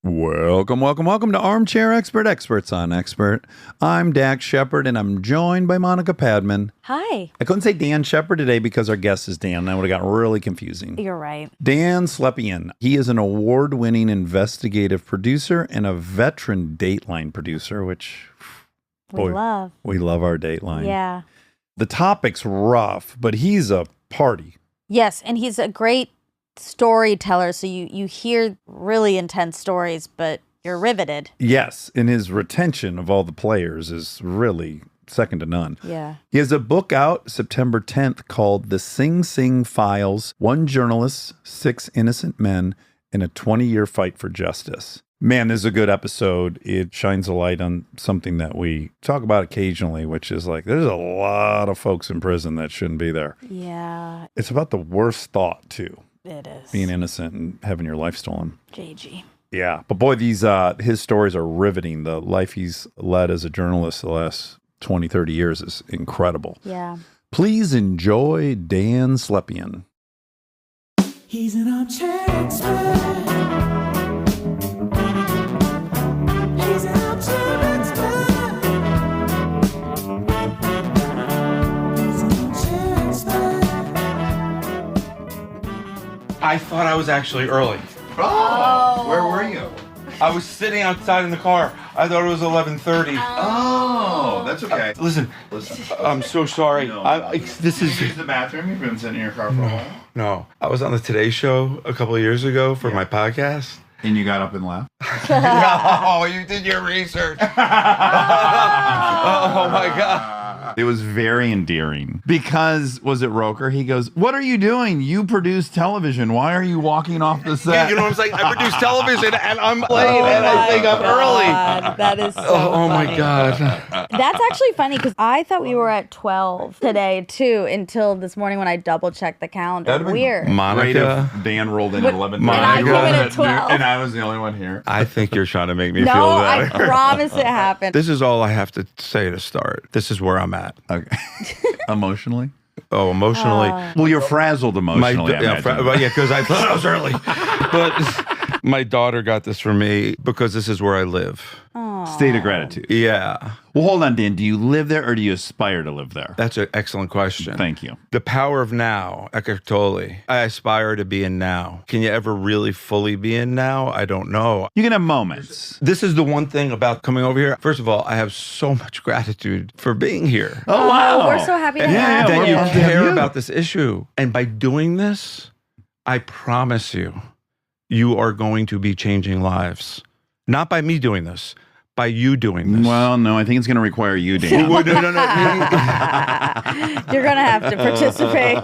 Welcome to Armchair Expert, Experts on Expert. I'm Dax Shepard, and I'm joined by Monica Padman. Hi. I couldn't say Dan Shepard today because our guest is Dan. That would have gotten really confusing. You're right. Dan Slepian. He is an award-winning investigative producer and a veteran Dateline producer, which We love our Dateline. Yeah. The topic's rough, but he's a party. Yes, and he's a great storyteller, so you hear really intense stories, but you're riveted. Yes, and his retention of all the players is really second to none. Yeah. He has a book out September 10th called The Sing Sing Files, One Journalist, Six Innocent Men, and a 20-Year Fight for Justice. Man, this is a good episode. It shines a light on something that we talk about occasionally, which is like there's a lot of folks in prison that shouldn't be there. Yeah. It's about the worst thought, too. It is. Being innocent and having your life stolen. JJ. Yeah. But boy, these his stories are riveting. The life he's led as a journalist the last 20, 30 years is incredible. Yeah. Please enjoy Dan Slepian. He's an armchair expert. He's an armchair expert. He's an armchair expert. I thought I was actually early. Oh, where were you? I was sitting outside in the car. I thought it was 11:30. Oh, that's okay. Listen, I'm so sorry. No. This is Use the bathroom. You've been sitting in your car for a while. no. I was on the Today Show a couple of years ago for my podcast. And you got up and left? No, you did your research. Oh my God. It was very endearing because, was it Roker? He goes, "What are you doing? You produce television. Why are you walking off the set?" You know what I'm saying? I produce television and I'm late and I think I'm early. That is so Oh my funny. God. That's actually funny because I thought we were at 12 today too until this morning when I double checked the calendar. That'd have been Weird. Monica, Dan rolled in at 11. And I came in at 12. And I was the only one here. I think you're trying to make me No, feel I better. promise it happened. This is all I have to say to start. This is where I'm at. Okay. Emotionally? Oh, emotionally. Well, you're frazzled emotionally. I imagine. Because I thought I was early. But my daughter got this for me because this is where I live. State of gratitude. Yeah. Well, hold on, Dan. Do you live there or do you aspire to live there? That's an excellent question. Thank you. The power of now, Eckhart Tolle. I aspire to be in now. Can you ever really fully be in now? I don't know. You can have moments. This is the one thing about coming over here. First of all, I have so much gratitude for being here. Oh, wow. We're so happy to Yeah, have That we're you pumped to have care you. about this issue. And by doing this, I promise you, you are going to be changing lives. Not by me doing this, by you doing this. Well, no, I think it's going to require you, Dan. No. You're going to have to participate.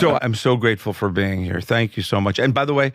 So I'm so grateful for being here. Thank you so much. And by the way,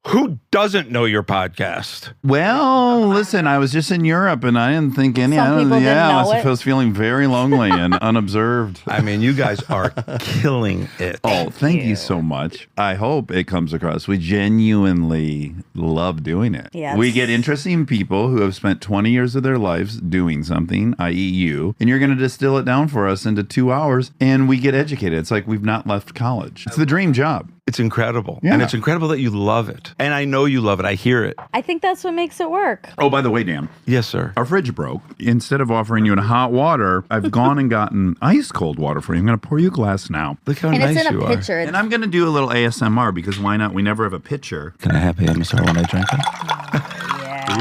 who doesn't know your podcast? Well, listen, I was just in Europe and I didn't think any. Some people didn't know I it. was feeling very lonely and unobserved. I mean, you guys are killing it. Oh, thank you so much. I hope it comes across. We genuinely love doing it. Yes. We get interesting people who have spent 20 years of their lives doing something, i.e. you, and you're going to distill it down for us into 2 hours, and we get educated. It's like we've not left college. It's the dream job. It's incredible. Yeah. And it's incredible that you love it. And I know you love it. I hear it. I think that's what makes it work. Oh, by the way, Dan, Yes, sir. our fridge broke. Instead of offering you in hot water, I've gone and gotten ice cold water for you. I'm going to pour you a glass now. Look how And nice it's in you a are. pitcher. And I'm going to do a little ASMR because why not? We never have a pitcher. Can I have ASMR when I drink it?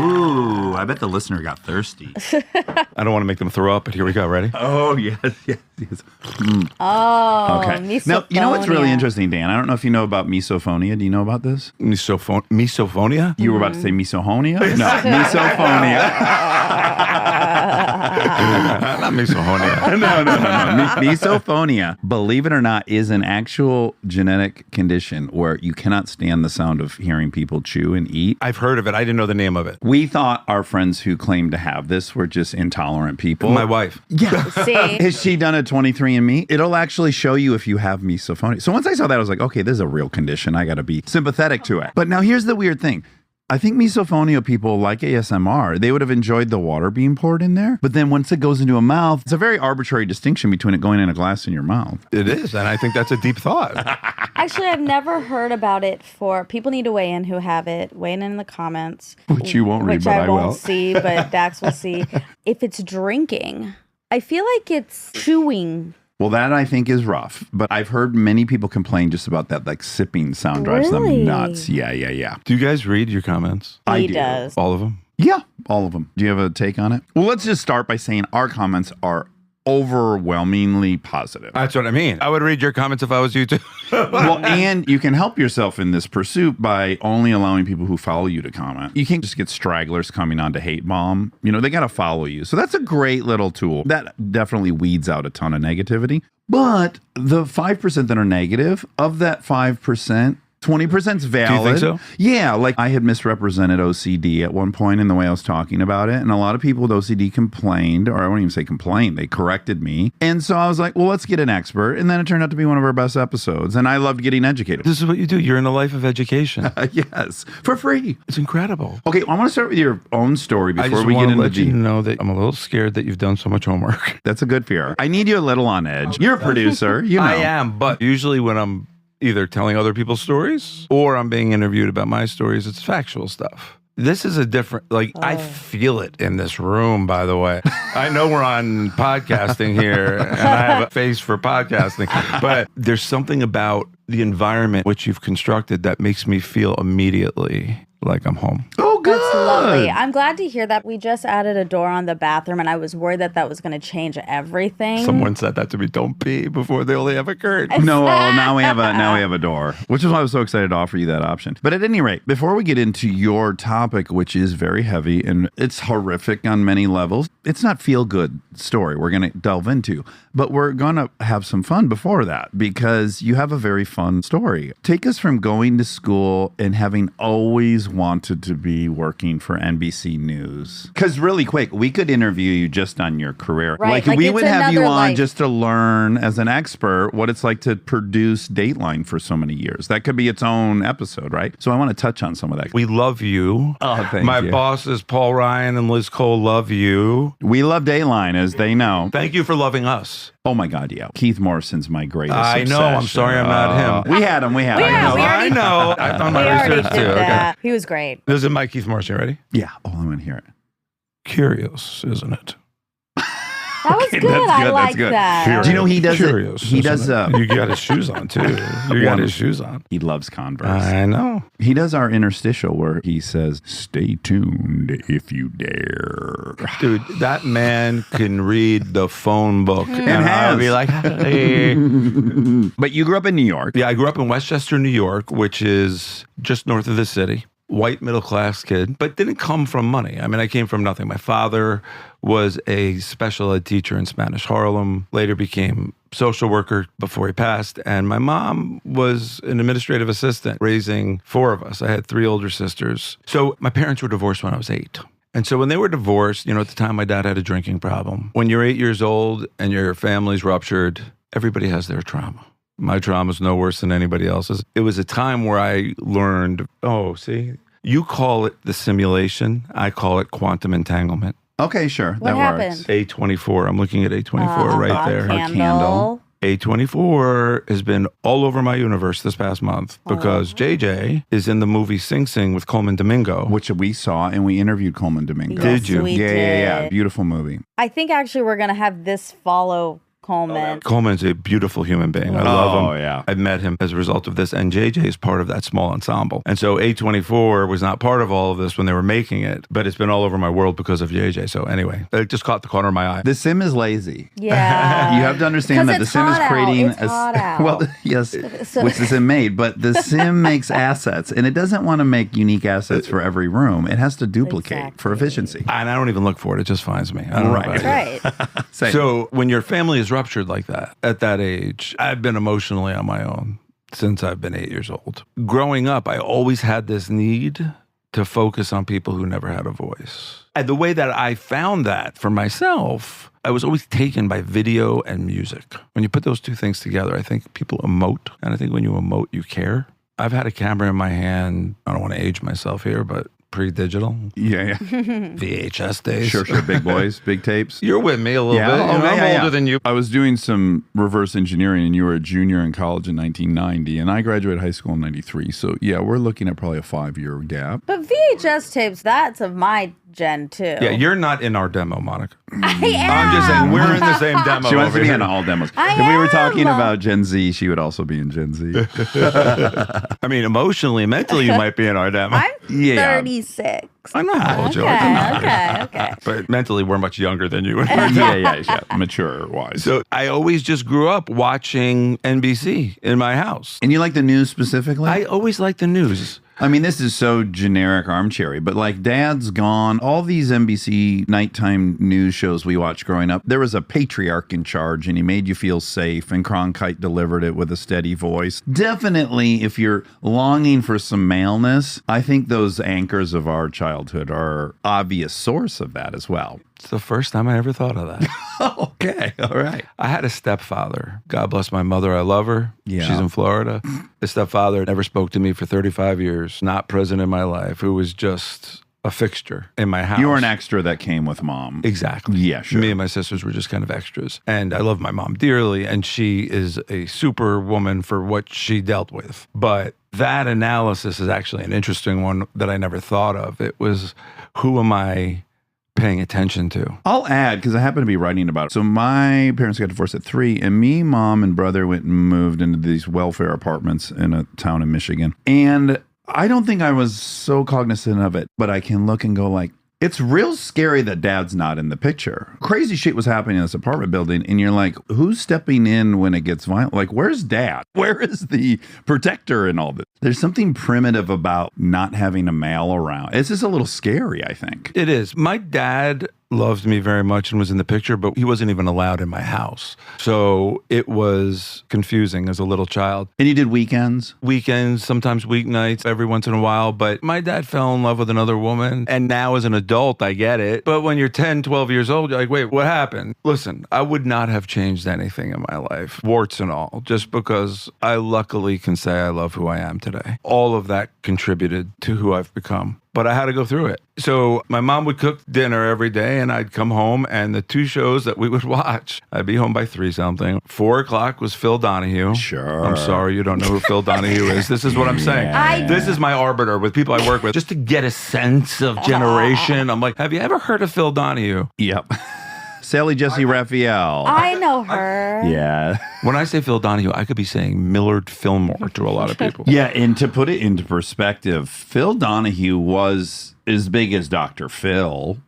Ooh, I bet the listener got thirsty. I don't want to make them throw up, but here we go. Ready? Oh, yes. Oh, Okay. Now, you know what's really misophonia. interesting, Dan? I don't know if you know about misophonia. Do you know about this? Misophonia? You were about to say misohonia? No, misophonia. Not misophonia. No. Misophonia, believe it or not, is an actual genetic condition where you cannot stand the sound of hearing people chew and eat. I've heard of it. I didn't know the name of it. We thought our friends who claimed to have this were just intolerant people. My wife. Yeah. See? Has she done a 23andMe? It'll actually show you if you have misophonia. So once I saw that, I was like, okay, this is a real condition. I got to be sympathetic to it. But now here's the weird thing. I think misophonia people like ASMR. They would have enjoyed the water being poured in there. But then once it goes into a mouth, it's a very arbitrary distinction between it going in a glass in your mouth. It is, and I think that's a deep thought. Actually, I've never heard about it for people need to weigh in who have it. Weigh in the comments. Which you won't read, which but I won't will. see, but Dax will see. If it's drinking, I feel like it's chewing. Well, that I think is rough, but I've heard many people complain just about that, like sipping sound drives Really? them nuts. Yeah. Do you guys read your comments? I He do. does. All of them? Yeah, all of them. Do you have a take on it? Well, let's just start by saying our comments are overwhelmingly positive. That's what I mean. I would read your comments if I was you too. Well, and you can help yourself in this pursuit by only allowing people who follow you to comment. You can't just get stragglers coming on to hate bomb. You know, they got to follow you. So that's a great little tool. That definitely weeds out a ton of negativity. But the 5% that are negative, of that 5%, 20% is valid. Do you think so? Yeah, like I had misrepresented OCD at one point in the way I was talking about it. And a lot of people with OCD complained, or I won't even say complained, they corrected me. And so I was like, well, let's get an expert. And then it turned out to be one of our best episodes. And I loved getting educated. This is what you do. You're in the life of education. Yes, for free. It's incredible. Okay, I want to start with your own story I before just we get want to into let you the... know that I'm a little scared that you've done so much homework. That's a good fear. I need you a little on edge. You're a producer, you know. I am, but usually when I'm either telling other people's stories or I'm being interviewed about my stories, it's factual stuff. This is a different, like, I feel it in this room, by the way. I know we're on podcasting here and I have a face for podcasting, but there's something about the environment which you've constructed that makes me feel immediately like I'm home. Oh, good. That's lovely. I'm glad to hear that. We just added a door on the bathroom, and I was worried that that was going to change everything. Someone said that to me, don't pee before they only have a curtain. No, well, now we have a door, which is why I was so excited to offer you that option. But at any rate, before we get into your topic, which is very heavy and it's horrific on many levels, it's not feel good story we're going to delve into, but we're going to have some fun before that because you have a very fun story. Take us from going to school and having always wanted to be working for NBC News. Because really quick, we could interview you just on your career. Right, Like like we it's would have you another on life. just to learn as an expert what it's like to produce Dateline for so many years. That could be its own episode, right? So I want to touch on some of that. We love you. Oh, thank My you. bosses, Paul Ryan and Liz Cole, love you. We love Dateline, as they know. Thank you for loving us. Oh my God, yeah. Keith Morrison's my greatest I know. I'm obsession. sorry I'm not him. We had him. Yeah, we I already- know. I've done We my already research did too. that. He was great. This is my Keith Morrison. Ready? Yeah. Oh, I want to hear it. Curious, isn't it? That was Okay, good. that's I good, like that's good. that. Do you know he does it? Curious, He isn't does. it? You got his shoes on too. You got his shoes on. He loves Converse. I know. He does our interstitial where he says, "Stay tuned if you dare." Dude, that man can read the phone book. And has. I'll be like, hey. But you grew up in New York. Yeah, I grew up in Westchester, New York, which is just north of the city. White middle-class kid, but didn't come from money. I mean, I came from nothing. My father was a special ed teacher in Spanish Harlem, later became social worker before he passed. And my mom was an administrative assistant raising four of us. I had three older sisters. So my parents were divorced when I was 8. And so when they were divorced, you know, at the time my dad had a drinking problem. When you're 8 years old and your family's ruptured, everybody has their trauma. My trauma is no worse than anybody else's. It was a time where I learned, you call it the simulation. I call it quantum entanglement. Okay, sure. What that happened? works. A24. I'm looking at A24 right there. Candle. A24 has been all over my universe this past month because JJ is in the movie Sing Sing with Coleman Domingo. Which we saw and we interviewed Coleman Domingo. Did you? We Yeah. did. Beautiful movie. I think actually we're going to have this follow Coleman. Coleman's a beautiful human being. I love him. Oh, yeah. I met him as a result of this, and JJ is part of that small ensemble. And so A24 was not part of all of this when they were making it, but it's been all over my world because of JJ. So anyway, it just caught the corner of my eye. The Sim is lazy. Yeah. You have to understand 'Cause that the it's Sim is hot out. creating It's hot out. well, yes, So- which the Sim made, but the Sim makes assets, and it doesn't want to make unique assets for every room. It has to duplicate for efficiency. And I don't even look for it. It just finds me. I don't know about Right. you. Right. Same. So when your family is ruptured like that, at that age, I've been emotionally on my own since I've been 8 years old. Growing up, I always had this need to focus on people who never had a voice. And the way that I found that for myself, I was always taken by video and music. When you put those two things together, I think people emote. And I think when you emote, you care. I've had a camera in my hand. I don't want to age myself here, but pre-digital. Yeah. VHS days. Sure. Big boys, big tapes. You're with me a little bit. Oh, You know, I'm older than you. I was doing some reverse engineering, and you were a junior in college in 1990, and I graduated high school in 93. So, yeah, we're looking at probably a 5-year gap. But VHS tapes, that's of my gen too. Yeah, you're not in our demo, Monica. I am. I'm just saying, we're in the same demo. She wants to over be here. in all demos. I If we were am. talking about Gen Z, she would also be in Gen Z. I mean, emotionally, mentally, you might be in our demo. I'm Yeah. 36. I know how old you are. Okay. But mentally, we're much younger than you. yeah. Mature-wise. So I always just grew up watching NBC in my house. And you like the news specifically? I always liked the news. I mean, this is so generic armchairy, but like Dad's Gone, all these NBC nighttime news shows we watched growing up, there was a patriarch in charge and he made you feel safe, and Cronkite delivered it with a steady voice. Definitely, if you're longing for some maleness, I think those anchors of our childhood are obvious source of that as well. It's the first time I ever thought of that. Okay, all right. I had a stepfather. God bless my mother. I love her. Yeah. She's in Florida. The stepfather never spoke to me for 35 years, not present in my life, who was just a fixture in my house. You were an extra that came with Mom. Exactly. Yeah, sure. Me and my sisters were just kind of extras. And I love my mom dearly, and she is a super woman for what she dealt with. But that analysis is actually an interesting one that I never thought of. It was, who am I paying attention to? I'll add, because I happen to be writing about it. So my parents got divorced at 3, and me, Mom, and brother went and moved into these welfare apartments in a town in Michigan. And I don't think I was so cognizant of it, but I can look and go like, it's real scary that Dad's not in the picture. Crazy shit was happening in this apartment building, and you're like, who's stepping in when it gets violent? Like, where's Dad? Where is the protector in all this? There's something primitive about not having a male around. It's just a little scary, I think. It is. My dad loved me very much and was in the picture, but he wasn't even allowed in my house. So it was confusing as a little child. And you did weekends? Weekends, sometimes weeknights, every once in a while. But my dad fell in love with another woman. And now as an adult, I get it. But when you're 10, 12 years old, you're like, wait, what happened? Listen, I would not have changed anything in my life, warts and all, just because I luckily can say I love who I am today. All of that contributed to who I've become. But I had to go through it. So my mom would cook dinner every day, and I'd come home, and the 2 shows that we would watch, I'd be home by 3 something. 4 o'clock was Phil Donahue. Sure. I'm sorry you don't know who Phil Donahue is. This is what I'm saying. This is my arbiter with people I work with, just to get a sense of generation. I'm like, have you ever heard of Phil Donahue? Yep. Sally Jesse Raphael. I know her. Yeah. When I say Phil Donahue, I could be saying Millard Fillmore to a lot of people. Yeah, and to put it into perspective, Phil Donahue was as big as Dr. Phil.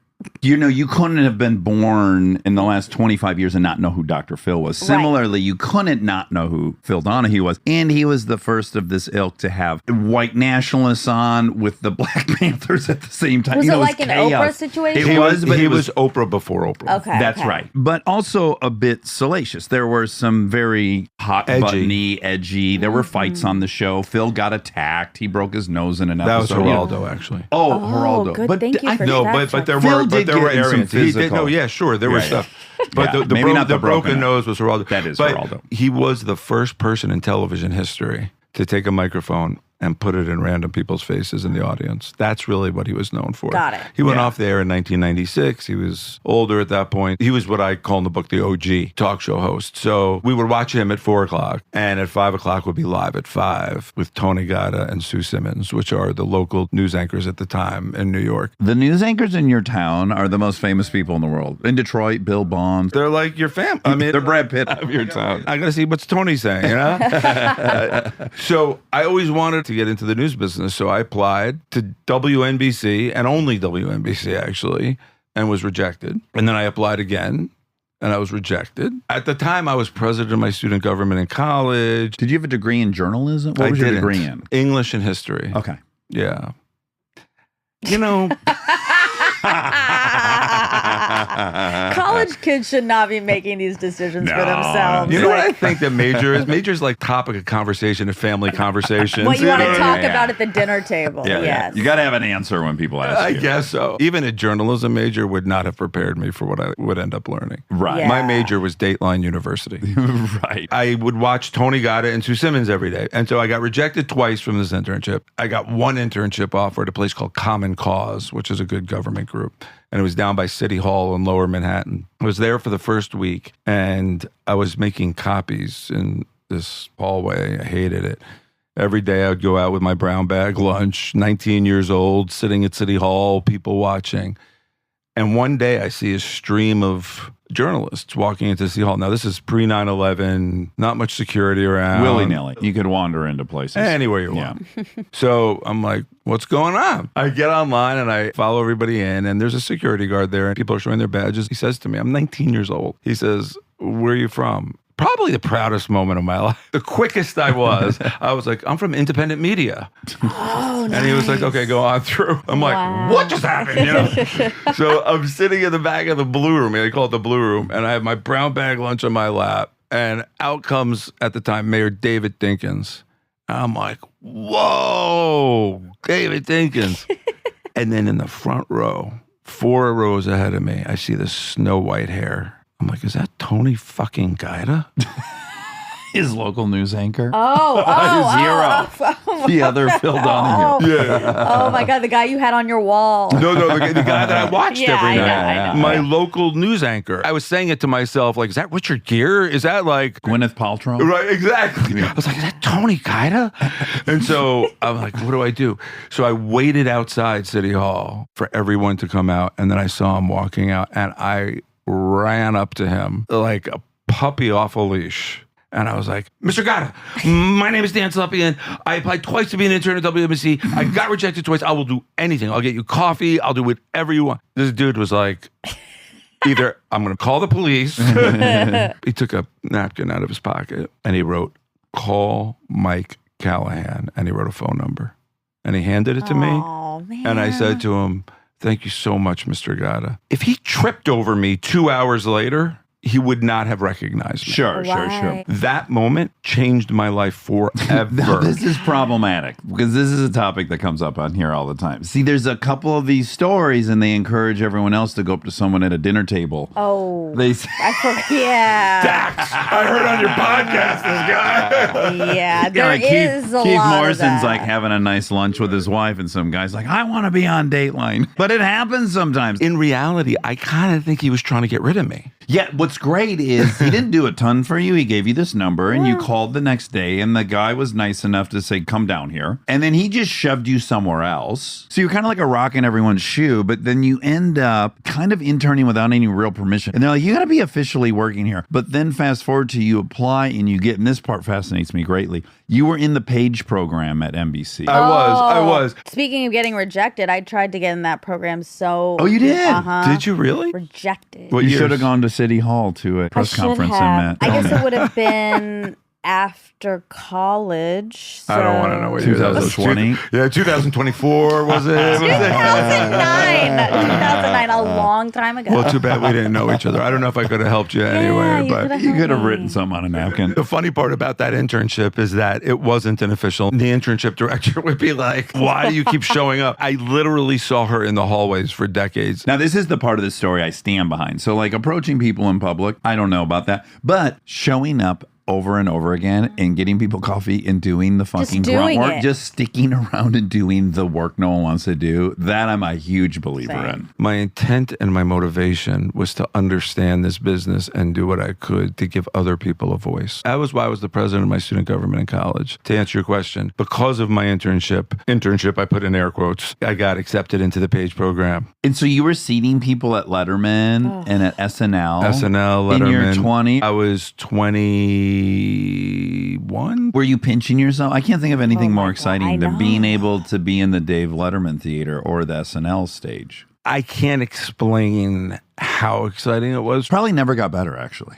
You know, you couldn't have been born in the last 25 years and not know who Dr. Phil was. Similarly, you couldn't not know who Phil Donahue was. And he was the first of this ilk to have white nationalists on with the Black Panthers at the same time. Was You it know, like an chaos. Oprah situation? It was, but he it was Oprah before Oprah. Okay. That's right. But also a bit salacious. There were some very hot, Edgy. buttony, edgy. There were fights on the show. Phil got attacked. He broke his nose in an That was episode. Geraldo, actually. Oh, Oh, Geraldo. good. But Thank you for No, that. but there Phil were did there were get in some areas. He did- physical. no, yeah, sure, there was Yeah, yeah. stuff. But Yeah, maybe not the broken broken nose was Geraldo. That is But Geraldo. he was the first person in television history to take a microphone and put it in random people's faces in the audience. That's really what he was known for. Got it. He went Yeah. off the air in 1996. He was older at that point. He was what I call in the book the OG talk show host. So we would watch him at 4 o'clock, and at 5 o'clock would be live at 5 with Tony Gatta and Sue Simmons, which are the local news anchors at the time in New York. The news anchors in your town are the most famous people in the world. In Detroit, Bill Bond. They're like your family. I mean, They're Brad Pitt of your town. I gotta see what's Tony saying, you know? So I always wanted to get into the news business. So I applied to WNBC and only WNBC actually, and was rejected. And then I applied again and I was rejected. At the time I was president of my student government in college. Did you have a degree in journalism? What was your didn't. degree in? English and history. Okay. Yeah. You know, College College kids should not be making these decisions for No, themselves. You know what Like, I think that major is? Major's like topic of conversation at family conversations. what you want to talk yeah. about at the dinner table. Yeah, Yes. You got to have an answer when people ask I you. guess so. Even a journalism major would not have prepared me for what I would end up learning. Right. Yeah. My major was Dateline University. Right. I would watch Tony Gatta and Sue Simmons every day. And so I got rejected twice from this internship. I got one internship offer at a place called Common Cause, which is a good government group. And it was down by City Hall in Lower Manhattan. I was there for the first week and I was making copies in this hallway. I hated it. Every day I would go out with my brown bag lunch, 19 years old, sitting at City Hall, people watching. And one day I see a stream of journalists walking into City Hall. Now, this is pre 9/11, not much security around. Willy-nilly. You could wander into places. Anywhere you want. So I'm like, what's going on? I get online and I follow everybody in, and there's a security guard there, and people are showing their badges. He says to me, I'm 19 years old. He says, where are you from? Probably the proudest moment of my life. The quickest I was like, I'm from independent media. Oh, And he was like, okay, go on through. I'm Wow. like, what just happened? You know? So I'm sitting in the back of the blue room. They call it the blue room. And I have my brown bag lunch on my lap. And out comes, at the time, Mayor David Dinkins. I'm like, whoa, David Dinkins. And then in the front row, 4 rows ahead of me, I see this snow white hair. I'm like, is that Tony fucking Gaida? His local news anchor. Oh, Zero. The other Phil Donahue. Oh my God, the guy you had on your wall. No, the guy that I watched Yeah, every I know, night. I know. My local news anchor. I was saying it to myself, like, is that Richard Gere? Is that like... Gwyneth Paltrow. Right, exactly. I was like, is that Tony Gaida? And so I'm like, what do I do? So I waited outside City Hall for everyone to come out. And then I saw him walking out and I ran up to him like a puppy off a leash. And I was like, Mr. Gatta, my name is Dan Slepian. I applied twice to be an intern at WMC. I got rejected twice. I will do anything. I'll get you coffee. I'll do whatever you want. This dude was like, either I'm going to call the police. He took a napkin out of his pocket and he wrote, call Mike Callahan. And he wrote a phone number. And he handed it to me. Oh, man. And I said to him, thank you so much, Mr. Gatta. If he tripped over me 2 hours later, he would not have recognized me. Sure. Right. That moment changed my life forever. Now, this is problematic because this is a topic that comes up on here all the time. See, there's a couple of these stories and they encourage everyone else to go up to someone at a dinner table. Oh, They say, I forgot. Yeah. Dax, I heard on your podcast this guy. Yeah, there like is a Keith lot Morrison's of that. like having a nice lunch with his wife and some guy's like, I want to be on Dateline. But it happens sometimes. In reality, I kind of think he was trying to get rid of me. Yeah, what's great is he didn't do a ton for you. He gave you this number and you called the next day and the guy was nice enough to say, come down here. And then he just shoved you somewhere else. So you're kind of like a rock in everyone's shoe, but then you end up kind of interning without any real permission. And they're like, you got to be officially working here. But then fast forward to you apply and you get, and this part fascinates me greatly. You were in the Page program at NBC. I was. Speaking of getting rejected, I tried to get in that program. So Oh, you did? Uh-huh. Did you really? Rejected. What You years? should have gone to City Hall to a I press should conference have. and met. I guess Tony. it would have been after college. I don't want to know what year that was. 2020? Yeah, 2024 was it? 2009, a long time ago. Well, too bad we didn't know each other. I don't know if I could have helped you anyway, you but could've You could have helped me. written something on a napkin. the funny part about that internship is that it wasn't an official. The internship director would be like, why do you keep showing up? I literally saw her in the hallways for decades. Now, this is the part of the story I stand behind. So, like approaching people in public, I don't know about that. But showing up over and over again and getting people coffee and doing the fucking grunt doing work, it. just sticking around and doing the work no one wants to do, that I'm a huge believer Same. in. My intent and my motivation was to understand this business and do what I could to give other people a voice. That was why I was the president of my student government in college. To answer your question, because of my internship, I put in air quotes, I got accepted into the Page program. And so you were seating people at Letterman and at SNL. SNL, In your Letterman. 20. I was 21. Were you pinching yourself? I can't think of anything Oh my more God, exciting I than know. being able to be in the Dave Letterman theater or the SNL stage. I can't explain how exciting it was. Probably never got better, actually.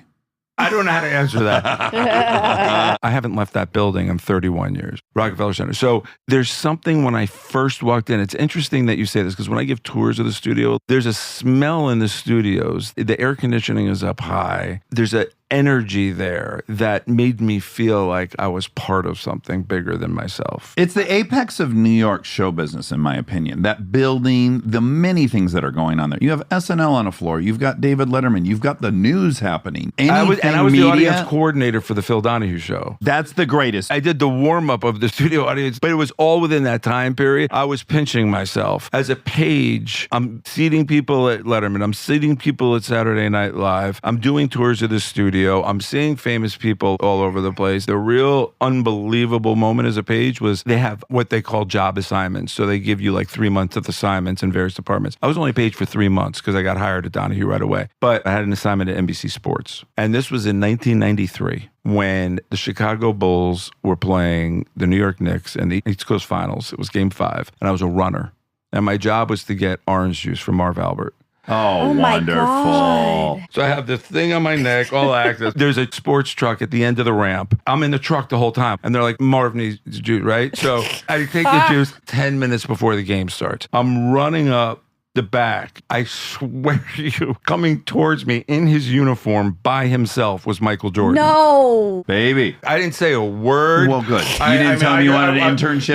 I don't know how to answer that. I haven't left that building in 31 years, Rockefeller Center. So there's something when I first walked in. It's interesting that you say this because when I give tours of the studio, there's a smell in the studios. The air conditioning is up high. There's an energy there that made me feel like I was part of something bigger than myself. It's the apex of New York show business, in my opinion. That building, the many things that are going on there. You have SNL on a floor. You've got David Letterman. You've got the news happening. I was media, the audience coordinator for the Phil Donahue show. That's the greatest. I did the warm-up of the studio audience, but it was all within that time period. I was pinching myself. As a page, I'm seating people at Letterman. I'm seating people at Saturday Night Live. I'm doing tours of the studio. I'm seeing famous people all over the place. The real unbelievable moment as a page was they have what they call job assignments. So they give you like 3 months of assignments in various departments. I was only paid for 3 months because I got hired at Donahue right away. But I had an assignment at NBC Sports. And this was in 1993 when the Chicago Bulls were playing the New York Knicks in the East Coast Finals. It was Game 5. And I was a runner. And my job was to get orange juice from Marv Albert. Oh, my wonderful. God. So I have this thing on my neck, all active. There's a sports truck at the end of the ramp. I'm in the truck the whole time. And they're like, Marv needs juice, right? So I take the juice 10 minutes before the game starts. I'm running up the back. I swear to you, coming towards me in his uniform by himself was Michael Jordan. No. Baby. I didn't say a word. Well, good. You didn't tell me you wanted an internship.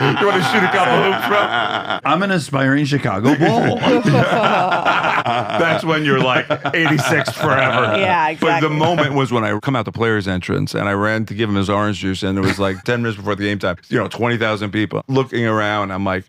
You want to shoot a couple hoops, bro? I'm an aspiring Chicago Bull. That's when you're like 86 forever. Yeah, But exactly. the moment was when I come out the player's entrance and I ran to give him his orange juice and it was like 10 minutes before the game time. 20,000 people looking around. I'm like,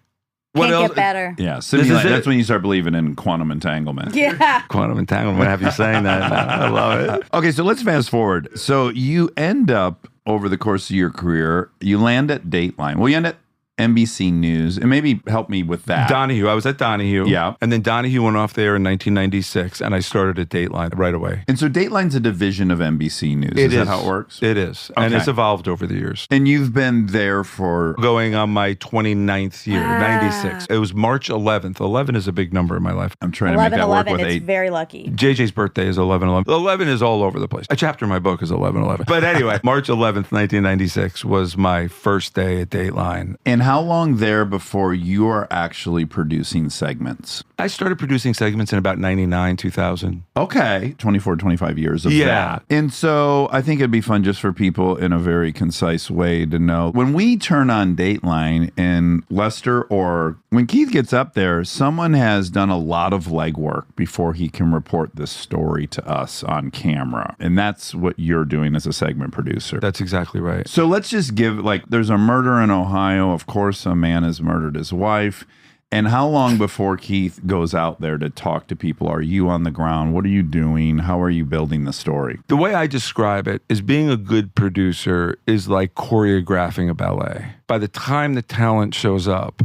what Can't else? get better. Yeah, This is that's it. when you start believing in quantum entanglement. Yeah. Quantum entanglement. Have you saying that? I love it. Okay, so let's fast forward. So you end up over the course of your career, you land at Dateline. Well, you end at NBC News, and maybe help me with that. Donahue. I was at Donahue. Yeah. And then Donahue went off there in 1996, and I started at Dateline right away. And so Dateline's a division of NBC News. Is that how it works? It is. And Okay. it's evolved over the years. And you've been there for... Going on my 29th year, 96. It was March 11th. 11 is a big number in my life. I'm trying to make that work 11, with it's 8. very lucky. JJ's birthday is 11/11. 11 is all over the place. A chapter in my book is 11/11. But anyway, March 11th, 1996 was my first day at Dateline. And how long there before you are actually producing segments? I started producing segments in about 99, 2000. Okay, 24, 25 years of Yeah. that. And so I think it'd be fun just for people in a very concise way to know when we turn on Dateline in Lester or when Keith gets up there, someone has done a lot of legwork before he can report this story to us on camera. And that's what you're doing as a segment producer. That's exactly right. So let's just give, like, there's a murder in Ohio. Of course, a man has murdered his wife. And how long before Keith goes out there to talk to people? Are you on the ground? What are you doing? How are you building the story? The way I describe it is being a good producer is like choreographing a ballet. By the time the talent shows up,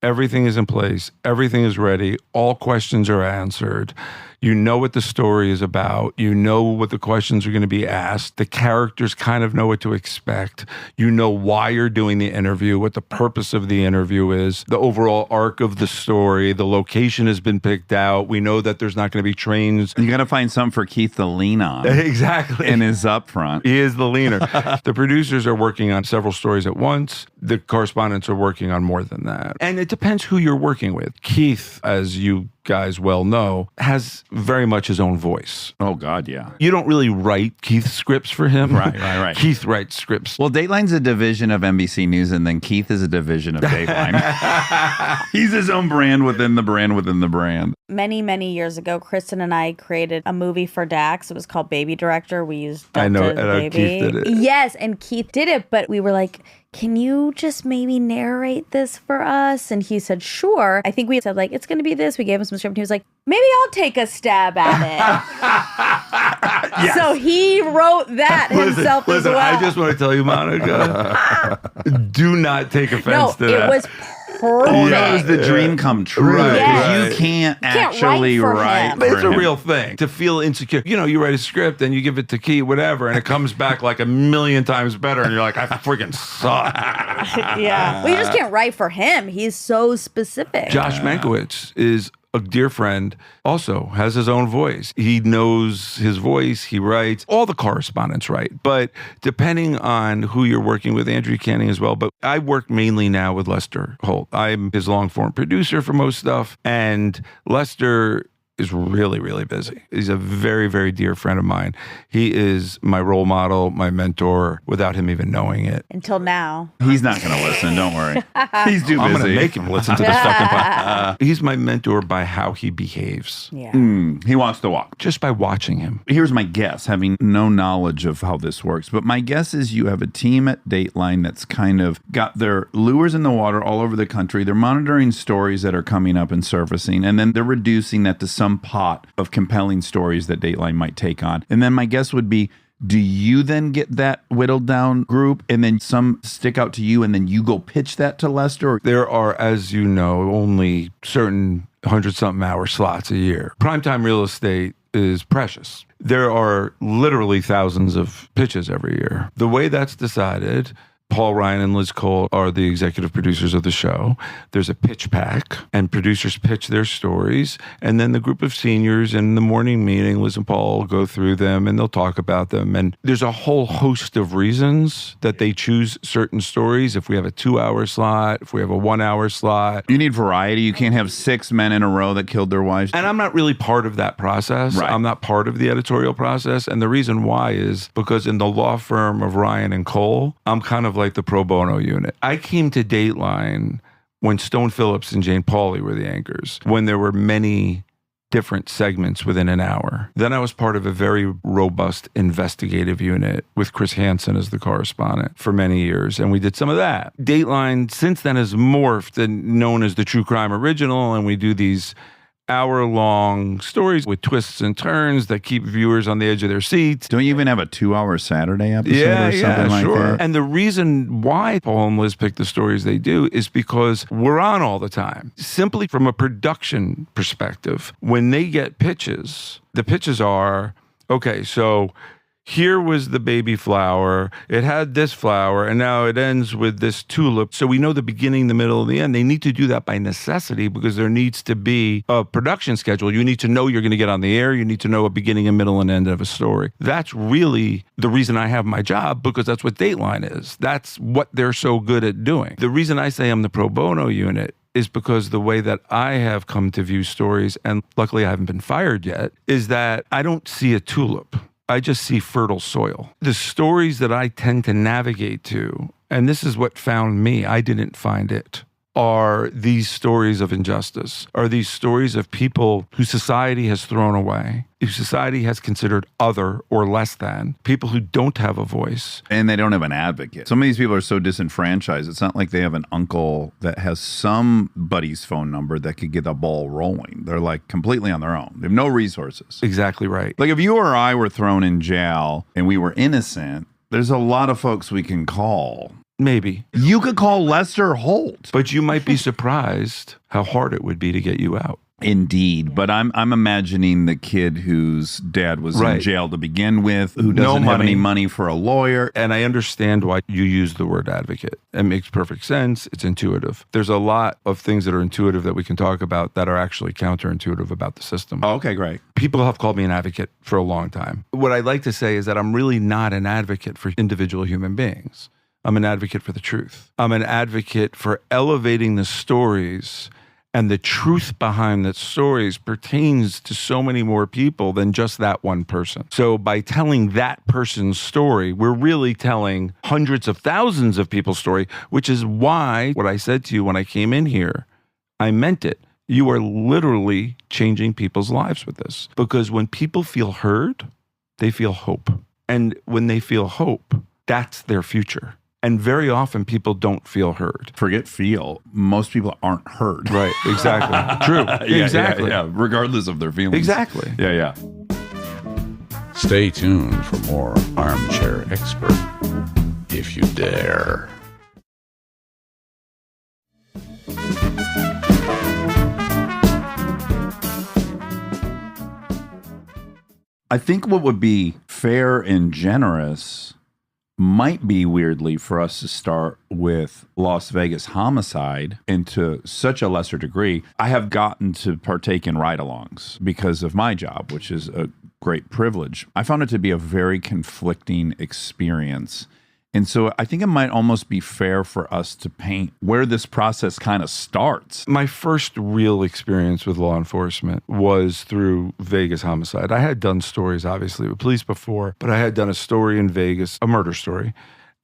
everything is in place. Everything is ready. All questions are answered. You know what the story is about. You know what the questions are going to be asked. The characters kind of know what to expect. You know why you're doing the interview, what the purpose of the interview is, the overall arc of the story. The location has been picked out. We know that there's not going to be trains. You got to find something for Keith to lean on Exactly. in his upfront. He is the leaner. The producers are working on several stories at once. The correspondents are working on more than that. And it depends who you're working with. Keith, as you guys well know, has very much his own voice. Oh, God, yeah. You don't really write Keith scripts for him. Right. Keith writes scripts. Well, Dateline's a division of NBC News, and then Keith is a division of Dateline. He's his own brand within the brand within the brand. Many, many years ago, Kristen and I created a movie for Dax. It was called Baby Director. We used I know, Delta and Baby. Keith did it. Yes, and Keith did it, but we were like, can you just maybe narrate this for us? And he said, sure. I think we said, like, it's going to be this. We gave him some script, and he was like, maybe I'll take a stab at it. So he wrote that himself as well. I just want to tell you, Monica, do not take offense to it that. was perfect. Oh, that was the dream come true. Right, Because right. you can't can't actually write for write him. But for it's a him. real thing to feel insecure. You know, you write a script and you give it to Keith, whatever, and it comes back like a million times better, and you're like, I freaking suck. Yeah. Well, you just can't write for him. He's so specific. Josh Mankiewicz is a dear friend, also has his own voice. He knows his voice. He writes. All the correspondents write. But depending on who you're working with, Andrew Canning as well. But I work mainly now with Lester Holt. I'm his long-form producer for most stuff. And Lester is really, really busy. He's a very, very dear friend of mine. He is my role model, my mentor, without him even knowing it. Until now. He's not going to listen. Don't worry. He's too busy. I'm going to make him listen to this fucking podcast. He's my mentor by how he behaves. Yeah. He walks the walk. Just by watching him. Here's my guess, having no knowledge of how this works, but my guess is you have a team at Dateline that's kind of got their lures in the water all over the country. They're monitoring stories that are coming up and surfacing, and then they're reducing that to some pot of compelling stories that Dateline might take on. And then my guess would be, do you then get that whittled down group and then some stick out to you and then you go pitch that to Lester? There are, as you know, only certain 100-something hour slots a year. Primetime real estate is precious. There are literally thousands of pitches every year. The way that's decided, Paul Ryan and Liz Cole are the executive producers of the show. There's a pitch pack, and producers pitch their stories. And then the group of seniors in the morning meeting, Liz and Paul will go through them, and they'll talk about them. And there's a whole host of reasons that they choose certain stories. If we have a 2-hour slot, if we have a 1-hour slot. You need variety. You can't have 6 men in a row that killed their wives. And I'm not really part of that process. Right. I'm not part of the editorial process. And the reason why is because in the law firm of Ryan and Cole, I'm kind of like the pro bono unit. I came to Dateline when Stone Phillips and Jane Pauley were the anchors, when there were many different segments within an hour. Then I was part of a very robust investigative unit with Chris Hansen as the correspondent for many years, and we did some of that. Dateline since then has morphed and known as the True Crime Original, and we do these hour-long stories with twists and turns that keep viewers on the edge of their seats. Don't you even have a 2-hour Saturday episode or something like that? And the reason why Paul and Liz pick the stories they do is because we're on all the time. Simply from a production perspective, when they get pitches, the pitches are, okay, so here was the baby flower. It had this flower, and now it ends with this tulip. So we know the beginning, the middle, and the end. They need to do that by necessity because there needs to be a production schedule. You need to know you're going to get on the air. You need to know a beginning, a middle, and end of a story. That's really the reason I have my job, because that's what Dateline is. That's what they're so good at doing. The reason I say I'm the pro bono unit is because the way that I have come to view stories, and luckily I haven't been fired yet, is that I don't see a tulip. I just see fertile soil. The stories that I tend to navigate to, and this is what found me, I didn't find it, are these stories of injustice, are these stories of people who society has thrown away, who society has considered other or less than, people who don't have a voice. And they don't have an advocate. Some of these people are so disenfranchised. It's not like they have an uncle that has somebody's phone number that could get the ball rolling. They're like completely on their own. They have no resources. Exactly right. Like if you or I were thrown in jail and we were innocent, there's a lot of folks we can call. Maybe. You could call Lester Holt. But you might be surprised how hard it would be to get you out. Indeed, but I'm imagining the kid whose dad was in jail to begin with, who doesn't have any money for a lawyer. And I understand why you use the word advocate. It makes perfect sense. It's intuitive. There's a lot of things that are intuitive that we can talk about that are actually counterintuitive about the system. Oh, okay, great. People have called me an advocate for a long time. What I'd like to say is that I'm really not an advocate for individual human beings. I'm an advocate for the truth. I'm an advocate for elevating the stories, and the truth behind the stories pertains to so many more people than just that one person. So by telling that person's story, we're really telling hundreds of thousands of people's story, which is why what I said to you when I came in here, I meant it. You are literally changing people's lives with this. Because when people feel heard, they feel hope. And when they feel hope, that's their future. And very often people don't feel heard. Forget feel. Most people aren't heard. Right, exactly. True. Yeah, exactly. Yeah, regardless of their feelings. Exactly. Yeah. Stay tuned for more Armchair Expert, if you dare. I think what would be fair and generous might be weirdly for us to start with Las Vegas homicide, and to such a lesser degree, I have gotten to partake in ride-alongs because of my job, which is a great privilege. I found it to be a very conflicting experience. And so I think it might almost be fair for us to paint where this process kind of starts. My first real experience with law enforcement was through Vegas homicide. I had done stories, obviously, with police before, but I had done a story in Vegas, a murder story.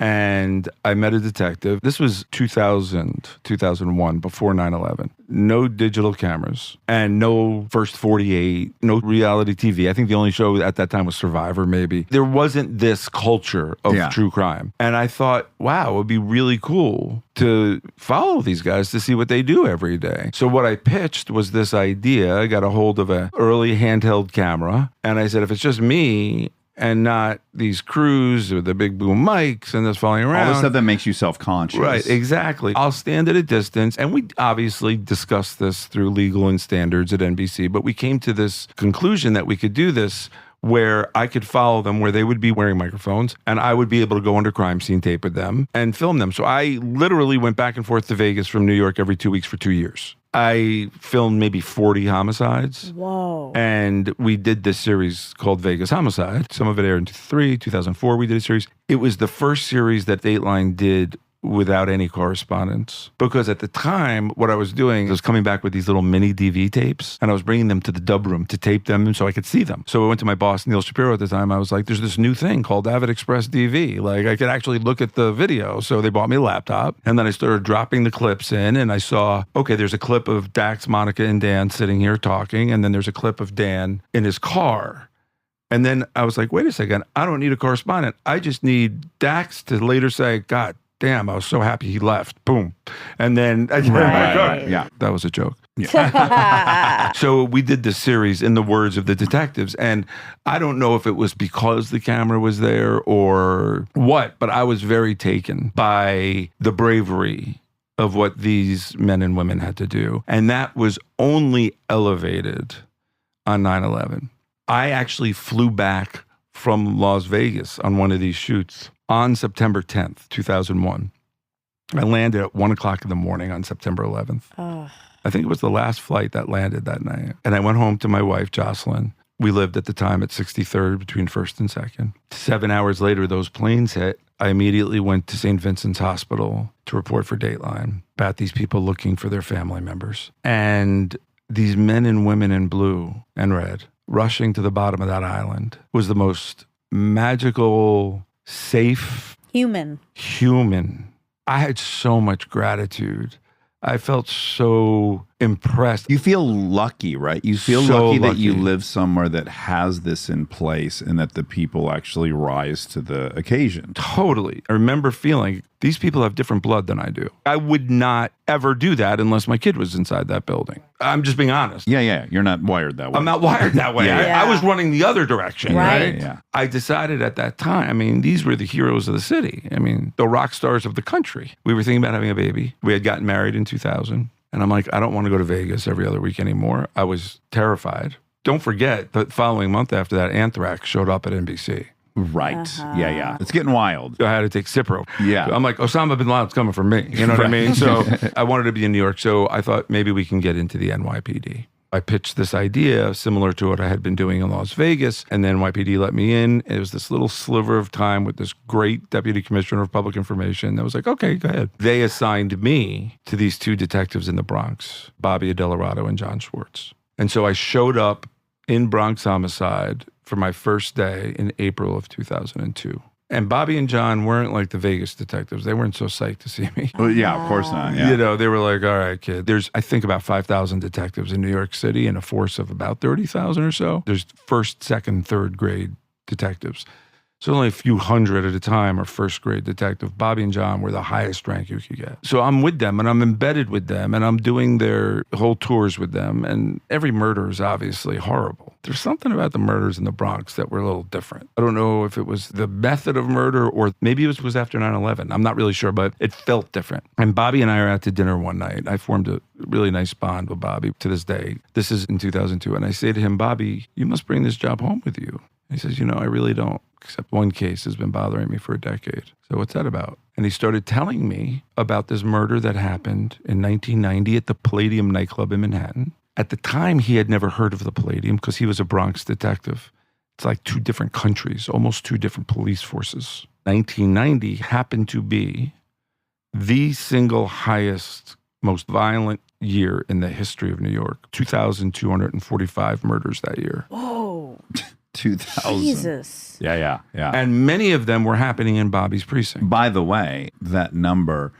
And I met a detective. This was 2000, 2001, before 9/11. No digital cameras and no First 48, no reality TV. I think the only show at that time was Survivor, maybe. There wasn't this culture of true crime. And I thought, wow, it would be really cool to follow these guys to see what they do every day. So what I pitched was this idea. I got a hold of an early handheld camera. And I said, if it's just me and not these crews with the big boom mics and this falling around. All the stuff that makes you self-conscious. Right, exactly. I'll stand at a distance, and we obviously discussed this through legal and standards at NBC, but we came to this conclusion that we could do this where I could follow them, where they would be wearing microphones, and I would be able to go under crime scene tape with them and film them. So I literally went back and forth to Vegas from New York every 2 weeks for 2 years. I filmed maybe 40 homicides. Whoa. And we did this series called Vegas Homicide. Some of it aired in 2004, we did a series. It was the first series that Dateline did without any correspondence. Because at the time, what I was doing was coming back with these little mini DV tapes, and I was bringing them to the dub room to tape them so I could see them. So I went to my boss, Neil Shapiro, at the time. I was like, there's this new thing called Avid Express DV. Like, I could actually look at the video. So they bought me a laptop, and then I started dropping the clips in, and I saw, okay, there's a clip of Dax, Monica, and Dan sitting here talking, and then there's a clip of Dan in his car. And then I was like, wait a second, I don't need a correspondent. I just need Dax to later say, God damn, I was so happy he left. Boom. And then, Right. Yeah. that was a joke. Yeah. So we did this series in the words of the detectives. And I don't know if it was because the camera was there or what, but I was very taken by the bravery of what these men and women had to do. And that was only elevated on 9/11. I actually flew back from Las Vegas on one of these shoots on September 10th, 2001. I landed at 1 o'clock in the morning on September 11th. I think it was the last flight that landed that night. And I went home to my wife, Jocelyn. We lived at the time at 63rd between 1st and 2nd. 7 hours later, those planes hit. I immediately went to St. Vincent's Hospital to report for Dateline about these people looking for their family members. And these men and women in blue and red rushing to the bottom of that island was the most magical, safe, Human. I had so much gratitude. I felt so impressed. You feel lucky, right? You feel So lucky that you lucky. live somewhere that has this in place and that the people actually rise to the occasion. Totally. I remember feeling these people have different blood than I do. I would not ever do that unless my kid was inside that building. I'm just being honest. Yeah. You're not wired that way. I'm not wired that way. Yeah. I was running the other direction, Right. right? Yeah. I decided at that time, I mean, these were the heroes of the city. I mean, the rock stars of the country. We were thinking about having a baby. We had gotten married in 2000. And I'm like, I don't want to go to Vegas every other week anymore. I was terrified. Don't forget, the following month after that, Anthrax showed up at NBC. Right. Yeah. It's getting wild. I had to take Cipro. Yeah. I'm like, Osama bin Laden's coming for me. You know what I mean? So I wanted to be in New York. So I thought maybe we can get into the NYPD. I pitched this idea similar to what I had been doing in Las Vegas, and then NYPD let me in. It was this little sliver of time with this great deputy commissioner of public information that was like, okay, go ahead. They assigned me to these two detectives in the Bronx, Bobby Adelarato and John Schwartz. And so I showed up in Bronx Homicide for my first day in April of 2002. And Bobby and John weren't like the Vegas detectives. They weren't so psyched to see me. Well, yeah, of course not. Yeah. You know, they were like, all right, kid. There's, I think, about 5,000 detectives in New York City and a force of about 30,000 or so. There's first, second, third grade detectives. So only a few hundred at a time are first grade detective. Bobby and John were the highest rank you could get. So I'm with them and I'm embedded with them and I'm doing their whole tours with them. And every murder is obviously horrible. There's something about the murders in the Bronx that were a little different. I don't know if it was the method of murder or maybe it was after 9/11. I'm not really sure, but it felt different. And Bobby and I are out to dinner one night. I formed a really nice bond with Bobby to this day. This is in 2002. And I say to him, Bobby, you must bring this job home with you. He says, you know, I really don't. except one case has been bothering me for a decade. So what's that about? And he started telling me about this murder that happened in 1990 at the Palladium nightclub in Manhattan. At the time, he had never heard of the Palladium because he was a Bronx detective. It's like two different countries, almost two different police forces. 1990 happened to be the single highest, most violent year in the history of New York. 2,245 murders that year. Whoa. 2000. Jesus. Yeah. And many of them were happening in Bobby's precinct. By the way, that number,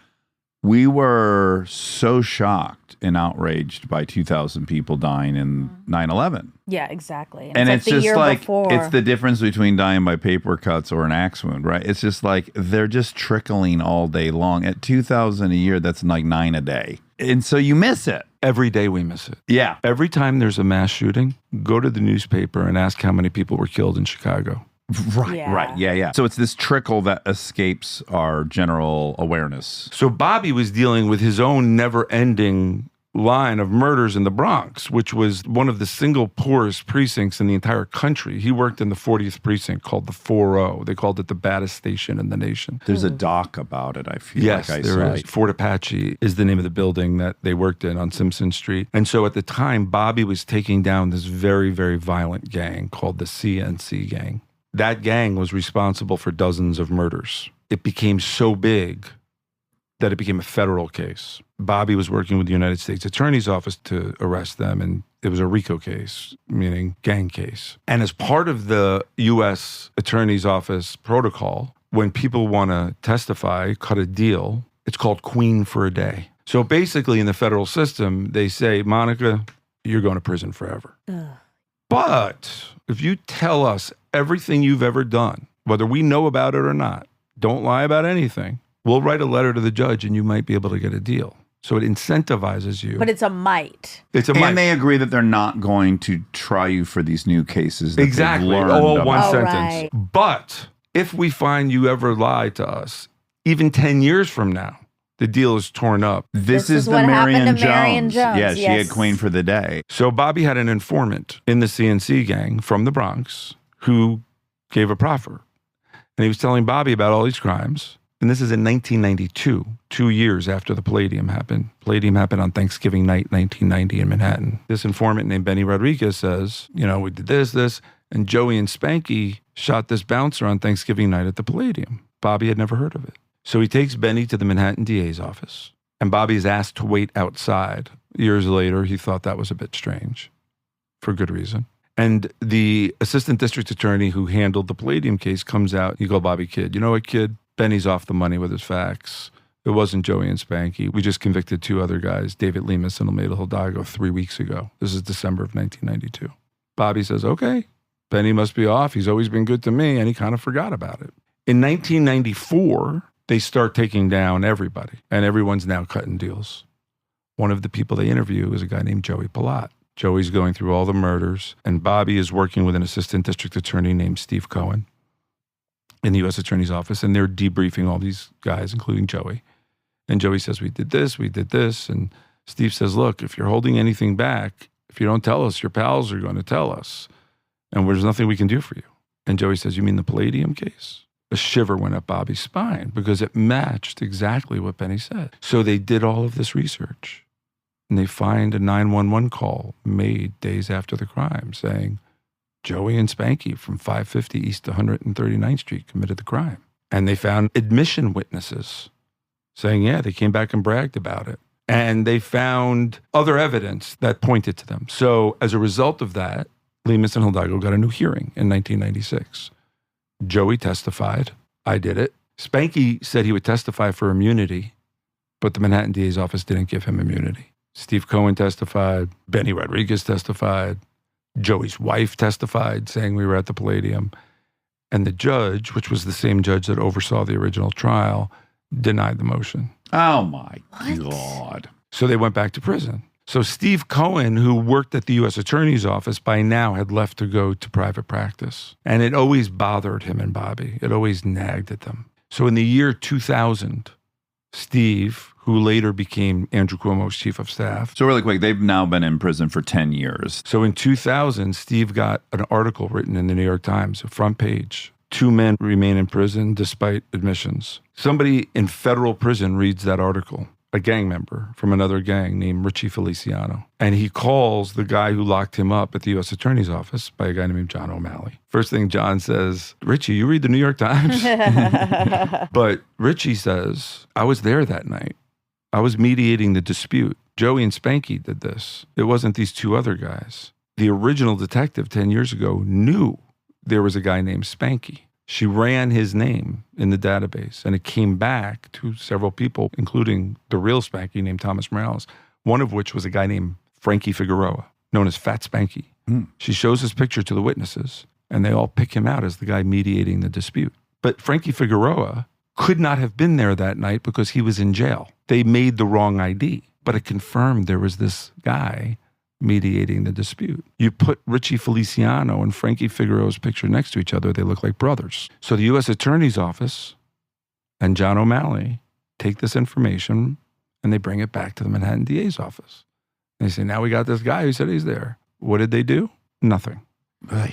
we were so shocked and outraged by 2,000 people dying in 9/11. Yeah, exactly. And it's the just year like, before. it's the difference between dying by paper cuts or an axe wound, right? It's just like, they're just trickling all day long. At 2,000 a year, that's like 9 a day. And so you miss it. Every day we miss it. Yeah. Every time there's a mass shooting, go to the newspaper and ask how many people were killed in Chicago. Right. Yeah. So it's this trickle that escapes our general awareness. So Bobby was dealing with his own never-ending line of murders in the Bronx, which was one of the single poorest precincts in the entire country. He worked in the 40th precinct called the 4-0. They called it the baddest station in the nation. There's a doc about it, I feel Yes, like I there saw. is. Fort Apache is the name of the building that they worked in on Simpson Street. And so at the time, Bobby was taking down this very, very violent gang called the CNC gang. That gang was responsible for dozens of murders. It became so big that it became a federal case. Bobby was working with the United States Attorney's Office to arrest them, and it was a RICO case, meaning gang case. And as part of the U.S. Attorney's Office protocol, when people want to testify, cut a deal, it's called Queen for a Day. So basically in the federal system, they say, Monica, you're going to prison forever. But if you tell us everything you've ever done, whether we know about it or not, don't lie about anything, we'll write a letter to the judge and you might be able to get a deal. So it incentivizes you. But it's a might. It's a And might. they agree that they're not going to try you for these new cases. That Exactly. they've learned All about. one Oh, sentence. right. But if we find you ever lied to us, even 10 years from now, the deal is torn up. This is is the what Marion happened to Jones. Marion Jones, Yeah, she yes. had Queen for the Day. So Bobby had an informant in the CNC gang from the Bronx who gave a proffer. And he was telling Bobby about all these crimes. And this is in 1992, 2 years after the Palladium happened. Palladium happened on Thanksgiving night, 1990 in Manhattan. This informant named Benny Rodriguez says, we did this, and Joey and Spanky shot this bouncer on Thanksgiving night at the Palladium. Bobby had never heard of it. So he takes Benny to the Manhattan DA's office, and Bobby is asked to wait outside. Years later, he thought that was a bit strange, for good reason. And the assistant district attorney who handled the Palladium case comes out. You go, Bobby, kid, you know what, kid? Benny's off the money with his facts. It wasn't Joey and Spanky. We just convicted 2 other guys, David Lemus and Almeida Hidalgo, 3 weeks ago. This is December of 1992. Bobby says, okay, Benny must be off. He's always been good to me. And he kind of forgot about it. In 1994, they start taking down everybody. And everyone's now cutting deals. One of the people they interview is a guy named Joey Palat. Joey's going through all the murders. And Bobby is working with an assistant district attorney named Steve Cohen in the U.S. Attorney's Office, and they're debriefing all these guys, including Joey. And Joey says, we did this. And Steve says, look, if you're holding anything back, if you don't tell us, your pals are going to tell us. And there's nothing we can do for you. And Joey says, you mean the Palladium case? A shiver went up Bobby's spine because it matched exactly what Benny said. So they did all of this research, and they find a 911 call made days after the crime saying, Joey and Spanky from 550 East 139th Street committed the crime. And they found admission witnesses saying, yeah, they came back and bragged about it. And they found other evidence that pointed to them. So as a result of that, Lemus and Hidalgo got a new hearing in 1996. Joey testified. I did it. Spanky said he would testify for immunity, but the Manhattan DA's office didn't give him immunity. Steve Cohen testified. Benny Rodriguez testified. Joey's wife testified, saying we were at the Palladium. And the judge, which was the same judge that oversaw the original trial, denied the motion. Oh, my God. So they went back to prison. So Steve Cohen, who worked at the U.S. Attorney's Office, by now had left to go to private practice. And it always bothered him and Bobby. It always nagged at them. So in the year 2000, Steve, who later became Andrew Cuomo's chief of staff. So really quick, they've now been in prison for 10 years. So in 2000, Steve got an article written in the New York Times, a front page 2 men remain in prison despite admissions. Somebody in federal prison reads that article, a gang member from another gang named Richie Feliciano. And he calls the guy who locked him up at the U.S. Attorney's Office by a guy named John O'Malley. First thing John says, Richie, you read the New York Times? But Richie says, I was there that night. I was mediating the dispute. Joey and Spanky did this. It wasn't these 2 other guys. The original detective 10 years ago knew there was a guy named Spanky. She ran his name in the database, and it came back to several people, including the real Spanky named Thomas Morales, one of which was a guy named Frankie Figueroa, known as Fat Spanky. She shows his picture to the witnesses, and they all pick him out as the guy mediating the dispute. But Frankie Figueroa could not have been there that night because he was in jail. They made the wrong ID, but it confirmed there was this guy mediating the dispute. You put Richie Feliciano and Frankie Figueroa's picture next to each other, they look like brothers. So the U.S. Attorney's Office and John O'Malley take this information and they bring it back to the Manhattan DA's office. They say, now we got this guy who said he's there. What did they do? Nothing. Ugh.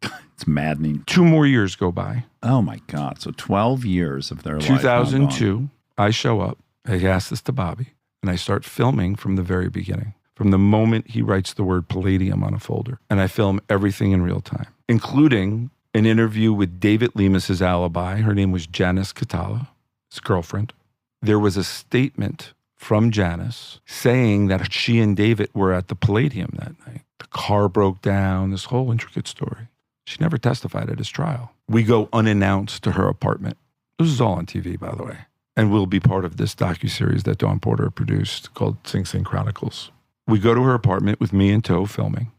It's maddening. 2 more years go by. Oh my God. So 12 years of their life. 2002, I show up. I ask this to Bobby, and I start filming from the very beginning. From the moment he writes the word palladium on a folder. And I film everything in real time, including an interview with David Lemus's alibi. Her name was Janice Catala, his girlfriend. There was a statement from Janice saying that she and David were at the Palladium that night. The car broke down, this whole intricate story. She never testified at his trial. We go unannounced to her apartment. This is all on TV, by the way, and will be part of this docuseries that Dawn Porter produced called Sing Sing Chronicles. We go to her apartment with me in tow filming,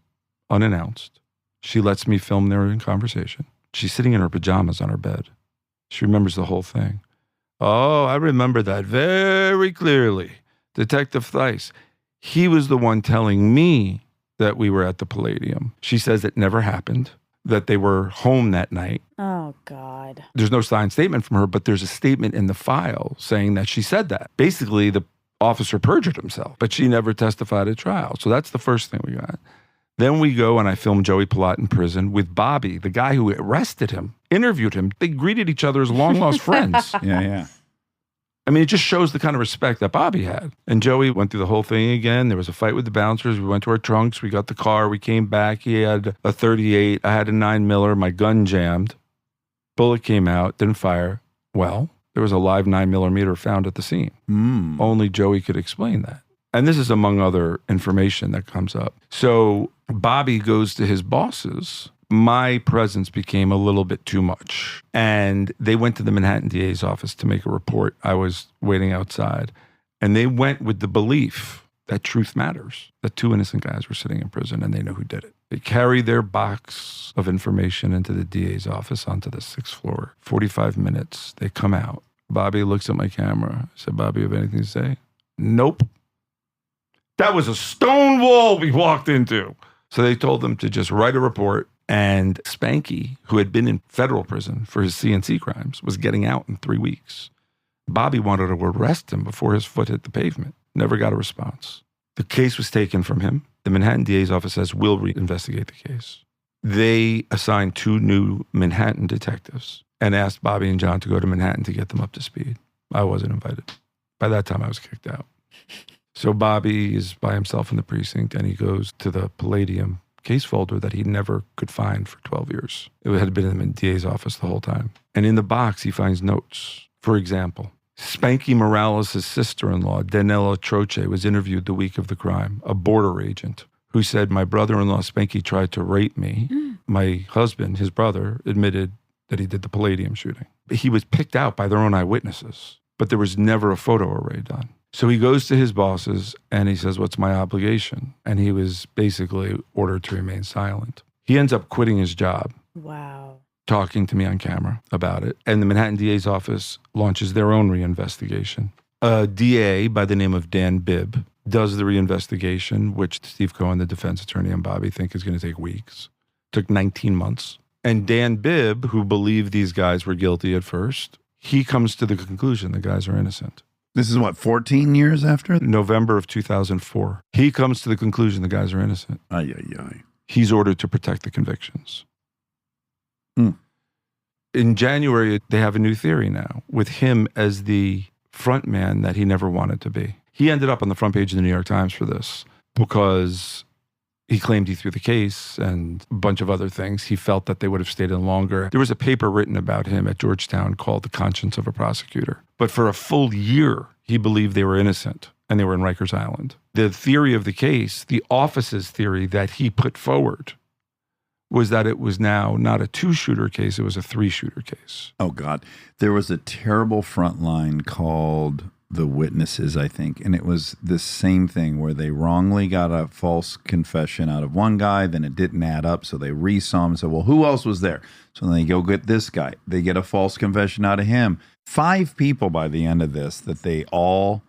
unannounced. She lets me film there in conversation. She's sitting in her pajamas on her bed. She remembers the whole thing. Oh, I remember that very clearly. Detective Thice, he was the one telling me that we were at the Palladium. She says it never happened, that they were home that night. Oh, God. There's no signed statement from her, but there's a statement in the file saying that she said that. Basically, the officer perjured himself, but she never testified at trial. So that's the first thing we got. Then we go and I film Joey Pilatte in prison with Bobby, the guy who arrested him, interviewed him. They greeted each other as long-lost friends. Yeah. I mean, it just shows the kind of respect that Bobby had. And Joey went through the whole thing again. There was a fight with the bouncers. We went to our trunks. We got the car. We came back. He had a 38. I had a 9 Miller. My gun jammed. Bullet came out, didn't fire. Well, there was a live 9mm found at the scene. Only Joey could explain that. And this is among other information that comes up. So Bobby goes to his bosses. My presence became a little bit too much. And they went to the Manhattan DA's office to make a report. I was waiting outside. And they went with the belief that truth matters, that 2 innocent guys were sitting in prison and they know who did it. They carry their box of information into the DA's office onto the 6th floor. 45 minutes, they come out. Bobby looks at my camera. I said, Bobby, you have anything to say? Nope. That was a stone wall we walked into. So they told them to just write a report. And Spanky, who had been in federal prison for his CNC crimes, was getting out in 3 weeks. Bobby wanted to arrest him before his foot hit the pavement. Never got a response. The case was taken from him. The Manhattan DA's office says, we'll reinvestigate the case. They assigned 2 new Manhattan detectives and asked Bobby and John to go to Manhattan to get them up to speed. I wasn't invited. By that time, I was kicked out. So Bobby is by himself in the precinct, and he goes to the Palladium case folder that he never could find for 12 years. It had been in the DA's office the whole time. And in the box, he finds notes. For example, Spanky Morales' sister-in-law, Danella Troche, was interviewed the week of the crime, a border agent, who said, my brother-in-law Spanky tried to rape me. My husband, his brother, admitted that he did the Palladium shooting. He was picked out by their own eyewitnesses, but there was never a photo array done. So he goes to his bosses and he says, what's my obligation? And he was basically ordered to remain silent. He ends up quitting his job. Wow. Talking to me on camera about it. And the Manhattan DA's office launches their own reinvestigation. A DA by the name of Dan Bibb does the reinvestigation, which Steve Cohen, the defense attorney, and Bobby think is going to take weeks. Took 19 months. And Dan Bibb, who believed these guys were guilty at first, he comes to the conclusion the guys are innocent. This is what, 14 years after? November of 2004. He comes to the conclusion the guys are innocent. Ay. He's ordered to protect the convictions. In January, they have a new theory now with him as the front man that he never wanted to be. He ended up on the front page of the New York Times for this because he claimed he threw the case and a bunch of other things. He felt that they would have stayed in longer. There was a paper written about him at Georgetown called The Conscience of a Prosecutor. But for a full year, he believed they were innocent and they were in Rikers Island. The theory of the case, the office's theory that he put forward, was that it was now not a 2-shooter case, it was a 3-shooter case. Oh, God. There was a terrible front line called The Witnesses, I think, and it was the same thing where they wrongly got a false confession out of one guy, then it didn't add up, so they re-saw him and said, well, who else was there? So then they go get this guy. They get a false confession out of him. 5 people by the end of this that they all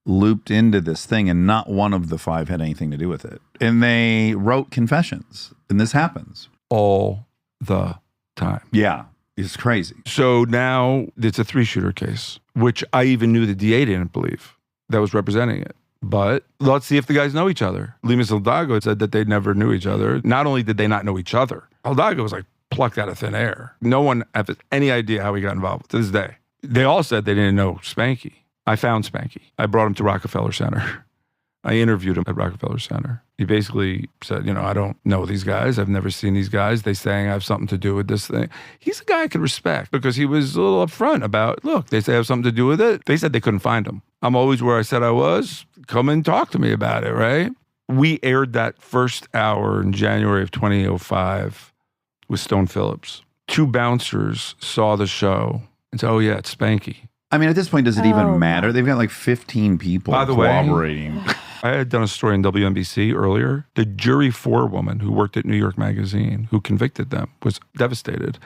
looped into this thing, and not one of the 5 had anything to do with it. And they wrote confessions, and this happens. All the time. Yeah, it's crazy. So now it's a 3-shooter case, which I even knew the DA didn't believe that was representing it. But let's see if the guys know each other. Lemus Hidalgo said that they never knew each other. Not only did they not know each other, Hidalgo was like plucked out of thin air. No one has any idea how he got involved to this day. They all said they didn't know Spanky. I found Spanky. I brought him to Rockefeller Center. I interviewed him at Rockefeller Center. He basically said, I don't know these guys. I've never seen these guys. They saying I have something to do with this thing. He's a guy I could respect because he was a little upfront about, look, they say I have something to do with it. They said they couldn't find him. I'm always where I said I was. Come and talk to me about it, right? We aired that first hour in January of 2005 with Stone Phillips. 2 bouncers saw the show and said, oh yeah, it's Spanky. I mean, at this point, does it even matter? They've got like 15 people By the way, cooperating. I had done a story on WNBC earlier. The jury forewoman who worked at New York Magazine, who convicted them, was devastated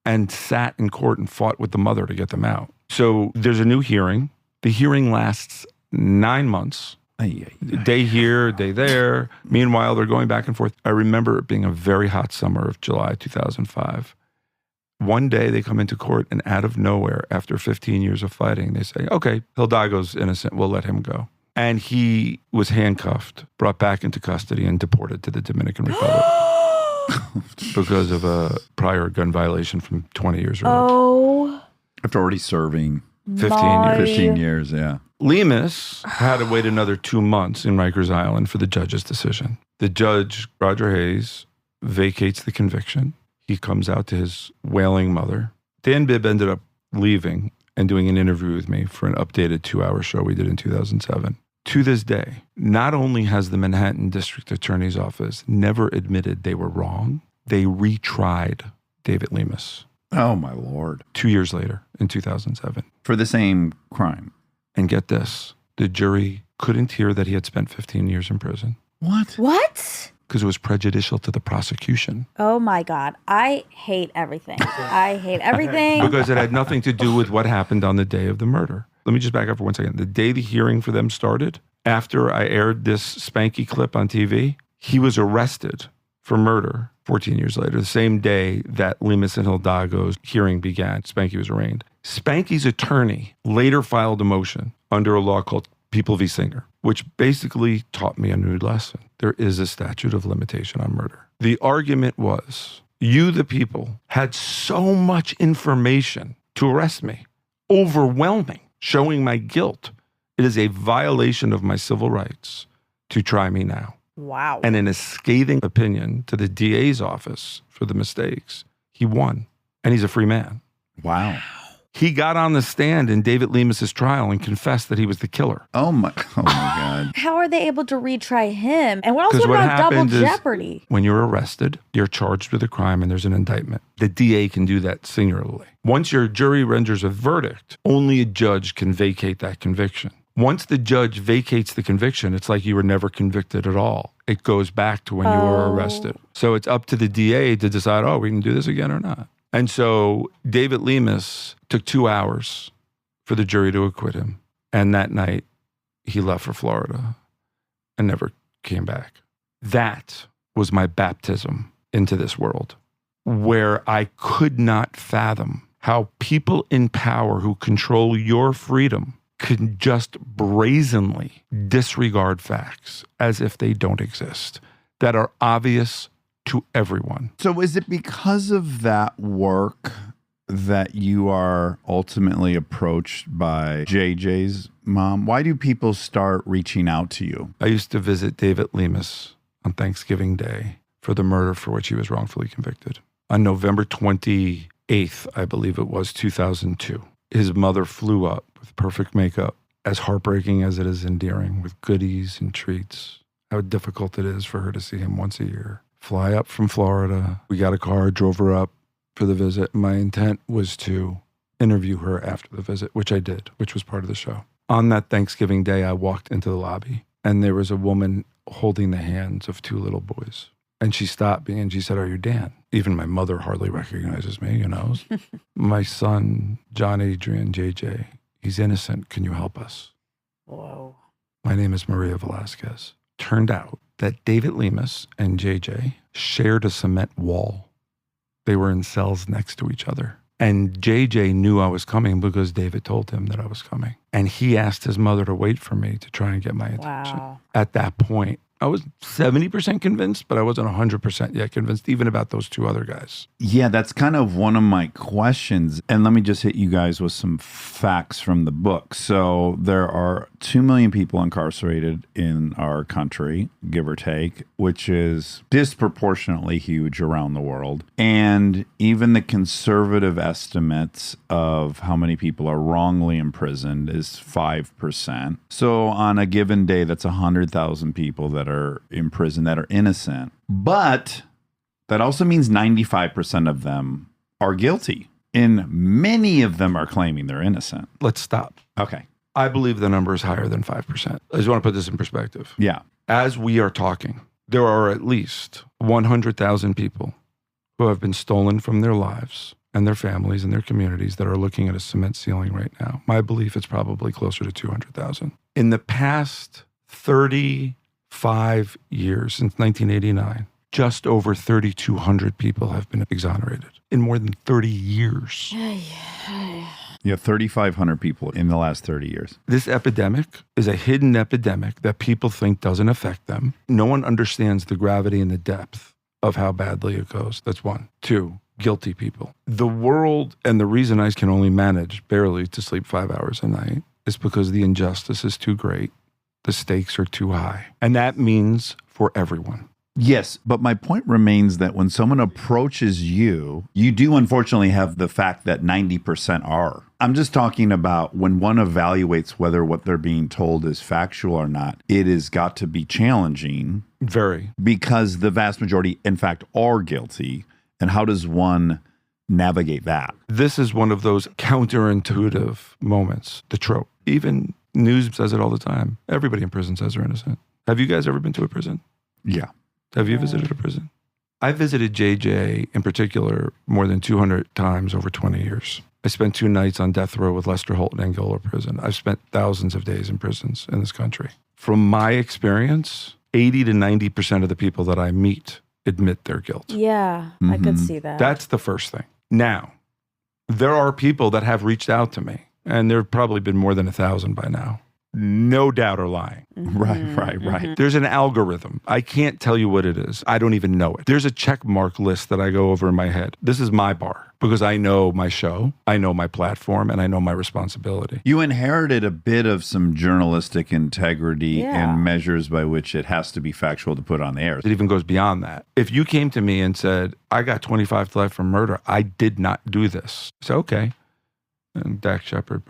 and sat in court and fought with the mother to get them out. So there's a new hearing. The hearing lasts 9 months. Day here, day there. Meanwhile, they're going back and forth. I remember it being a very hot summer of July 2005. One day they come into court and out of nowhere, after 15 years of fighting, they say, okay, Hidalgo's innocent. We'll let him go. And he was handcuffed, brought back into custody, and deported to the Dominican Republic because of a prior gun violation from 20 years earlier. Oh. After already serving 15 years, yeah. Lemus had to wait another 2 months in Rikers Island for the judge's decision. The judge, Roger Hayes, vacates the conviction. He comes out to his wailing mother. Dan Bibb ended up leaving and doing an interview with me for an updated 2-hour show we did in 2007. To this day, not only has the Manhattan District Attorney's Office never admitted they were wrong, they retried David Lemus. Oh, my Lord. 2 years later, in 2007. For the same crime. And get this, the jury couldn't hear that he had spent 15 years in prison. What? Because it was prejudicial to the prosecution. Oh my God. I hate everything. I hate everything. Because it had nothing to do with what happened on the day of the murder. Let me just back up for 1 second. The day the hearing for them started, after I aired this Spanky clip on TV, he was arrested for murder 14 years later, the same day that Lemus and Hidalgo's hearing began. Spanky was arraigned. Spanky's attorney later filed a motion under a law called People v. Singer, which basically taught me a new lesson. There is a statute of limitation on murder. The argument was, you, the people, had so much information to arrest me, overwhelming, showing my guilt. It is a violation of my civil rights to try me now. Wow. And in a scathing opinion to the DA's office for the mistakes, he won. And he's a free man. Wow. He got on the stand in David Lemus's trial and confessed that he was the killer. Oh my God. How are they able to retry him? And what else 'Cause what about double happened is, jeopardy? when you're arrested, you're charged with a crime and there's an indictment. The DA can do that singularly. Once your jury renders a verdict, only a judge can vacate that conviction. Once the judge vacates the conviction, it's like you were never convicted at all. It goes back to when you were arrested. So it's up to the DA to decide, oh, we can do this again or not. And so David Lemus took 2 hours for the jury to acquit him. And that night, he left for Florida and never came back. That was my baptism into this world, where I could not fathom how people in power who control your freedom can just brazenly disregard facts as if they don't exist, that are obvious to everyone. So is it because of that work that you are ultimately approached by JJ's mom? Why do people start reaching out to you? I used to visit David Lemus on Thanksgiving Day for the murder for which he was wrongfully convicted. On November 28th, I believe it was, 2002, his mother flew up with perfect makeup, as heartbreaking as it is endearing, with goodies and treats. How difficult it is for her to see him once a year. Fly up from Florida. We got a car, drove her up for the visit. My intent was to interview her after the visit, which I did, which was part of the show. On that Thanksgiving Day, I walked into the lobby, and there was a woman holding the hands of two little boys. And she stopped me and she said, "Are you Dan?" Even my mother hardly recognizes me, you know. My son, John Adrian, JJ, he's innocent. Can you help us? Whoa. My name is Maria Velasquez. Turned out that David Lemus and JJ shared a cement wall. They were in cells next to each other. And JJ knew I was coming because David told him that I was coming. And he asked his mother to wait for me to try and get my attention. Wow. At that point, I was 70% convinced, but I wasn't 100% yet convinced, even about those two other guys. Yeah, that's kind of one of my questions. And let me just hit you guys with some facts from the book. So there are 2 million people incarcerated in our country, give or take, which is disproportionately huge around the world. And even the conservative estimates of how many people are wrongly imprisoned is 5%. So on a given day, that's 100,000 people that are in prison that are innocent. But that also means 95% of them are guilty. And many of them are claiming they're innocent. Let's stop. Okay. I believe the number is higher than 5%. I just want to put this in perspective. Yeah. As we are talking, there are at least 100,000 people who have been stolen from their lives and their families and their communities that are looking at a cement ceiling right now. My belief is probably closer to 200,000. In the past 35 years, since 1989, just over 3,200 people have been exonerated in more than 30 years. Yeah, 3,500 people in the last 30 years. This epidemic is a hidden epidemic that people think doesn't affect them. No one understands the gravity and the depth of how badly it goes. That's one. Two, guilty people. The world, and the reason I can only manage barely to sleep 5 hours a night is because the injustice is too great. The stakes are too high. And that means for everyone. Yes, but my point remains that when someone approaches you, you do unfortunately have the fact that 90% are. I'm just talking about when one evaluates whether what they're being told is factual or not, it has got to be challenging. Very. Because the vast majority, in fact, are guilty. And how does one navigate that? This is one of those counterintuitive moments, the trope. Even news says it all the time. Everybody in prison says they're innocent. Have you guys ever been to a prison? Yeah. Have you visited a prison? I visited JJ in particular more than 200 times over 20 years. I spent 2 nights on death row with Lester Holt in Angola prison. I've spent thousands of days in prisons in this country. From my experience, 80 to 90% of the people that I meet admit their guilt. Yeah, I could see that. That's the first thing. Now, there are people that have reached out to me, and there have probably been more than 1,000 by now. No doubt are lying. Right. There's an algorithm. I can't tell you what it is. I don't even know it. There's a check mark list that I go over in my head. This is my bar because I know my show, I know my platform, and I know my responsibility. You inherited a bit of some journalistic integrity Yeah. and measures by which it has to be factual to put on the air. It even goes beyond that. If you came to me and said, I got 25 to life for murder, I did not do this. I say, okay. And Dax Shepard,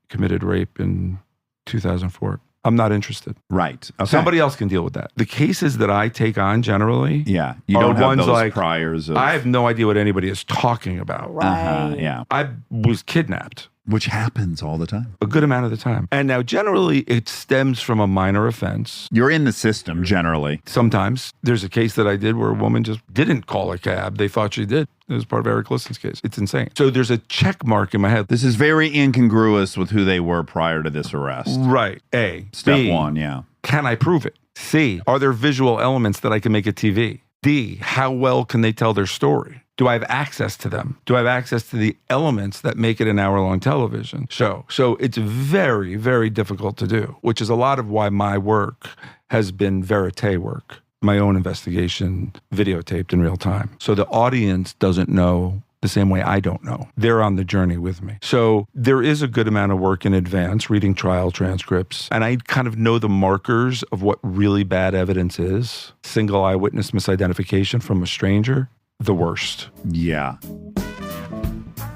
committed rape in 2004. I'm not interested. Right. Okay. Somebody else can deal with that. The cases that I take on generally, Yeah. You are don't have ones those like, priors of... I have no idea what anybody is talking about. Right. Yeah. I was kidnapped Which happens all the time. a good amount of the time. And now generally it stems from a minor offense. You're in the system generally. Sometimes there's a case that I did where a woman just didn't call a cab. They thought she did. It was part of Eric Liston's case. It's insane. So there's a check mark in my head. This is very incongruous with who they were prior to this arrest. Right. A. Step B, one, yeah. Can I prove it? C. Are there visual elements that I can make a TV? D. How well can they tell their story? Do I have access to them? Do I have access to the elements that make it an hour-long television show? So it's very, very difficult to do, which is a lot of why my work has been verite work, my own investigation videotaped in real time. So the audience doesn't know the same way I don't know. They're on the journey with me. So there is a good amount of work in advance, reading trial transcripts, and I kind of know the markers of what really bad evidence is. Single eyewitness misidentification from a stranger, the worst. Yeah.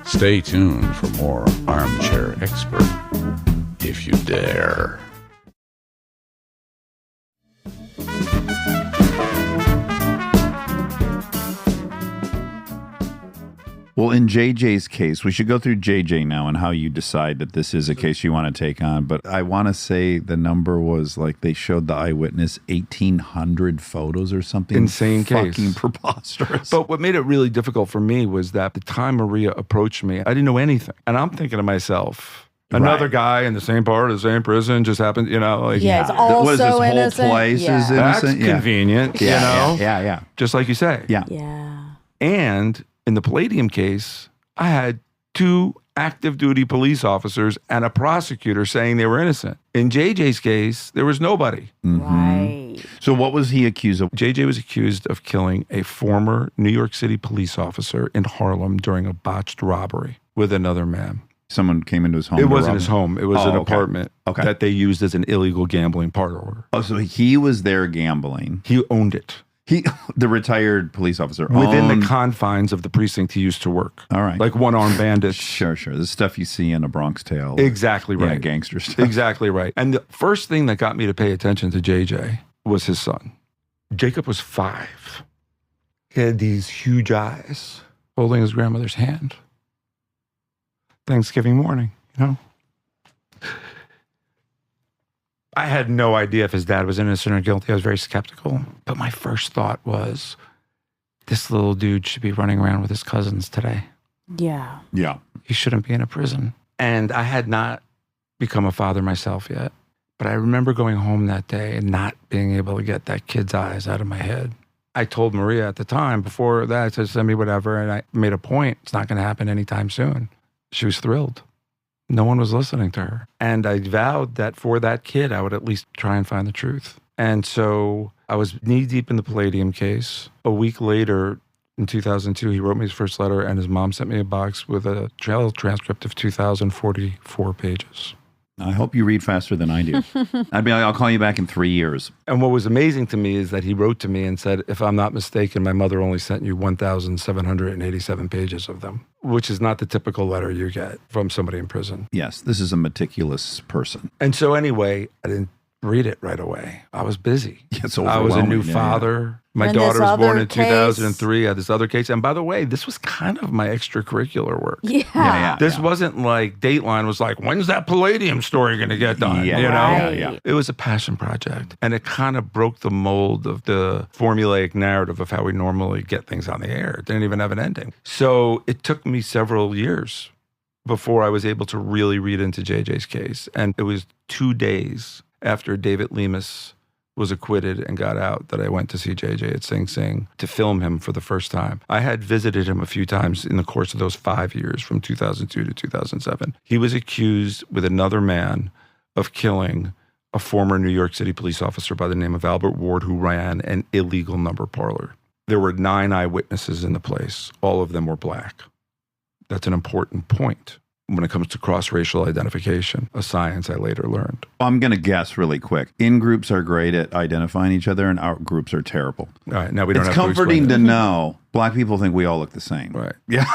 Stay tuned for more Armchair Expert, if you dare. Well, in JJ's case, we should go through JJ now and how you decide that this is a case you want to take on. But I want to say the number was like they showed the eyewitness 1,800 photos or something. Insane case. Fucking preposterous. But what made it really difficult for me was that the time Maria approached me, I didn't know anything. And I'm thinking to myself, another Right. guy in the same part of the same prison just happened, you know, like, Yeah, it's What also is this whole innocent. place Yeah. is that's innocent? Yeah. convenient, Yeah, you know, yeah. just like you say. Yeah. Yeah. And in the Palladium case, I had 2 active duty police officers and a prosecutor saying they were innocent. In JJ's case, there was nobody. Right. So what was he accused of? JJ was accused of killing a former New York City police officer in Harlem during a botched robbery with another man. Someone came into his home. It to wasn't rob his him? home. It was Oh, an okay. apartment Okay. that they used as an illegal gambling parlor. Oh, so he was there gambling. He owned it He, the retired police officer, within owned- the confines of the precinct he used to work. All right. Like one-armed bandits. Sure. The stuff you see in A Bronx Tale. Exactly right. Yeah, gangster stuff. Exactly right. And the first thing that got me to pay attention to JJ was his son. Jacob was 5. He had these huge eyes holding his grandmother's hand. Thanksgiving morning, you know? I had no idea if his dad was innocent or guilty. I was very skeptical. But my first thought was, this little dude should be running around with his cousins today. Yeah. Yeah. He shouldn't be in a prison. And I had not become a father myself yet. But I remember going home that day and not being able to get that kid's eyes out of my head. I told Maria at the time, before that, I said, send me whatever. And I made a point. It's not going to happen anytime soon. She was thrilled. No one was listening to her. And I vowed that for that kid, I would at least try and find the truth. And so I was knee deep in the Palladium case. A week later, in 2002, he wrote me his first letter, and his mom sent me a box with a trial transcript of 2,044 pages. I hope you read faster than I do. I'd be like, I'll call you back in 3 years. And what was amazing to me is that he wrote to me and said, if I'm not mistaken, my mother only sent you 1,787 pages of them, which is not the typical letter you get from somebody in prison. Yes, this is a meticulous person. And so anyway, I didn't read it right away. I was busy. It's I was a new overwhelming. Yeah, father. My And daughter this was born other in case. 2003. I had this other case. And by the way, this was kind of my extracurricular work. Yeah. This wasn't like Dateline was like, when's that Palladium story going to get done? Yeah, you know? Right. yeah. It was a passion project. And it kind of broke the mold of the formulaic narrative of how we normally get things on the air. It didn't even have an ending. So it took me several years before I was able to really read into JJ's case. And it was 2 days after David Lemus was acquitted and got out that I went to see JJ at Sing Sing to film him for the first time. I had visited him a few times in the course of those 5 years from 2002 to 2007. He was accused with another man of killing a former New York City police officer by the name of Albert Ward who ran an illegal number parlor. There were 9 eyewitnesses in the place. All of them were black. That's an important point when it comes to cross-racial identification, a science I later learned. I'm going to guess really quick. In-groups are great at identifying each other, and out-groups are terrible. All right, now we don't It's have comforting to to explain know black people think we all look the same. it. Right. Yeah.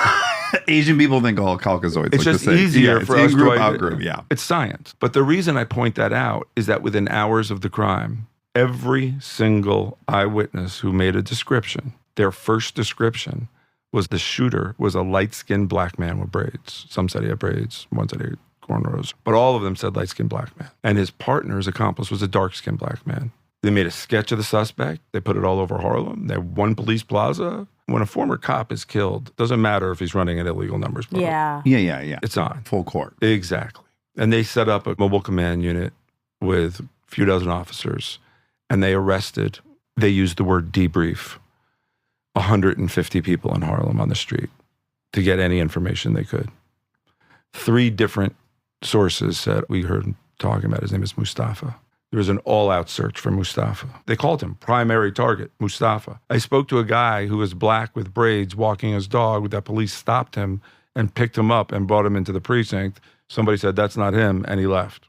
Asian people think all Caucasoids It's look just the same. easier Yeah, for it's us in-group, to out-group, yeah. It's science. But the reason I point that out is that within hours of the crime, every single eyewitness who made a description, their first description was the shooter was a light-skinned black man with braids. Some said he had braids, one said he had cornrows, but all of them said light-skinned black man. And his partner's accomplice was a dark-skinned black man. They made a sketch of the suspect. They put it all over Harlem. They had one police plaza. When a former cop is killed, doesn't matter if he's running an illegal numbers program. Yeah. Yeah. It's on. Full court. Exactly. And they set up a mobile command unit with a few dozen officers, and they arrested, they used the word debrief, 150 people in Harlem on the street to get any information they could. 3 different sources said, we heard him talking about, his name is Mustafa. There was an all-out search for Mustafa. They called him primary target, Mustafa. I spoke to a guy who was black with braids walking his dog that police stopped him and picked him up and brought him into the precinct. Somebody said, that's not him, and he left.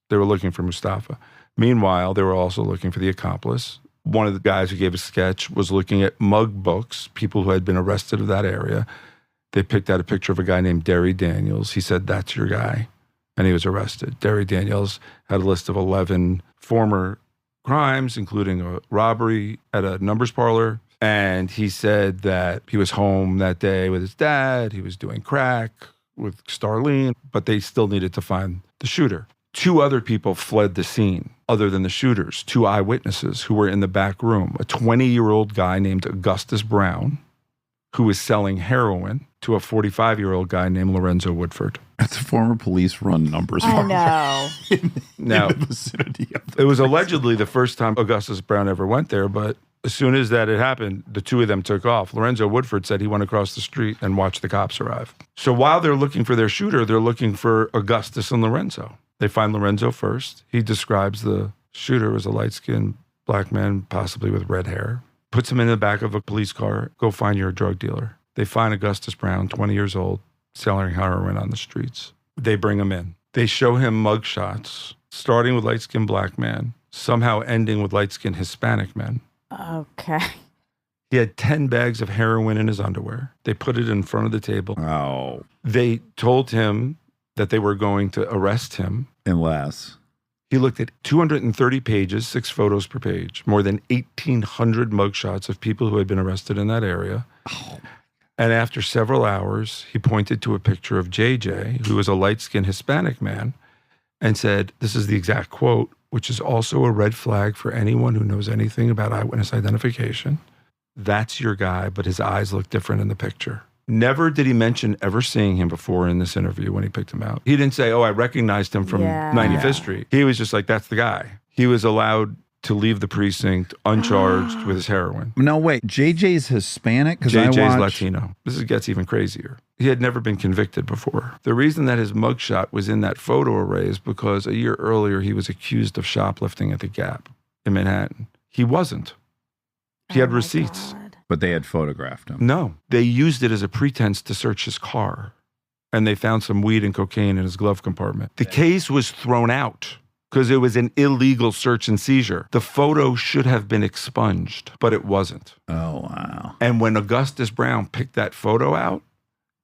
They were looking for Mustafa. Meanwhile, they were also looking for the accomplice. One of the guys who gave a sketch was looking at mug books, people who had been arrested of that area. They picked out a picture of a guy named Derry Daniels. He said, that's your guy. And he was arrested. Derry Daniels had a list of 11 former crimes, including a robbery at a numbers parlor. And he said that he was home that day with his dad. He was doing crack with Starlene, but they still needed to find the shooter. 2 other people fled the scene other than the shooters, 2 eyewitnesses who were in the back room. A 20-year-old guy named Augustus Brown, who was selling heroin to a 45-year-old guy named Lorenzo Woodford. That's a former police-run numbers I parlor know. Now, in the vicinity of the it was allegedly the first time Augustus Brown ever went there, but as soon as that had happened, the 2 of them took off. Lorenzo Woodford said he went across the street and watched the cops arrive. So while they're looking for their shooter, they're looking for Augustus and Lorenzo. They find Lorenzo first. He describes the shooter as a light-skinned black man, possibly with red hair. Puts him in the back of a police car. Go find your drug dealer. They find Augustus Brown, 20 years old, selling heroin on the streets. They bring him in. They show him mugshots, starting with light-skinned black man, somehow ending with light-skinned Hispanic men. Okay. He had 10 bags of heroin in his underwear. They put it in front of the table. Oh, They told him that they were going to arrest him. unless. He looked at 230 pages, 6 photos per page, more than 1,800 mugshots of people who had been arrested in that area. And after several hours, he pointed to a picture of JJ, who was a light-skinned Hispanic man, and said, this is the exact quote, which is also a red flag for anyone who knows anything about eyewitness identification. That's your guy, but his eyes look different in the picture. Never did he mention ever seeing him before in this interview when he picked him out. He didn't say, I recognized him from Yeah. 95th Street. He was just like, that's the guy. He was allowed to leave the precinct uncharged with his heroin. No, wait. JJ's Hispanic? Because JJ's I watched... Latino. Gets even crazier. He had never been convicted before. The reason that his mugshot was in that photo array is because a year earlier he was accused of shoplifting at the Gap in Manhattan. He wasn't. He had Oh my receipts. God. But they had photographed him. No, they used it as a pretense to search his car. And they found some weed and cocaine in his glove compartment. The case was thrown out because it was an illegal search and seizure. The photo should have been expunged, but it wasn't. Oh, wow. And when Augustus Brown picked that photo out,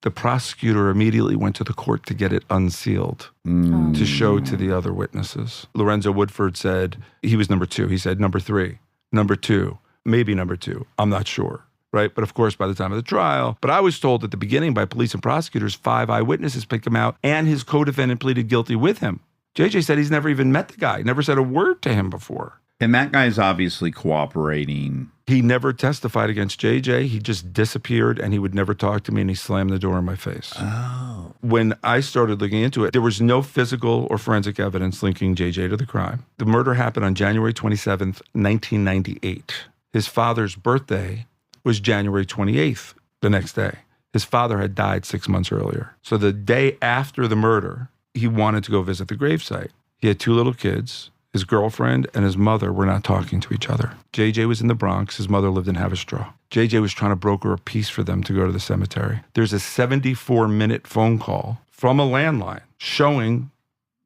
the prosecutor immediately went to the court to get it unsealed to show to the other witnesses. Lorenzo Woodford said he was number 2. He said number 3, number 2, maybe number 2. I'm not sure. Right. But of course, by the time of the trial, but I was told at the beginning by police and prosecutors, 5 eyewitnesses picked him out and his co-defendant pleaded guilty with him. JJ said he's never even met the guy, never said a word to him before. And that guy's obviously cooperating. He never testified against JJ. He just disappeared and he would never talk to me and he slammed the door in my face. Oh. When I started looking into it, there was no physical or forensic evidence linking JJ to the crime. The murder happened on January 27th, 1998. His father's birthday was January 28th, the next day. His father had died 6 months earlier. So the day after the murder, he wanted to go visit the gravesite. He had 2 little kids. His girlfriend and his mother were not talking to each other. JJ was in the Bronx. His mother lived in Haverstraw. JJ was trying to broker a peace for them to go to the cemetery. There's a 74-minute phone call from a landline showing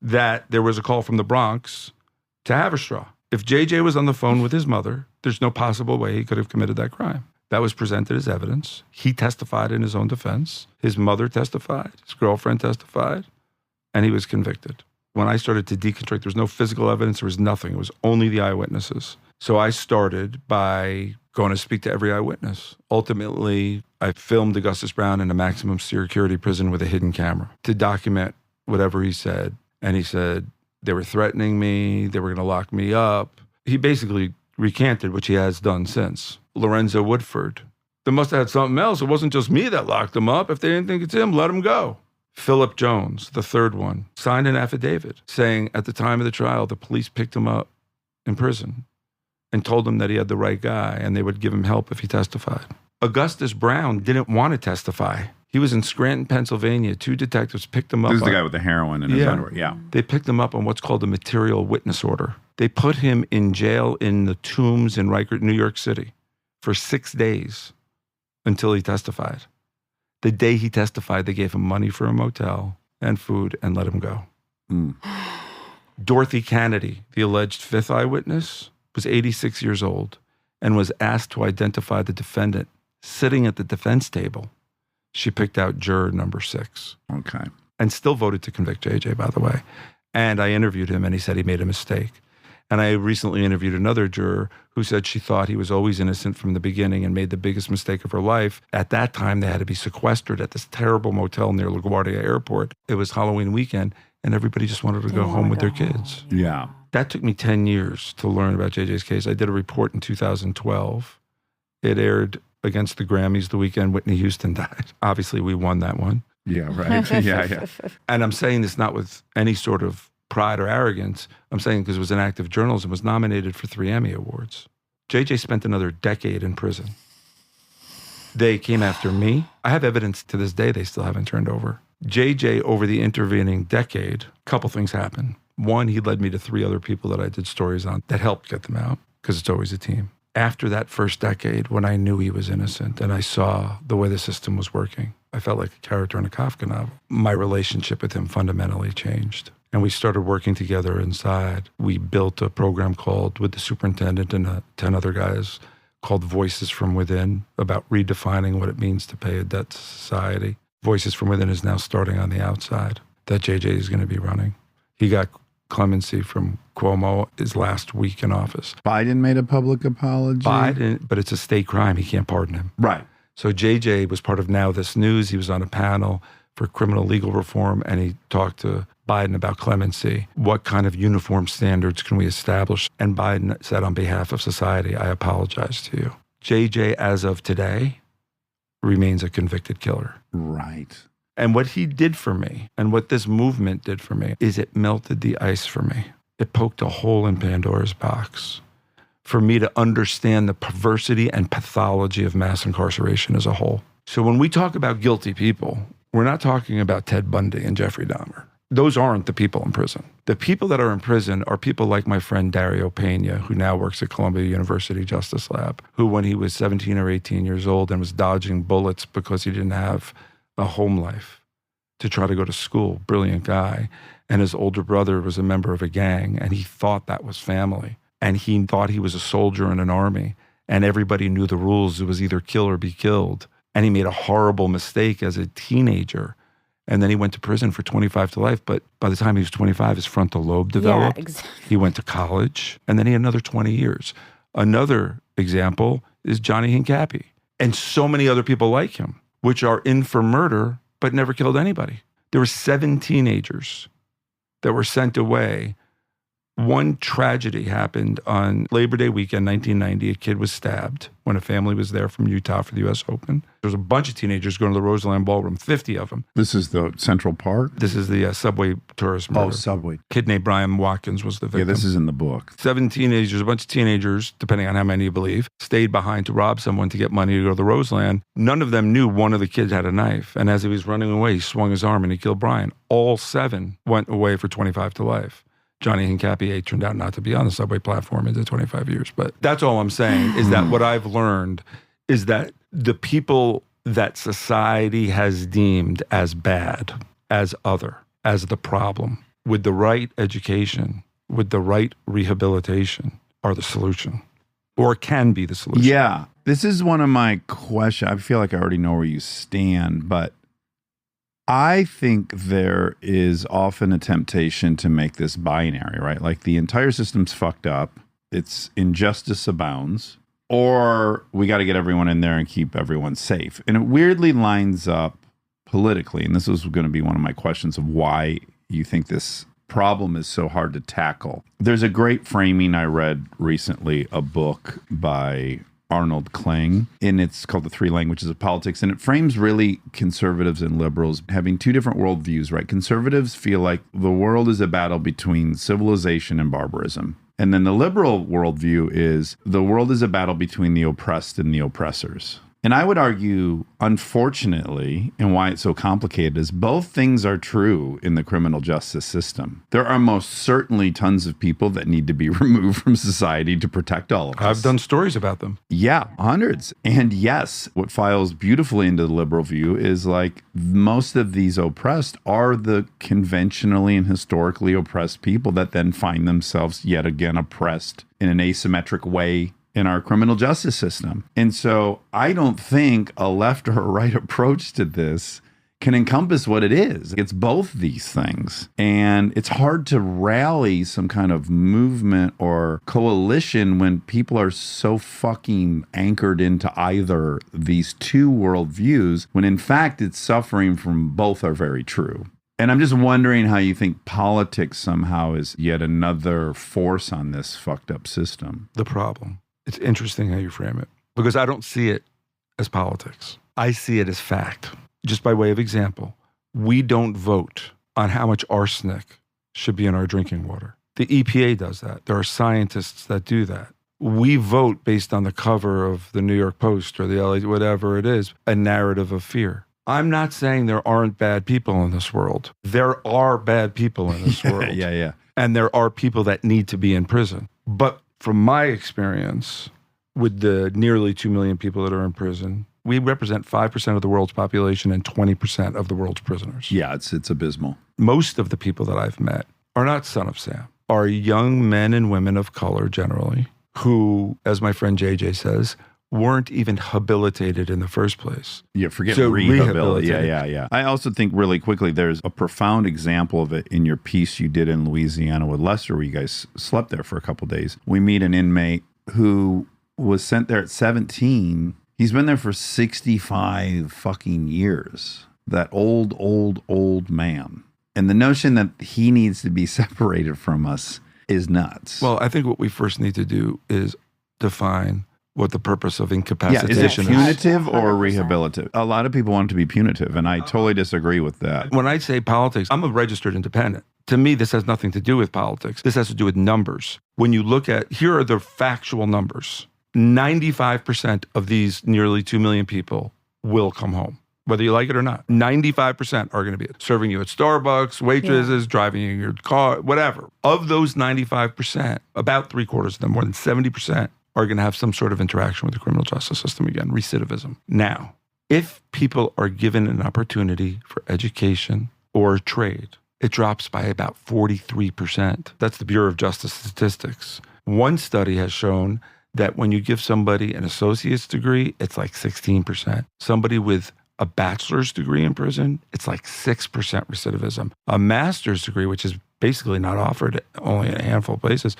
that there was a call from the Bronx to Haverstraw. If JJ was on the phone with his mother, there's no possible way he could have committed that crime. That was presented as evidence. He testified in his own defense. His mother testified. His girlfriend testified. And he was convicted. When I started to deconstruct, there was no physical evidence. There was nothing. It was only the eyewitnesses. So I started by going to speak to every eyewitness. Ultimately, I filmed Augustus Brown in a maximum security prison with a hidden camera to document whatever he said. And he said, they were threatening me. They were going to lock me up. He basically recanted, which he has done since. Lorenzo Woodford. They must have had something else. It wasn't just me that locked him up. If they didn't think it's him, let him go. Philip Jones, the third one, signed an affidavit saying at the time of the trial, the police picked him up in prison and told him that he had the right guy and they would give him help if he testified. Augustus Brown didn't want to testify. He was in Scranton, Pennsylvania. 2 detectives picked him up. This is the guy with the heroin in his underwear. Yeah. They picked him up on what's called a material witness order. They put him in jail in the Tombs in Rikers, New York City for 6 days until he testified. The day he testified, they gave him money for a motel and food and let him go. Dorothy Kennedy, the alleged fifth eyewitness, was 86 years old and was asked to identify the defendant sitting at the defense table. She picked out juror number 6. Okay. And still voted to convict JJ, by the way. And I interviewed him and he said he made a mistake. And I recently interviewed another juror who said she thought he was always innocent from the beginning and made the biggest mistake of her life. At that time, they had to be sequestered at this terrible motel near LaGuardia Airport. It was Halloween weekend and everybody just wanted to go home with their kids. Yeah. That took me 10 years to learn about JJ's case. I did a report in 2012. It aired against the Grammys the weekend Whitney Houston died. Obviously, we won that one. Yeah, right. Yeah. And I'm saying this not with any sort of pride or arrogance. I'm saying because it was an act of journalism, was nominated for 3 Emmy Awards. JJ spent another decade in prison. They came after me. I have evidence to this day they still haven't turned over. JJ, over the intervening decade, a couple things happened. One, he led me to 3 other people that I did stories on that helped get them out, because it's always a team. After that first decade, when I knew he was innocent and I saw the way the system was working, I felt like a character in a Kafka novel. My relationship with him fundamentally changed. And we started working together inside. We built a program called, with the superintendent and 10 other guys, called Voices from Within, about redefining what it means to pay a debt to society. Voices from Within is now starting on the outside, that JJ is going to be running. He got clemency from Cuomo his last week in office. Biden made a public apology. Biden, but it's a state crime. He can't pardon him. Right. So JJ was part of Now This News. He was on a panel for criminal legal reform, and he talked to Biden about clemency. What kind of uniform standards can we establish? And Biden said, on behalf of society, I apologize to you. JJ, as of today, remains a convicted killer. Right. And what he did for me, and what this movement did for me, is it melted the ice for me. It poked a hole in Pandora's box for me to understand the perversity and pathology of mass incarceration as a whole. So when we talk about guilty people, we're not talking about Ted Bundy and Jeffrey Dahmer. Those aren't the people in prison. The people that are in prison are people like my friend Dario Pena, who now works at Columbia University Justice Lab, who when he was 17 or 18 years old and was dodging bullets because he didn't have a home life to try to go to school, brilliant guy. And his older brother was a member of a gang, and he thought that was family. And he thought he was a soldier in an army, and everybody knew the rules. It was either kill or be killed. And he made a horrible mistake as a teenager. And then he went to prison for 25 to life. But by the time he was 25, his frontal lobe developed. Yeah, exactly. He went to college, and then he had another 20 years. Another example is Johnny Hincapi, and so many other people like him, which are in for murder, but never killed anybody. There were 7 teenagers that were sent away. One tragedy happened on Labor Day weekend, 1990. A kid was stabbed when a family was there from Utah for the U.S. Open. There was a bunch of teenagers going to the Roseland Ballroom, 50 of them. This is the Central Park? This is the subway tourist murder. Oh, Subway. Kid named Brian Watkins was the victim. Yeah, this is in the book. 7 teenagers, a bunch of teenagers, depending on how many you believe, stayed behind to rob someone to get money to go to the Roseland. None of them knew one of the kids had a knife. And as he was running away, he swung his arm and he killed Brian. All 7 went away for 25 to life. Johnny Hincapi turned out not to be on the subway platform into 25 years. But that's all I'm saying, is that what I've learned is that the people that society has deemed as bad, as other, as the problem, with the right education, with the right rehabilitation, are the solution, or can be the solution. Yeah. This is one of my questions. I feel like I already know where you stand, but I think there is often a temptation to make this binary, right? Like the entire system's fucked up. It's injustice abounds, or we got to get everyone in there and keep everyone safe. And it weirdly lines up politically. And this is going to be one of my questions of why you think this problem is so hard to tackle. There's a great framing I read recently, a book by Arnold Kling, and it's called The 3 Languages of Politics, and it frames really conservatives and liberals having 2 different worldviews, right? Conservatives feel like the world is a battle between civilization and barbarism. And then the liberal worldview is the world is a battle between the oppressed and the oppressors. And I would argue, unfortunately, and why it's so complicated is both things are true in the criminal justice system. There are most certainly tons of people that need to be removed from society to protect all of us. I've done stories about them. Yeah, hundreds. And yes, what files beautifully into the liberal view is like most of these oppressed are the conventionally and historically oppressed people that then find themselves yet again oppressed in an asymmetric way in our criminal justice system. And so I don't think a left or a right approach to this can encompass what it is. It's both these things. And it's hard to rally some kind of movement or coalition when people are so fucking anchored into either these two worldviews, when in fact it's suffering from both are very true. And I'm just wondering how you think politics somehow is yet another force on this fucked up system. The problem. It's interesting how you frame it, because I don't see it as politics. I see it as fact. Just by way of example, we don't vote on how much arsenic should be in our drinking water. The EPA does that. There are scientists that do that. We vote based on the cover of the New York Post or the LA, whatever it is, a narrative of fear. I'm not saying there aren't bad people in this world. There are bad people in this world. Yeah. And there are people that need to be in prison. But from my experience with the nearly 2 million people that are in prison, we represent 5% of the world's population and 20% of the world's prisoners. Yeah, it's abysmal. Most of the people that I've met are not Son of Sam, are young men and women of color generally, who, as my friend JJ says, weren't even habilitated in the first place. Yeah, forget So rehabilitated. rehabilitated. Yeah. I also think really quickly, there's a profound example of it in your piece you did in Louisiana with Lester, where you guys slept there for a couple of days. We meet an inmate who was sent there at 17. He's been there for 65 fucking years. That old man. And the notion that he needs to be separated from us is nuts. Well, I think what we first need to do is define what the purpose of yeah, incapacitation is it punitive or rehabilitative? A lot of people want it to be punitive, and I totally disagree with that. When I say politics, I'm a registered independent. To me, this has nothing to do with politics. This has to do with numbers. When you look at, here are the factual numbers. 95% of these nearly 2 million people will come home, whether you like it or not. 95% are going to be serving you at Starbucks, waitresses, driving you in your car, whatever. Of those 95%, about 3/4 of them, more than 70%, are going to have some sort of interaction with the criminal justice system again, recidivism. Now, if people are given an opportunity for education or trade, it drops by about 43%. That's the Bureau of Justice Statistics. One study has shown that when you give somebody an associate's degree, it's like 16%. Somebody with a bachelor's degree in prison, it's like 6% recidivism. A master's degree, which is basically not offered only in a handful of places,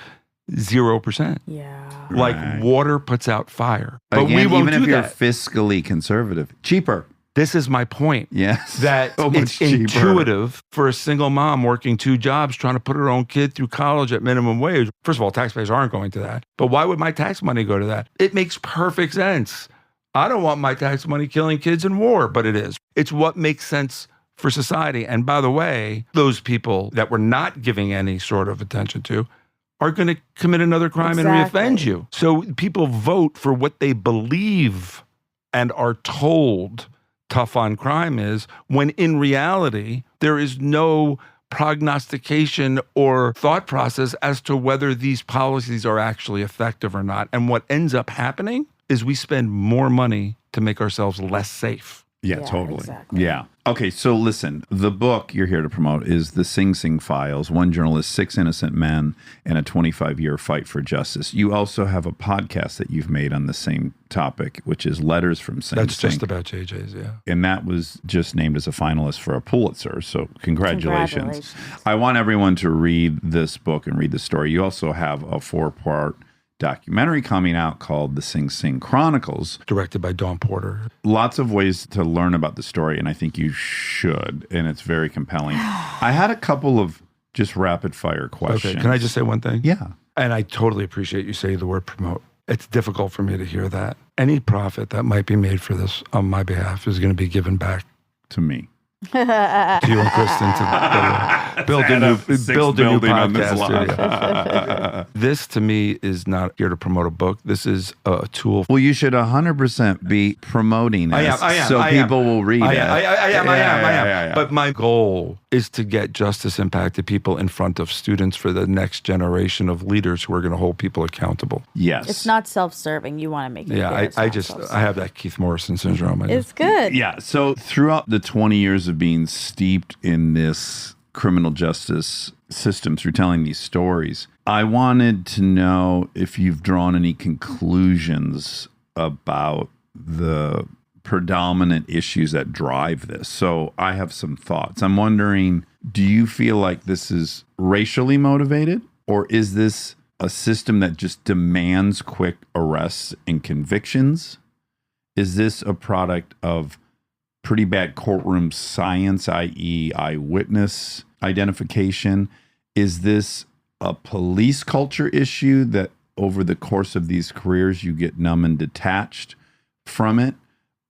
0%. Yeah. Like Right. water puts out fire. But Again, we won't even do if you're that. fiscally conservative, cheaper. This is my point. Yes. That So much it's cheaper. intuitive for a single mom working 2 jobs trying to put her own kid through college at minimum wage. First of all, taxpayers aren't going to that. But why would my tax money go to that? It makes perfect sense. I don't want my tax money killing kids in war, but it is. It's what makes sense for society. And by the way, those people that we're not giving any sort of attention to are going to commit another crime and Exactly. reoffend you. So people vote for what they believe and are told tough on crime is, when in reality, there is no prognostication or thought process as to whether these policies are actually effective or not. And what ends up happening is we spend more money to make ourselves less safe. Yeah, Yeah, totally. exactly. Yeah. Okay, so listen, the book you're here to promote is The Sing Sing Files, One Journalist, 6 Innocent Men, and a 25-year fight for justice. You also have a podcast that you've made on the same topic, which is Letters from Sing That's Sing. just about JJ's, yeah. And that was just named as a finalist for a Pulitzer. So congratulations. Congratulations. I want everyone to read this book and read the story. You also have a 4-part documentary coming out called The Sing Sing Chronicles. Directed by Dawn Porter. Lots of ways to learn about the story, and I think you should. And it's very compelling. I had a couple of just rapid fire questions. Okay, can I just say one thing? Yeah. And I totally appreciate you saying the word promote. It's difficult for me to hear that. Any profit that might be made for this on my behalf is going to be given back To me. to you and Kristen. build a Add new a sixth build a new building on this podcast studio. This to me is not here to promote a book. This is a tool. Well, you should 100% be promoting I this am. so I am. people will read I it. am. Yeah. But my goal is to get justice impacted people in front of students for the next generation of leaders who are going to hold people accountable. Yes. It's not self-serving. You want to make it Yeah, clear it's I not just self-serving. I have that Keith Morrison syndrome. It's good. Yeah. So throughout the 20 years of being steeped in this criminal justice system through telling these stories, I wanted to know if you've drawn any conclusions about the predominant issues that drive this. So I have some thoughts. I'm wondering, do you feel like this is racially motivated, or is this a system that just demands quick arrests and convictions? Is this a product of pretty bad courtroom science, i.e. eyewitness identification? Is this a police culture issue that over the course of these careers you get numb and detached from it?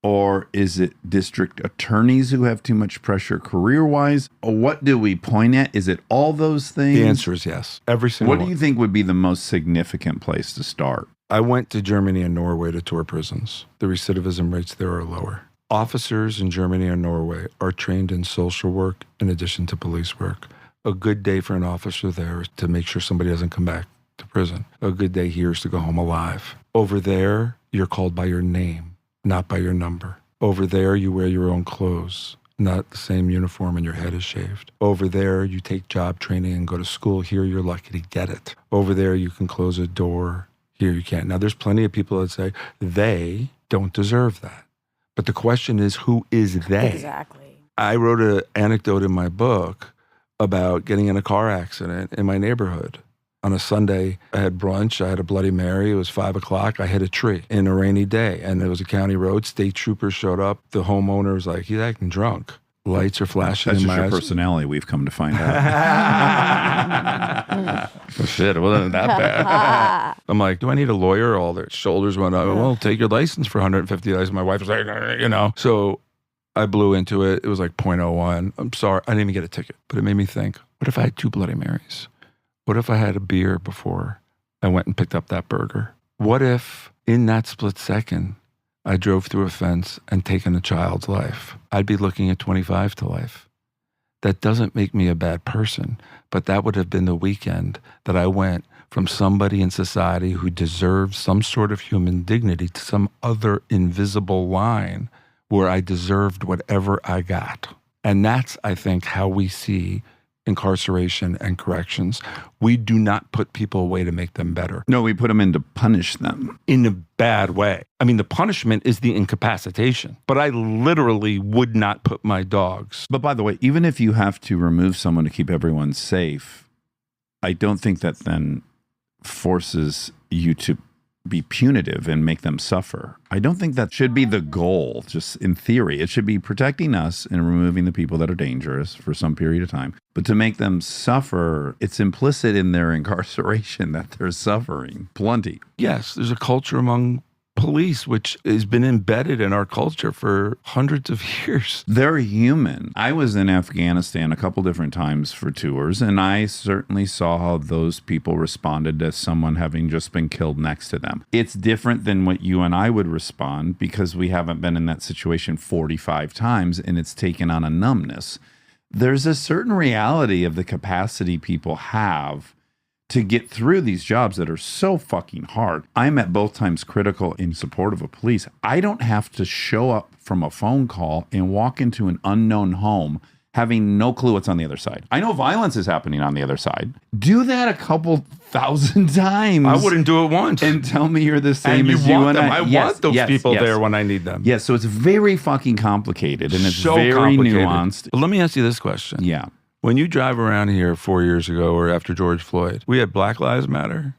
Or is it district attorneys who have too much pressure career-wise? Or what do we point at? Is it all those things? The answer is yes. Every single What one. do you think would be the most significant place to start? I went to Germany and Norway to tour prisons. The recidivism rates there are lower. Officers in Germany and Norway are trained in social work in addition to police work. A good day for an officer there is to make sure somebody doesn't come back to prison. A good day here is to go home alive. Over there, you're called by your name, not by your number. Over there, you wear your own clothes, not the same uniform, and your head is shaved. Over there, you take job training and go to school. Here, you're lucky to get it. Over there, you can close a door. Here, you can't. Now, there's plenty of people that say they don't deserve that. But the question is, who is they? Exactly. I wrote an anecdote in my book about getting in a car accident in my neighborhood. On a Sunday, I had brunch. I had a Bloody Mary. It was 5 o'clock. I hit a tree in a rainy day, and it was a county road. State troopers showed up. The homeowner was like, he's acting drunk. Lights are flashing That's in just my your eyes. personality, we've come to find out. Oh, shit, it wasn't that bad. I'm like, do I need a lawyer? All their shoulders went up. Well, take your license for $150. My wife was like, you know. So I blew into it. It was like 0.01. I'm sorry. I didn't even get a ticket. But it made me think, what if I had 2 Bloody Marys? What if I had a beer before I went and picked up that burger? What if in that split second, I drove through a fence and taken a child's life? I'd be looking at 25 to life. That doesn't make me a bad person, but that would have been the weekend that I went from somebody in society who deserves some sort of human dignity to some other invisible line where I deserved whatever I got. And that's, I think, how we see incarceration and corrections. We do not put people away to make them better No, we put them in to punish them. in a bad way. I mean, the punishment is the incapacitation, but I literally would not put my dogs. But by the way, even if you have to remove someone to keep everyone safe, I don't think that then forces you to be punitive and make them suffer. I don't think that should be the goal, just in theory. It should be protecting us and removing the people that are dangerous for some period of time. But to make them suffer, it's implicit in their incarceration that they're suffering plenty. Yes, there's a culture among police which has been embedded in our culture for hundreds of years. They're human. I was in Afghanistan a couple different times for tours, and I certainly saw how those people responded to someone having just been killed next to them. It's different than what you and I would respond because we haven't been in that situation 45 times and it's taken on a numbness. There's a certain reality of the capacity people have to get through these jobs that are so fucking hard. I'm at both times critical in support of a police. I don't have to show up from a phone call and walk into an unknown home having no clue what's on the other side. I know violence is happening on the other side. Do that a couple thousand times. I wouldn't do it once. And tell me you're the same and you as you want and them. I Yes, want those yes, people yes. there when I need them. Yes, so it's very fucking complicated and it's So very complicated. nuanced. But let me ask you this question. Yeah. When you drive around here 4 years ago or after George Floyd, we had Black Lives Matter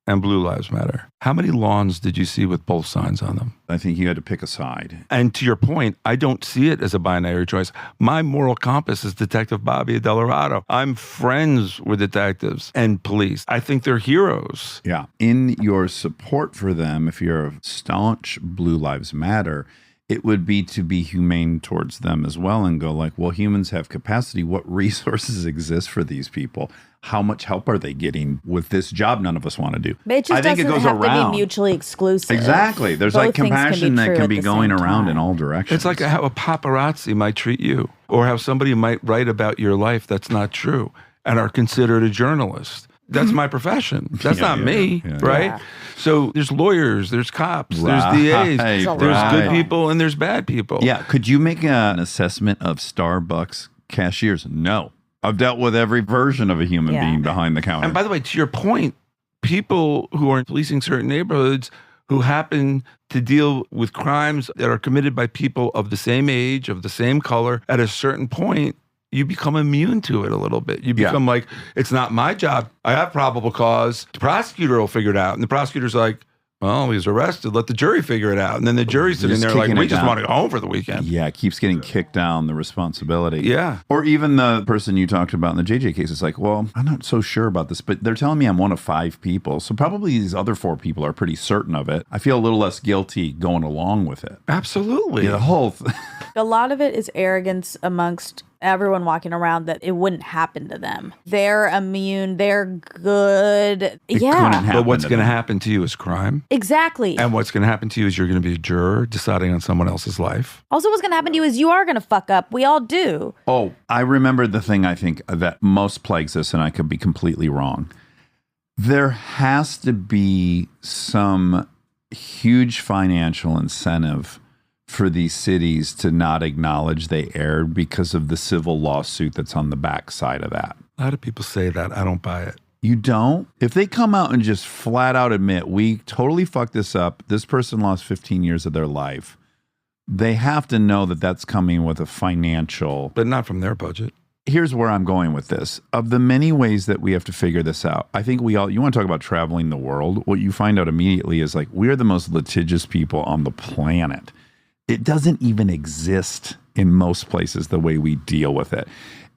and Blue Lives Matter. How many lawns did you see with both signs on them? I think you had to pick a side. And to your point, I don't see it as a binary choice. My moral compass is Detective Bobby Adelorado. I'm friends with detectives and police. I think they're heroes. Yeah. In your support for them, if you're a staunch Blue Lives Matter, It would be to be humane towards them as well and go like, well, humans have capacity. What resources exist for these people? How much help are they getting with this job none of us want to do? But it just doesn't have to be mutually exclusive. Exactly. There's Both like things compassion that true can at be the going same around in time. all directions. It's like how a paparazzi might treat you, or how somebody might write about your life that's not true and are considered a journalist. That's my profession. That's not me, right? Yeah. So there's lawyers, there's cops, there's Right. DAs, Right. there's good people, and there's bad people. Yeah. Could you make an assessment of Starbucks cashiers? No. I've dealt with every version of a human Yeah. being behind the counter. And by the way, to your point, people who are policing certain neighborhoods who happen to deal with crimes that are committed by people of the same age, of the same color, at a certain point, you become immune to it a little bit. You become like, it's not my job. I have probable cause. The prosecutor will figure it out. And the prosecutor's like, well, he's arrested. Let the jury figure it out. And then the jury's sitting Just there like, kicking we it just down. want to go home for the weekend. Yeah, it keeps getting kicked down, the responsibility. Yeah. Or even the person you talked about in the JJ case is like, well, I'm not so sure about this, but they're telling me I'm one of 5 people. So probably these other 4 people are pretty certain of it. I feel a little less guilty going along with it. Absolutely. Yeah, the whole A lot of it is arrogance amongst everyone walking around that it wouldn't happen to them. They're immune. They're good. couldn't Yeah, happen. But what's to going to them. happen to you is crime. exactly. And what's going to happen to you is you're going to be a juror deciding on someone else's life. Also, what's going to happen to you is you are going to fuck up. We all do. Oh, I remember the thing I think that most plagues us, and I could be completely wrong. There has to be some huge financial incentive for these cities to not acknowledge they erred because of the civil lawsuit that's on the backside of that. A lot of people say that. I don't buy it. You don't? If they come out and just flat out admit, we totally fucked this up, this person lost 15 years of their life, they have to know that that's coming with a financial. But not from their budget. Here's where I'm going with this. Of the many ways that we have to figure this out, I think you want to talk about traveling the world. What you find out immediately is like, we are the most litigious people on the planet. It doesn't even exist in most places the way we deal with it.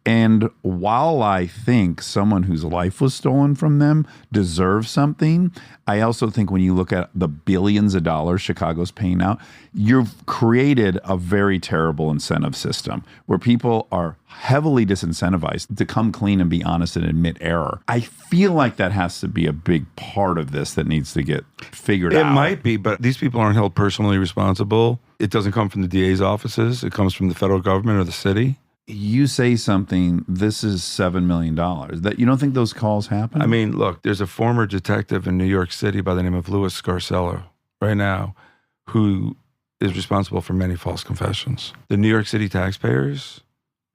And while I think someone whose life was stolen from them deserves something, I also think when you look at the billions of dollars Chicago's paying out, you've created a very terrible incentive system where people are heavily disincentivized to come clean and be honest and admit error. I feel like that has to be a big part of this that needs to get figured out. It might be, but these people aren't held personally responsible. It doesn't come from the DA's offices. It comes from the federal government or the city. You say something, this is $7 million. That you don't think those calls happen? I mean, look, there's a former detective in New York City by the name of Louis Scarcello right now who is responsible for many false confessions. The New York City taxpayers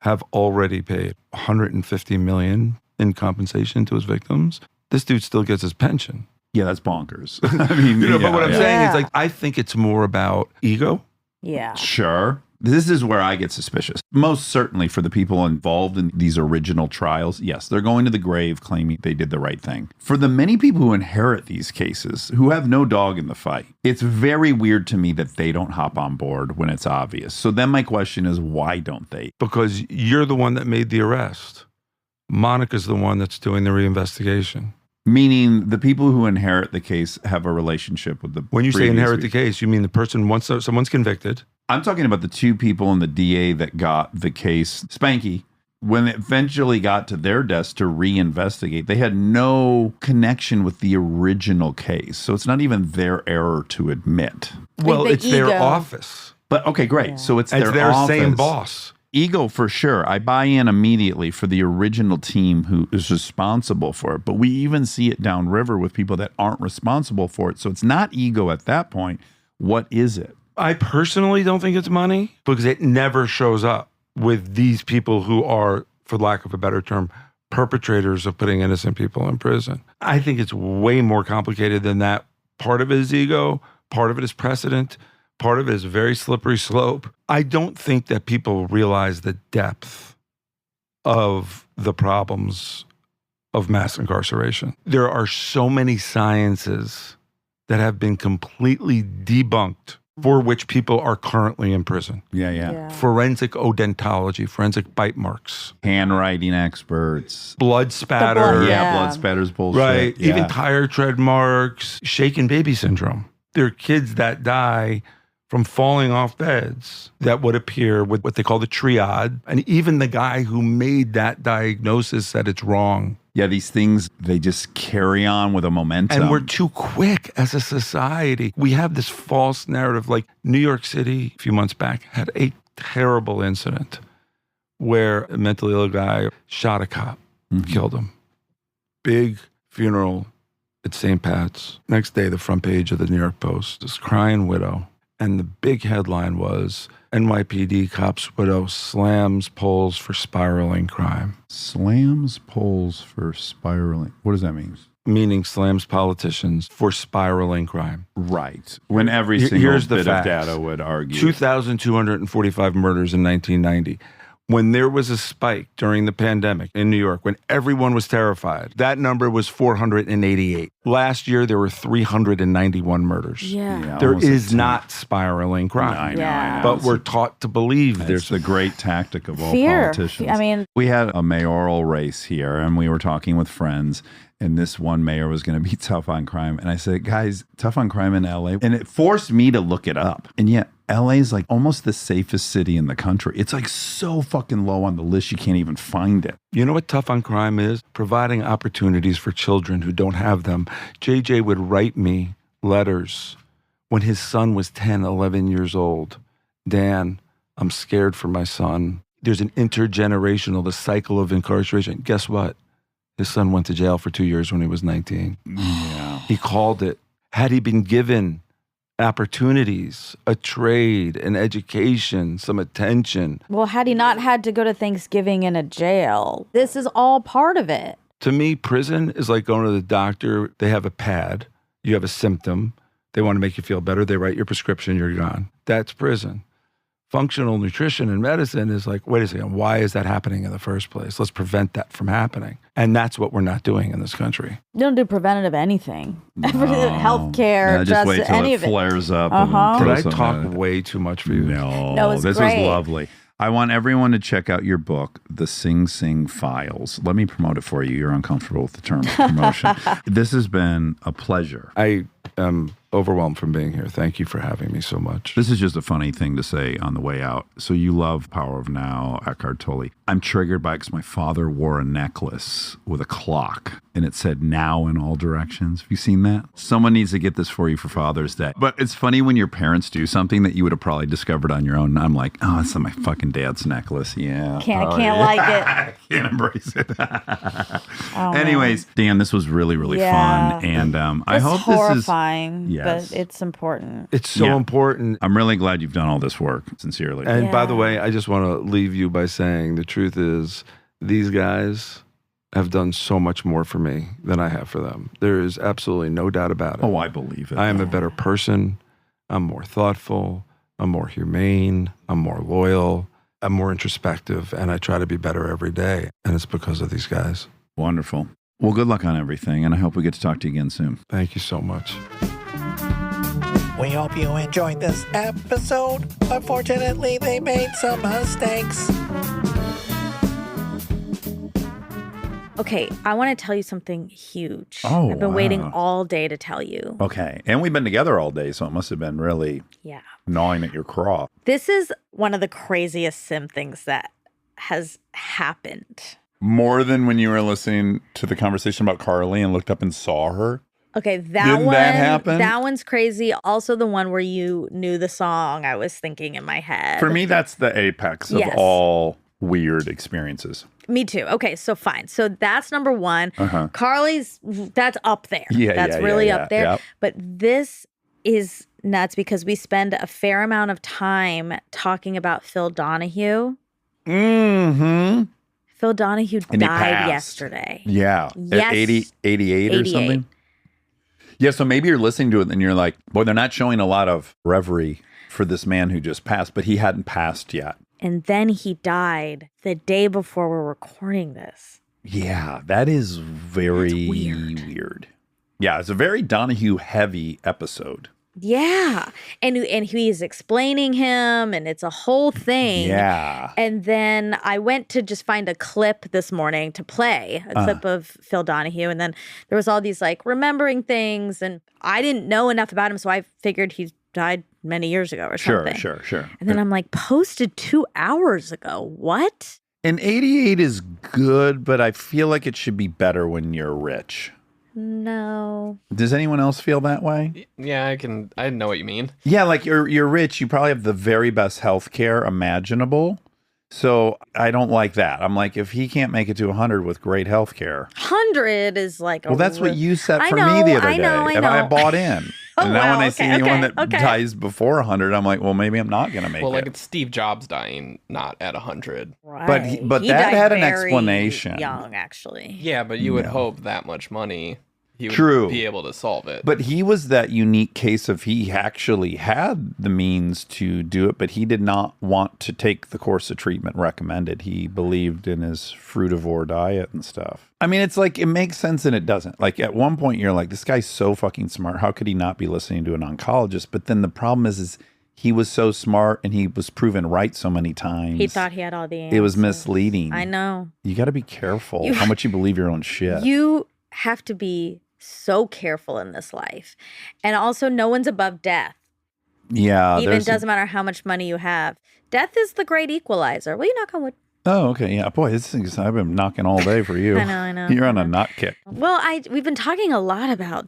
have already paid $150 million in compensation to his victims. This dude still gets his pension. yeah, that's bonkers. I mean, But what I'm saying is Yeah. like, I think it's more about ego. Yeah. Sure. This is where I get suspicious. Most certainly for the people involved in these original trials, yes, they're going to the grave claiming they did the right thing. For the many people who inherit these cases, who have no dog in the fight, it's very weird to me that they don't hop on board when it's obvious. So then my question is, why don't they? Because you're the one that made the arrest. Monica's the one that's doing the reinvestigation. Meaning the people who inherit the case have a relationship with the When you say previous inherit the people. case, you mean the person, once someone's convicted. I'm talking about the 2 people in the DA that got the case, Spanky, when it eventually got to their desk to reinvestigate, they had no connection with the original case. So it's not even their error to admit. Well, the it's their ego. office. But okay, great. Yeah. So it's It's their office. same boss. Ego for sure. I buy in immediately for the original team who is responsible for it. But we even see it downriver with people that aren't responsible for it. So it's not ego at that point. What is it? I personally don't think it's money because it never shows up with these people who are, for lack of a better term, perpetrators of putting innocent people in prison. I think it's way more complicated than that. Part of it is ego. Part of it is precedent. Part of it is a very slippery slope. I don't think that people realize the depth of the problems of mass incarceration. There are so many sciences that have been completely debunked for which people are currently in prison. Yeah. Forensic odontology, forensic bite marks, Handwriting experts. blood spatter, blood, Yeah, Yeah. blood spatters bullshit. right? Yeah. Even tire tread marks, shaken baby syndrome. There are kids that die from falling off beds that would appear with what they call the triad. And even the guy who made that diagnosis said it's wrong. Yeah, these things, they just carry on with a momentum. And we're too quick as a society. We have this false narrative. Like New York City, a few months back, had a terrible incident where a mentally ill guy shot a cop, killed him. Big funeral at St. Pat's. Next day, the front page of the New York Post, this crying widow. And the big headline was, NYPD cop's widow slams polls for spiraling crime. Slams polls for spiraling. What does that mean? Meaning slams politicians for spiraling crime. Right. When every Here- single here's the bit facts. of data would argue. 2,245 murders in 1990. When there was a spike during the pandemic in New York, when everyone was terrified, that number was 488. Last year, there were 391 murders. Yeah. There almost a is tenth. not spiraling crime. I know, Yeah. I know. But we're taught to believe It's there's the great tactic of all Fear. politicians. I mean, we had a mayoral race here, and we were talking with friends, and this one mayor was going to be tough on crime. And I said, guys, tough on crime in LA. And it forced me to look it up. And yet, LA is like almost the safest city in the country. It's like so fucking low on the list, you can't even find it. You know what tough on crime is? Providing opportunities for children who don't have them. JJ would write me letters when his son was 10, 11 years old. Dan, I'm scared for my son. There's an intergenerational, the cycle of incarceration. Guess what? His son went to jail for 2 years when he was 19. Yeah. He called it. Had he been given opportunities, a trade, an education, some attention, well, had he not had to go to Thanksgiving in a jail, this is all part of it. to me, prison is like going to the doctor. They have a pad. You have a symptom. They want to make you feel better. They write your prescription. You're gone. That's prison. Functional nutrition and medicine is like, wait a second, why is that happening in the first place? Let's prevent that from happening. And that's what we're not doing in this country. You don't do preventative anything. Healthcare, just wait justice, till any it of it. flares up. Uh-huh. And Did I throw talk something at it. way too much for you? No, it was this great. was lovely. I want everyone to check out your book, The Sing Sing Files. Let me promote it for you. You're uncomfortable with the term promotion. This has been a pleasure. I am overwhelmed from being here. Thank you for having me so much. This is just a funny thing to say on the way out. So you love Power of Now, Eckhart Tolle. I'm triggered by it because my father wore a necklace with a clock and it said now in all directions. Have you seen that? Someone needs to get this for you for Father's Day. But it's funny when your parents do something that you would have probably discovered on your own. And I'm like, oh, it's my fucking dad's necklace. Yeah. Can't Oh, yeah. like it. I can't embrace it. Oh, man. Anyways, Dan, this was really, really Yeah. fun. And I It's hope this is... horrifying, Yes. but it's important. It's so Yeah. important. I'm really glad you've done all this work, sincerely. And by the Yeah. way, I just want to leave you by saying the truth is these guys have done so much more for me than I have for them. There is absolutely no doubt about it. Oh, I believe it. I am a better person. I'm more thoughtful. I'm more humane. I'm more loyal. I'm more introspective. And I try to be better every day. And it's because of these guys. Wonderful. Well, good luck on everything, and I hope we get to talk to you again soon. Thank you so much. We hope you enjoyed this episode. Unfortunately, they made some mistakes. Okay, I want to tell you something huge. Oh, I've been waiting wow. all day to tell you. Okay. And we've been together all day, so it must have been really Yeah. gnawing at your craw. This is one of the craziest sim things that has happened. More than when you were listening to the conversation about Carly and looked up and saw her. Okay, that Didn't one that happen? that one's crazy. Also the one where you knew the song I was thinking in my head. For me, that's the apex of Yes. all weird experiences. Me too. Okay, so fine. So that's number one. Uh-huh. Carly's, that's up there. Yeah, That's yeah, really yeah, up there. yep. But this is nuts because we spend a fair amount of time talking about Phil Donahue. Mm-hmm. Phil Donahue And he died passed. yesterday. Yeah. Yes. At 88 or 88. something. Yeah, so maybe you're listening to it and you're like, boy, they're not showing a lot of reverie for this man who just passed, but he hadn't passed yet. And then he died the day before we're recording this. Yeah, that is very That's weird. Yeah, it's a very Donahue heavy episode. Yeah. And he's explaining him and it's a whole thing. Yeah. And then I went to just find a clip this morning to play, a clip of Phil Donahue. And then there was all these like remembering things. And I didn't know enough about him. So I figured he's died many years ago or Sure, something. sure. And then I'm like, posted 2 hours ago. What? And 88 is good, but I feel like it should be better when you're rich. No. Does anyone else feel that way? Yeah, I know what you mean. Yeah, like you're rich, you probably have the very best health care imaginable. So I don't like that. I'm like, if he can't make it to 100 with great health care. 100 is like Well, that's what you said I for know, me the other I day. know, I and I know. bought in. Oh, And now when wow, I see okay, anyone okay, that okay. dies before 100, I'm like, well, maybe I'm not going to make Well, it. like it's Steve Jobs dying, not at 100. Right. But He that died had an very explanation. Young, actually. Yeah, but you would No. hope that much money, he would True. be able to solve it. But he was that unique case of he actually had the means to do it, but he did not want to take the course of treatment recommended. He believed in his frutivore diet and stuff. I mean, it's like, it makes sense and it doesn't. Like at one point you're like, this guy's so fucking smart. How could he not be listening to an oncologist? But then the problem is he was so smart and he was proven right so many times. He thought he had all the answers. it was misleading. I know. You got to be careful how much you believe your own shit. You have to be so careful in this life. And also, no one's above death. Yeah. Even there's- doesn't matter how much money you have. Death is the great equalizer. Will you knock on wood? Oh, okay. Yeah. Boy, this thing's, I've been knocking all day for you. I know. You're on a nut kick. Well, we've been talking a lot about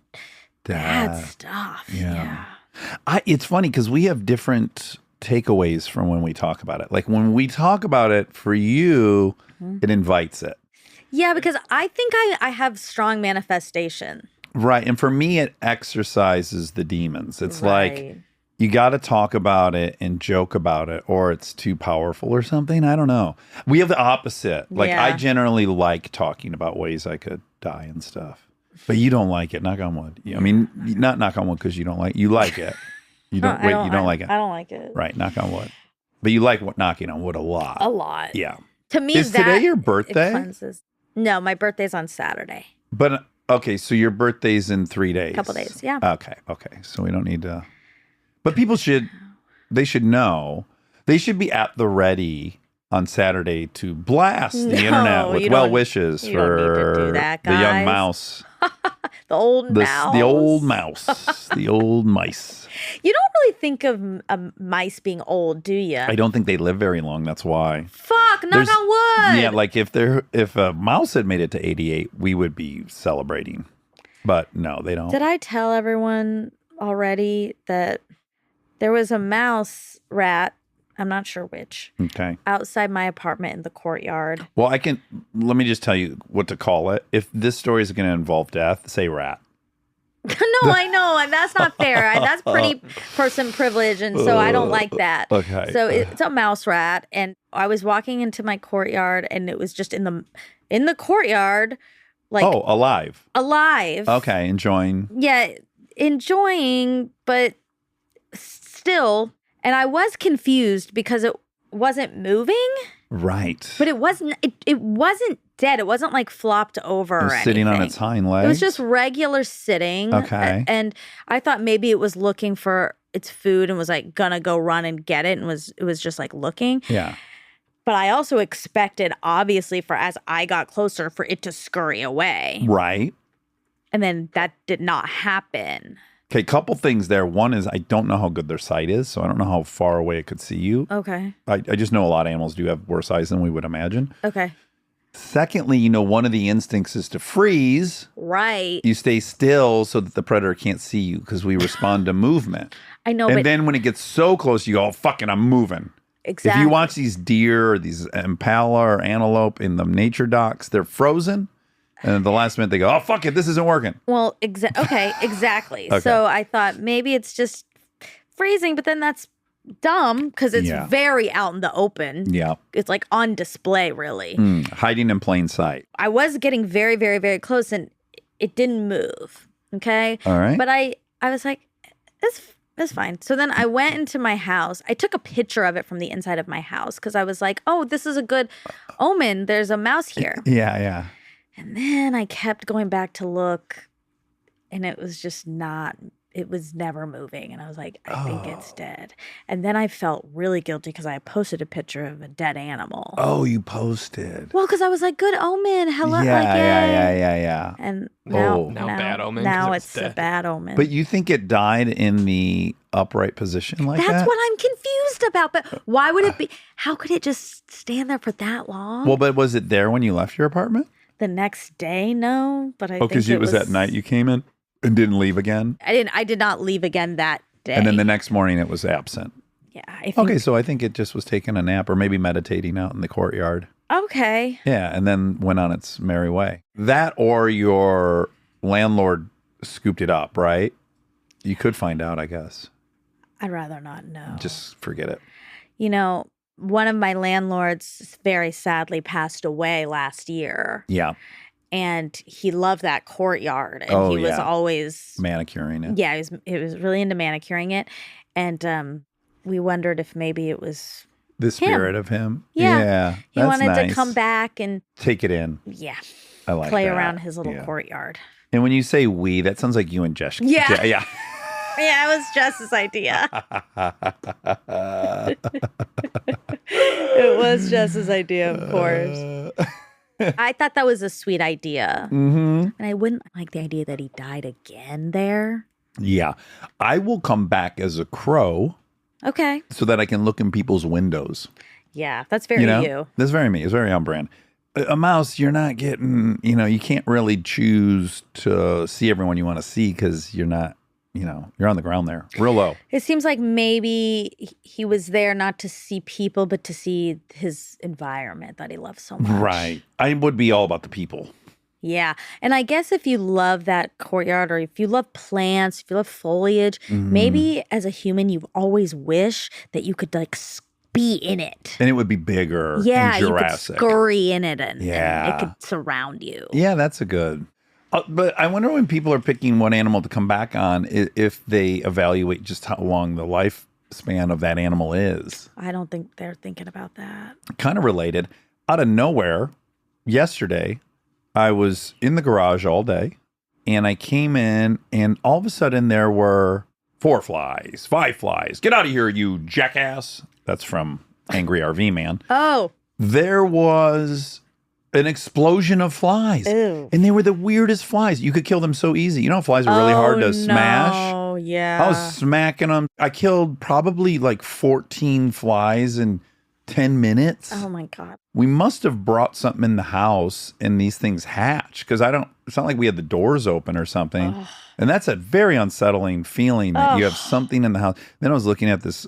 bad Dad. stuff. Yeah. It's funny because we have different takeaways from when we talk about it. Like when we talk about it, for you, it invites it. Yeah, because I think I have strong manifestation. Right. And for me, it exercises the demons. It's like Right. you got to talk about it and joke about it, or it's too powerful or something. I don't know. We have the opposite. Like I Yeah. generally like talking about ways I could die and stuff. But you don't like it, knock on wood. I mean, not knock on wood because you don't like you like it. You don't I you don't like it. I don't like it. Right, knock on wood. But you like knocking on wood a lot. A lot. Yeah. To me, Is that today your it birthday? cleanses. No, my birthday's on Saturday. But okay, so your birthday's in 3 days. Couple days, yeah. Okay. So we don't need to. But people should know. They should be at the ready on Saturday to blast the No, internet with you well don't- wishes you don't need to for do that, the young guys. mouse. The old mouse. The old mouse. The old mice. You don't really think of mice being old, do you? I don't think they live very long. That's why. Fuck, knock There's- on wood. Yeah, like if a mouse had made it to 88, we would be celebrating. But no, they don't. Did I tell everyone already that there was a mouse rat, I'm not sure which, Okay. outside my apartment in the courtyard? Well, let me just tell you what to call it. If this story is going to involve death, say rat. No, I know, and that's not fair. That's pretty person privilege, and so I don't like that. Okay. So it's a mouse rat, and I was walking into my courtyard, and it was just in the courtyard, like alive. alive. Okay, enjoying. Yeah, enjoying, but still. And I was confused because it wasn't moving, Right. but it wasn't. It wasn't dead. It wasn't like flopped over. It was or sitting on anything. its hind legs. It was just regular sitting. Okay. And I thought maybe it was looking for its food and was like gonna go run and get it, and it was just like looking. Yeah. But I also expected, obviously, for as I got closer, for it to scurry away. Right. And then that did not happen. Okay, couple things there. One is I don't know how good their sight is, so I don't know how far away it could see you. Okay. I just know a lot of animals do have worse eyes than we would imagine. Okay. Secondly, one of the instincts is to freeze. Right. You stay still so that the predator can't see you because we respond to movement. I know, And but then when it gets so close, you go, oh, fuck it, I'm moving. exactly. If you watch these deer or these impala or antelope in the nature docs, they're frozen. And at the last minute, they go, oh, fuck it, this isn't working. Well, okay, exactly. Okay. So I thought maybe it's just freezing, but then that's dumb because it's Yeah. very out in the open. Yeah. It's like on display, really. Hiding in plain sight. I was getting very, very, very close, and it didn't move. Okay. All right. But I was like, it's fine. So then I went into my house. I took a picture of it from the inside of my house because I was like, oh, this is a good omen. There's a mouse here. Yeah. And then I kept going back to look, and it was just not it was never moving. And I was like, I think it's dead. And then I felt really guilty because I posted a picture of a dead animal. Oh, you posted. Well, because I was like, good omen. Hello. Yeah. And now, Now bad omen 'cause Now it's it's a dead. bad omen. But you think it died in the upright position like that? That's what I'm confused about. But why would it be? How could it just stand there for that long? Well, but was it there when you left your apartment? The next day, no. But I Oh, because think it was that night you came in and didn't leave again? I did not leave again that day. And then the next morning it was absent. Yeah. I think, Okay, so I think it just was taking a nap or maybe meditating out in the courtyard. Okay. Yeah, and then went on its merry way. That or your landlord scooped it up, right? You could find out, I guess. I'd rather not know. Just forget it. You know, one of my landlords very sadly passed away last year. Yeah, And he loved that courtyard. And Oh, he was yeah. always manicuring it. Yeah, he was really into manicuring it. And we wondered if maybe it was The spirit of him. Yeah. he that's wanted nice. to come back and Take it in. I like play that. around his little Yeah. courtard. And when you say we, that sounds like you and Jessica. Yeah. Yeah. Yeah, it was Jess's idea. It was Jess's idea, of course. I thought that was a sweet idea. Mm-hmm. And I wouldn't like the idea that he died again there. Yeah. I will come back as a crow Okay. so that I can look in people's windows. Yeah, that's very you. That's very me. It's very on brand. A mouse, you're not getting, you can't really choose to see everyone you want to see because you're not, you're on the ground there, real low. It seems like maybe he was there not to see people, but to see his environment that he loves so much. Right. I would be all about the people. Yeah. And I guess if you love that courtyard or if you love plants, if you love foliage, maybe as a human, you always wish that you could be in it. And it would be bigger Yeah, and you could Jurassic. scurry in it and Yeah. it could surround you. Yeah, that's a good. But I wonder when people are picking what animal to come back on, if they evaluate just how long the lifespan of that animal is. I don't think they're thinking about that. Kind of related. Out of nowhere, yesterday, I was in the garage all day, and I came in, and all of a sudden there were 4 flies, 5 flies. Get out of here, you jackass. That's from Angry RV Man. Oh. There was an explosion of flies. Ew. And they were the weirdest flies. You could kill them so easy. You know, flies are really hard to smash. Oh, yeah. I was smacking them. I killed probably like 14 flies in 10 minutes. Oh, my God. We must have brought something in the house and these things hatch because it's not like we had the doors open or something. Ugh. And that's a very unsettling feeling that you have something in the house. Then I was looking at this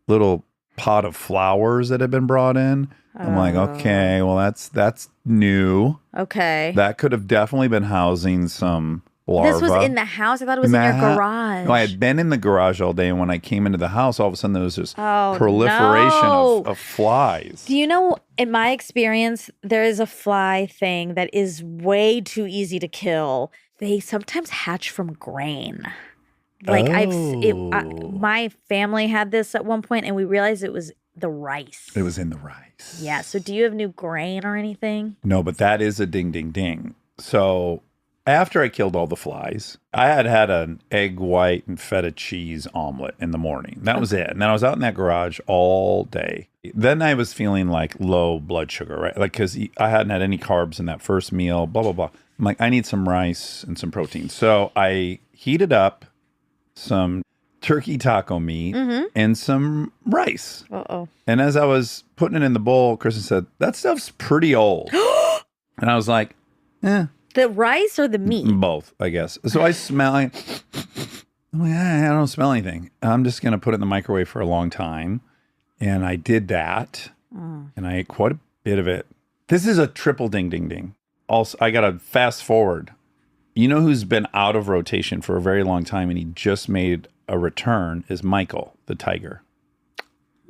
little pot of flowers that had been brought in. I'm like, okay, well, that's new. Okay. That could have definitely been housing some larvae. This was in the house? I thought it was in your garage. No, I had been in the garage all day, and when I came into the house, all of a sudden there was this Oh, proliferation no. of flies. Do you know, in my experience, there is a fly thing that is way too easy to kill. They sometimes hatch from grain. Like my family had this at one point, and we realized it was the rice. It was in the rice. Yeah. So do you have new grain or anything? No, but that is a ding, ding, ding. So after I killed all the flies, I had an egg white and feta cheese omelet in the morning. That was it. And then I was out in that garage all day. Then I was feeling like low blood sugar, right? Like, because I hadn't had any carbs in that first meal, blah, blah, blah. I'm like, I need some rice and some protein. So I heated up some turkey taco meat and some rice. Uh-oh. And as I was putting it in the bowl, Kristen said, that stuff's pretty old. And I was like, The rice or the meat? both, I guess. So I smell it. I'm like, I don't smell anything. I'm just going to put it in the microwave for a long time. And I did that. And I ate quite a bit of it. This is a triple ding, ding, ding. Also, I got to fast forward. You know who's been out of rotation for a very long time and he just made a return is Michael, the tiger.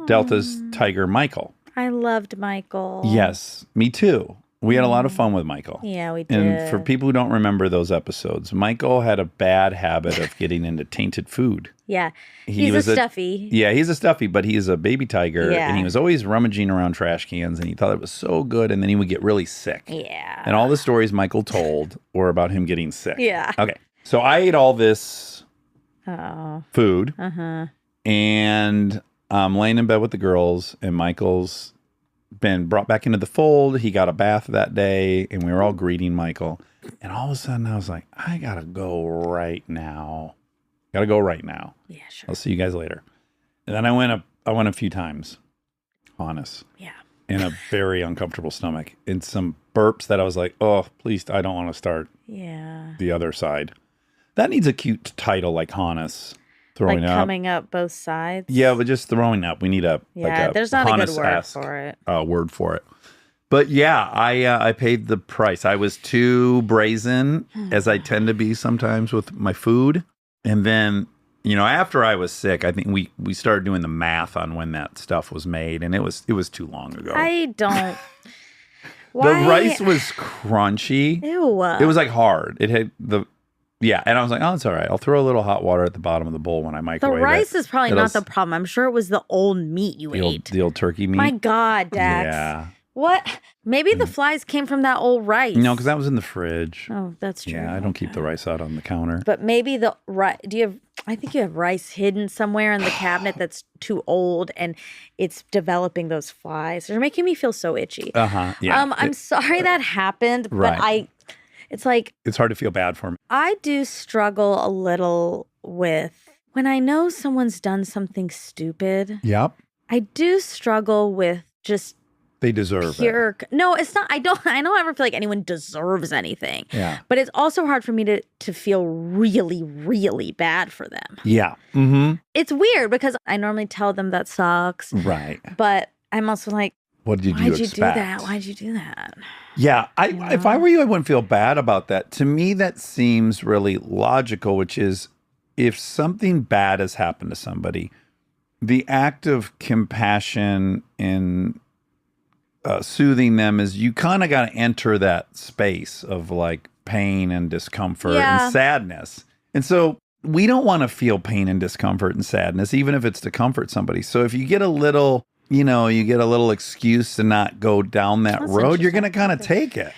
Delta's tiger, Michael. I loved Michael. Yes, me too. We had a lot of fun with Michael. Yeah, we did. And for people who don't remember those episodes, Michael had a bad habit of getting into tainted food. Yeah. He He's was a stuffy. Yeah, he's a stuffy, but he's a baby tiger. Yeah. And he was always rummaging around trash cans and he thought it was so good. And then he would get really sick. Yeah. And all the stories Michael told were about him getting sick. Yeah. Okay. So I ate all this food. Uh-huh. And I'm laying in bed with the girls, and Michael's been brought back into the fold. He got a bath that day, and we were all greeting Michael. And all of a sudden, I was like, I gotta go right now. Gotta go right now. Yeah, sure. I'll see you guys later. And then I went a few times, honest. Yeah. In a very uncomfortable stomach, and some burps that I was like, oh, please, I don't want to start the other side. That needs a cute title like Hannes. Throwing like up. coming up both sides. Yeah, but just throwing up. We need a there's not a good word Hannes-esque, for it. Word for it. But yeah, I paid the price. I was too brazen, as I tend to be sometimes with my food. And then, after I was sick, I think we started doing the math on when that stuff was made, and it was too long ago. I don't. The rice was crunchy. Ew. It was like hard. It had and I was like, oh, it's all right. I'll throw a little hot water at the bottom of the bowl when I The microwave it. rice is probably not the problem. I'm sure it was the old meat you ate. The old turkey meat. My God, Dax. Yeah. What? Maybe the flies came from that old rice. No, because that was in the fridge. Oh, that's true. Yeah, I don't keep the rice out on the counter. But maybe the rice. I think you have rice hidden somewhere in the cabinet that's too old and it's developing those flies. They're making me feel so itchy. Yeah. I'm sorry that happened, Right. but it's like It's hard to feel bad for me. I do struggle a little with when I know someone's done something stupid. Yep. I do struggle with just They deserve pure. No, it's not. I don't ever feel like anyone deserves anything. Yeah. But it's also hard for me to feel really, really bad for them. Yeah. Mm-hmm. It's weird because I normally tell them that sucks. Right. But I'm also like, What did you why'd you expect? do that? Why'd you do that? Yeah. If I were you, I wouldn't feel bad about that. To me, that seems really logical, which is if something bad has happened to somebody, the act of compassion and soothing them is you kind of got to enter that space of like pain and discomfort and sadness. And so we don't want to feel pain and discomfort and sadness, even if it's to comfort somebody. So if you get a little, you get a little excuse to not go down that That's road, you're going to interesting. kind of take it.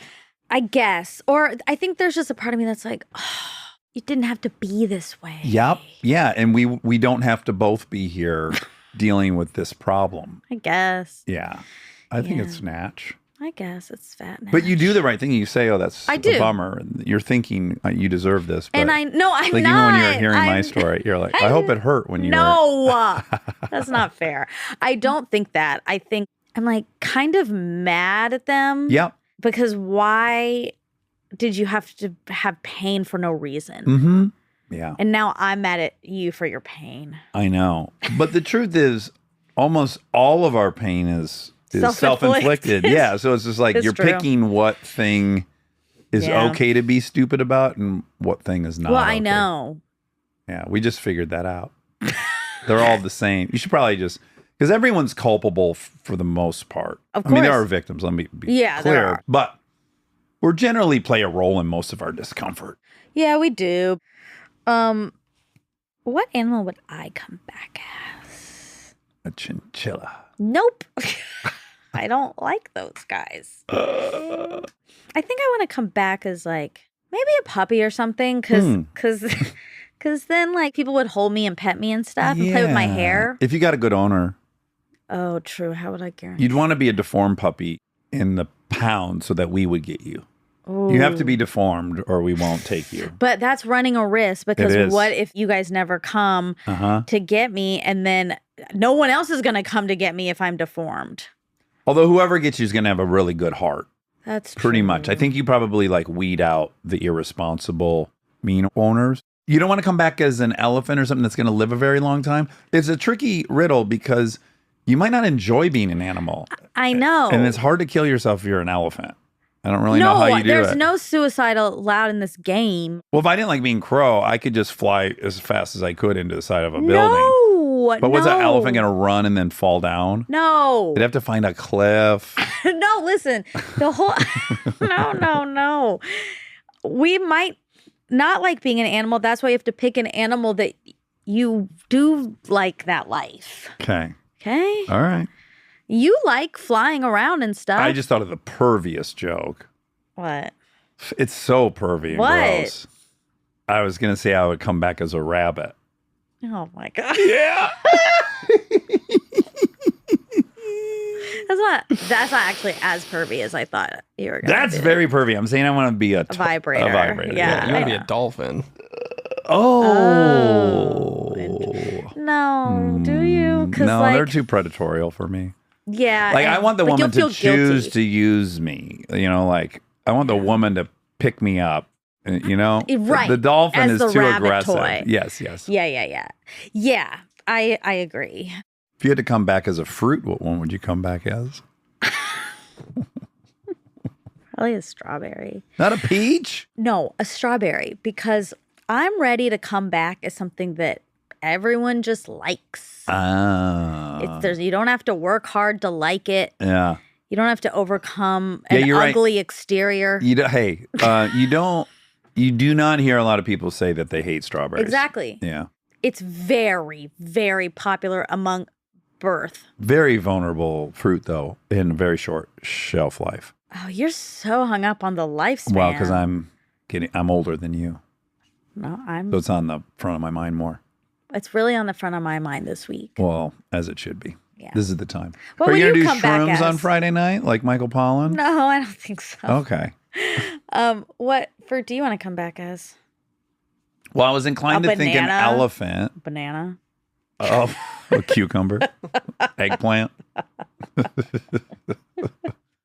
I guess. Or I think there's just a part of me that's like, oh, it didn't have to be this way. Yep. Yeah. And we don't have to both be here dealing with this problem. I guess. Yeah. I think Yeah. it's snatch. I guess it's fat. But you do the right thing. You say, "Oh, that's I a do. bummer." And you're thinking you deserve this. But And I'm like not. even when you're hearing my story, you're like, "I hope it hurt when you were." No, that's not fair. I don't think that. I think I'm like kind of mad at them. Yep. Because why did you have to have pain for no reason? Mm-hmm. Yeah. And now I'm mad at you for your pain. I know. But the truth is, almost all of our pain is self-inflicted. Yeah. So it's just like It's you're true. picking what thing is Yeah. okay to be stupid about and what thing is not. Well, I okay. know. Yeah. We just figured that out. They're all the same. You should probably just, because everyone's culpable for the most part. Of I mean, there course. are victims. Let me be Yeah, there clear. are. But we're generally play a role in most of our discomfort. Yeah, we do. What animal would I come back as? A chinchilla. Nope. I don't like those guys. I think I want to come back as like maybe a puppy or something because then like people would hold me and pet me and stuff and play with my Yeah. hair. If you got a good owner, Oh, true. How would I guarantee? you'd want to be a deformed puppy in the pound so that we would get you. You have to be deformed or we won't take you. But that's running a risk because is. what if you guys never come Uh-huh. to get me and then no one else is going to come to get me if I'm deformed? Although whoever gets you is going to have a really good heart. That's Pretty true. much. I think you probably like weed out the irresponsible, mean owners. You don't want to come back as an elephant or something that's going to live a very long time. It's a tricky riddle because you might not enjoy being an animal. I know. And it's hard to kill yourself if you're an elephant. I don't really know how you do there's it. no suicide allowed in this game. Well, if I didn't like being crow, I could just fly as fast as I could into the side of a building. No. But was that elephant going to run and then fall down? No. They'd have to find a cliff. No, listen. The whole No. We might not like being an animal. That's why you have to pick an animal that you do like that life. Okay. Okay? All right. You like flying around and stuff. I just thought of the perviest joke. What? It's so pervy and What? gross. I was going to say I would come back as a rabbit. Oh my god. Yeah. That's not actually as pervy as I thought you were going That's to be. very pervy. I'm saying I want to be a vibrator. A vibrator. Yeah. You want to I be a know. dolphin. Oh. No, do you? No, like, they're too predatorial for me. Yeah. Like, I want the but woman you'll to feel choose guilty. to use me. You know, like, I want the woman to pick me up. You know? Right. The dolphin As is the too rabbit aggressive. toy. Yes. Yeah, I agree. If you had to come back as a fruit, what one would you come back as? Probably a strawberry. Not a peach? No, a strawberry, because I'm ready to come back as something that everyone just likes. Ah. You don't have to work hard to like it. Yeah. You don't have to overcome Yeah, an you're right. ugly exterior. You do not hear a lot of people say that they hate strawberries. Exactly. Yeah. It's very, very popular among birth. Very vulnerable fruit, though, in very short shelf life. Oh, you're so hung up on the lifespan. Well, because I'm older than you. No, So it's on the front of my mind more. It's really on the front of my mind this week. Well, as it should be. Yeah. This is the time. What Are will you going you to do come back shrooms on as? Friday night like Michael Pollan? No, I don't think so. Okay. What fruit do you want to come back as? Well, I was inclined A to think an banana? elephant. Banana. Oh, a cucumber. Eggplant.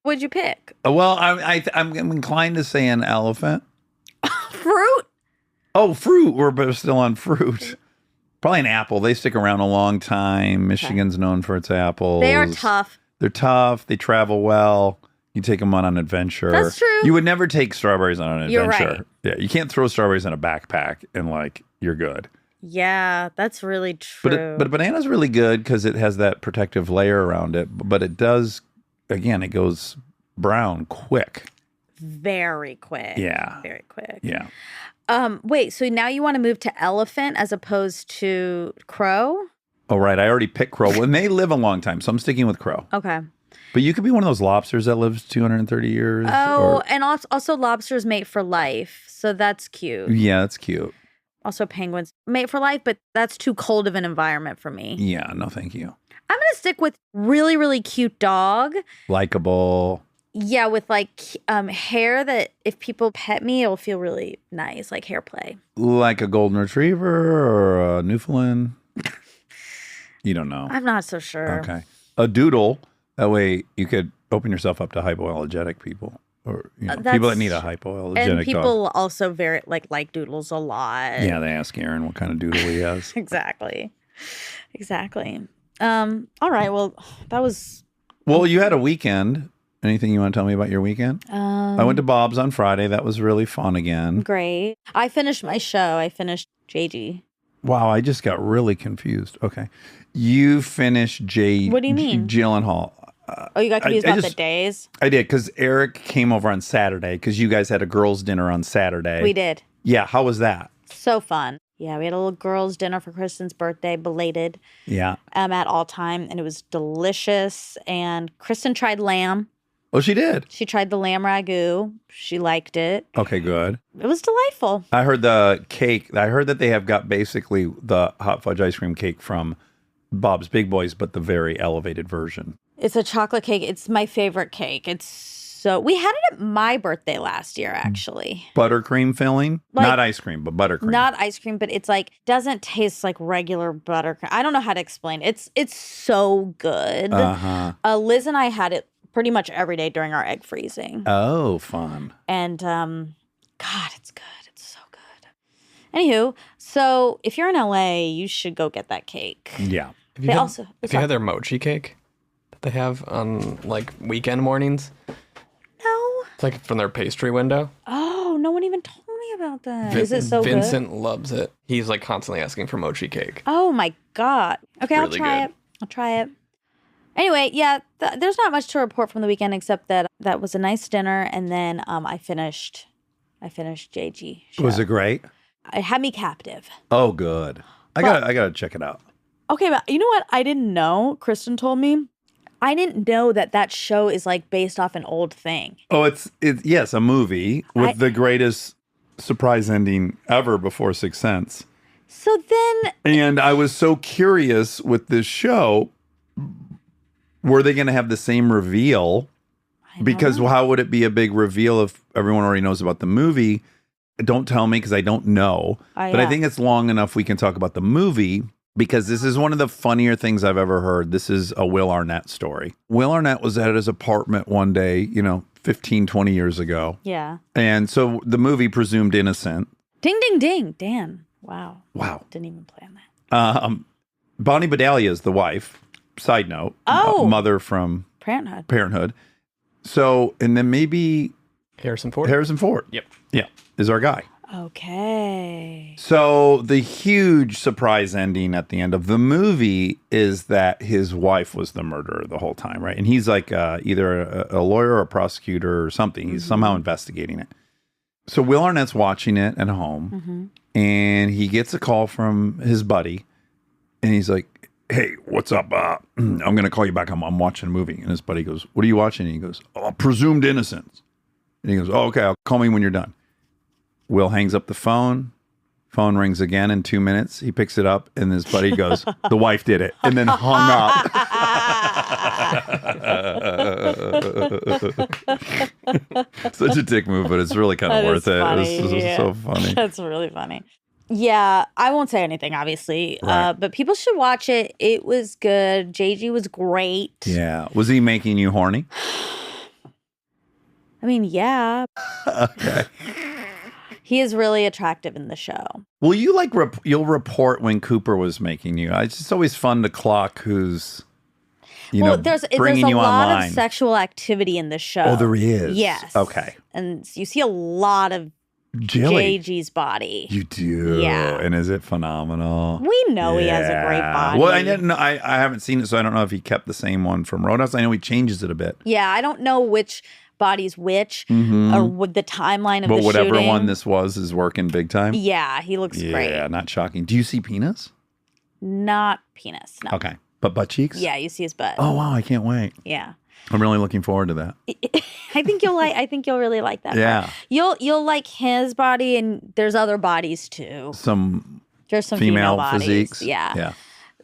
What'd you pick? Well, I'm inclined to say an elephant. Fruit? Oh, fruit. We're still on fruit. Probably an apple. They stick around a long time. Michigan's known for its apples. They are tough. They're tough. They travel well. You take them on an adventure. That's true. You would never take strawberries on an You're adventure. right. Yeah, you can't throw strawberries in a backpack and like you're good. Yeah, that's really true. But a banana's really good because it has that protective layer around it. But it does, again, it goes brown quick. Very quick. Yeah. Very quick. Yeah. Wait, so now you want to move to elephant as opposed to crow? Oh, right. I already picked crow. And they live a long time, so I'm sticking with crow. Okay. But you could be one of those lobsters that lives 230 years. Oh, and also lobsters mate for life. So that's cute. Yeah, that's cute. Also penguins mate for life, but that's too cold of an environment for me. Yeah, no, thank you. I'm going to stick with really, really cute dog. Likeable. Yeah, with like hair that if people pet me, it'll feel really nice, like hair play. Like a golden retriever or a Newfoundland. You don't know. I'm not so sure. Okay. A doodle. That way you could open yourself up to hypoallergenic people. Or people that need a hypoallergenic And people dog. also very like doodles a lot. Yeah, they ask Aaron what kind of doodle he has. Exactly. All right. Well, that was Well, you had a weekend. Anything you want to tell me about your weekend? I went to Bob's on Friday. That was really fun again. great. I finished my show. I finished JG. Wow, I just got really confused. Okay. You finished What do you mean? Gyllenhaal. Oh, you got confused I about just- the days? I did because Eric came over on Saturday because you guys had a girls' dinner on Saturday. We did. Yeah, how was that? So fun. Yeah, we had a little girls' dinner for Kristen's birthday, belated, Yeah. at all time, and it was delicious. And Kristen tried lamb. Oh, she did. She tried the lamb ragu. She liked it. Okay, good. It was delightful. I heard the cake. I heard that they have got basically the hot fudge ice cream cake from Bob's Big Boys, but the very elevated version. It's a chocolate cake. It's my favorite cake. We had it at my birthday last year, actually. Buttercream filling? Like- Not ice cream, but buttercream. Not ice cream, but it's like doesn't taste like regular buttercream. I don't know how to explain it. It's so good. Uh-huh. Liz and I had it pretty much every day during our egg freezing. Oh, fun. And God, it's good. It's so good. Anywho, so if you're in LA, you should go get that cake. Yeah. Have you They had, also have you had their mochi cake that they have on like weekend mornings? No. It's like from their pastry window. Oh, no one even told me about that. Is it so good? Vincent loves it. He's like constantly asking for mochi cake. Oh my God. Okay, Really I'll try good. it. I'll try it. Anyway, yeah, there's not much to report from the weekend except that was a nice dinner, and then I finished JG. Show. Was it great? It had me captive. Oh, good. I gotta check it out. Okay, but you know what? I didn't know. Kristen told me. I didn't know that show is like based off an old thing. Oh, it's yes, a movie with the greatest surprise ending ever before Sixth Sense. So then, And I was so curious with this show, were they going to have the same reveal? Because how would it be a big reveal if everyone already knows about the movie? Don't tell me because I don't know. But I think it's long enough we can talk about the movie because this is one of the funnier things I've ever heard. This is a Will Arnett story. Will Arnett was at his apartment one day, 15, 20 years ago. Yeah. And so the movie presumed innocent. Ding, ding, ding. Dan. Wow. Wow. Didn't even plan that. Bonnie Bedelia is the wife. Side note. Oh. Mother from Parenthood. So, and then maybe Harrison Ford. Yep. Yeah. Is our guy. Okay. So the huge surprise ending at the end of the movie is that his wife was the murderer the whole time, right? And he's like either a lawyer or a prosecutor or something. He's somehow investigating it. So Will Arnett's watching it at home, and he gets a call from his buddy, and he's like, "Hey, what's up? I'm going to call you back. I'm watching a movie." And his buddy goes, "What are you watching?" And he goes, "Oh, Presumed Innocence." And he goes, "Oh, okay, I'll call me when you're done." Will hangs up the phone. Phone rings again in 2 minutes. He picks it up, and his buddy goes, "The wife did it," and then hung up. Such a dick move, but it's really kind of worth it. It's so funny. That's really funny. Yeah, I won't say anything, obviously, Right. but people should watch it. It was good. JG was great. Yeah. Was he making you horny? I mean, yeah. Okay. He is really attractive in the show. Well, you you'll report when Cooper was making you. It's just always fun to clock who's, There's bringing a you lot online. of sexual activity in the show. Oh, there is? Yes. Okay. And you see a lot of Jelly. JG's body. You do. Yeah. And is it phenomenal? We know he has a great Yeah. body. Well, I didn't know. I haven't seen it, so I don't know if he kept the same one from Roadhouse. I know he changes it a bit. Yeah, I don't know which body's which or what the timeline of But the whatever shooting. one this was is working big time. Yeah, he looks great. Yeah, not shocking. Do you see penis? Not penis. No. Okay. But butt cheeks? Yeah, you see his butt. Oh, wow. I can't wait. Yeah. I'm really looking forward to that. I think you'll really like that. Yeah. Part. You'll like his body, and there's other bodies too. There's some female bodies. physiques. Yeah. Yeah.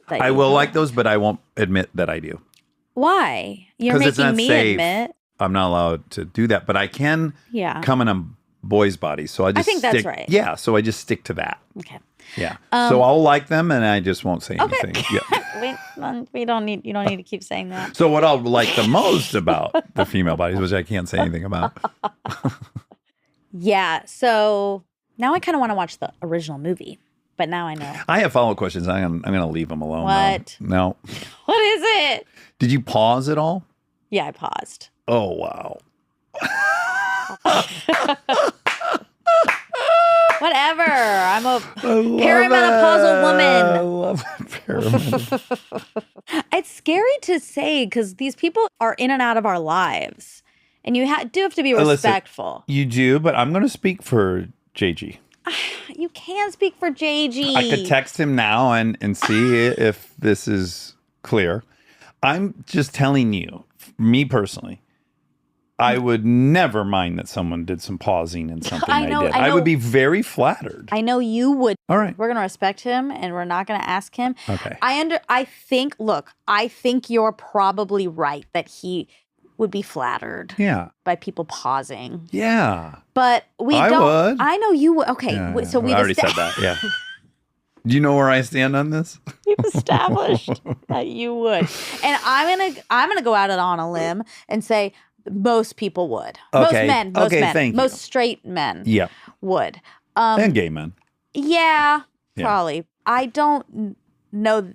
that I you will know. like those, but I won't admit that I do. Why? You're 'Cause it's making not me safe. admit. I'm not allowed to do that, but I can Yeah. come in a boy's body. So I just think that's stick- right. Yeah. So I just stick to that. Okay. Yeah. so I'll like them and I just won't say anything. Yeah. You don't need to keep saying that. So what I'll like the most about the female bodies, which I can't say anything about. Yeah. So now I kind of want to watch the original movie, but now I know. I have follow-up questions. I'm going to leave them alone. What? though. No. What is it? Did you pause at all? Yeah, I paused. Oh, wow. Whatever. I'm a I perimenopausal woman. love perimenopausal. It's scary to say because these people are in and out of our lives, and you do have to be Listen, respectful. You do, but I'm going to speak for JG. You can speak for JG. I could text him now and see if this is clear. I'm just telling you, me personally, I would never mind that someone did some pausing in something I know- did. I I would know- be very flattered. I know you would. All right. We're going to respect him, and we're not going to ask him. Okay. I think you're probably right that he would be flattered Yeah. by people pausing. Yeah. But I don't. would. I know you would. Okay. Yeah, So I we've already said that. Yeah. Do you know where I stand on this? We've established that you would. And I'm gonna go out on a limb and say most people would. Okay. Most Okay, men. thank you. Most straight men Yeah. would. And gay men. Yeah, Yeah. probably. I don't know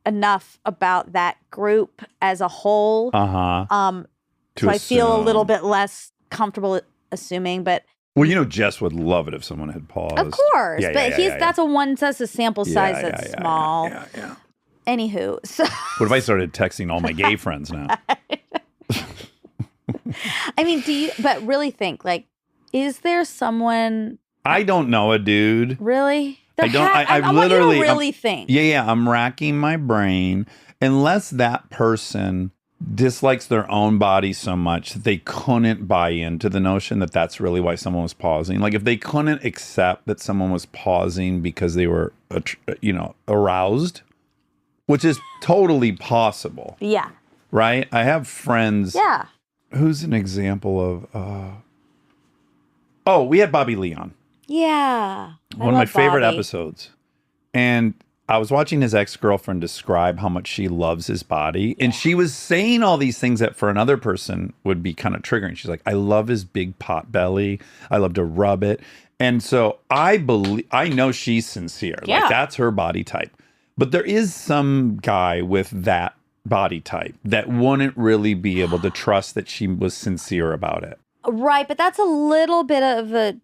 enough about that group as a whole. Uh-huh. So I feel a little assume. bit less comfortable assuming, but Well, Jess would love it if someone had paused. of course. Yeah, but yeah, yeah, that's a sample size that's small. Yeah. Anywho, so What if I started texting all my gay friends now? I mean, but really think, like, is there someone I don't know a dude. really? I don't. I want you to literally really think. Yeah. I'm racking my brain. Unless that person dislikes their own body so much that they couldn't buy into the notion that that's really why someone was pausing. Like if they couldn't accept that someone was pausing because they were, aroused, which is totally possible, Yeah. right? I have friends. Yeah. Who's an example of? We had Bobby Leon, Yeah. one of my favorite episodes, and I was watching his ex-girlfriend describe how much she loves his body. And she was saying all these things that for another person would be kind of triggering. She's like, I love his big pot belly. I love to rub it. And so I know she's sincere. Yeah. Like that's her body type. But there is some guy with that body type that wouldn't really be able to trust that she was sincere about it. Right. But that's a little bit of a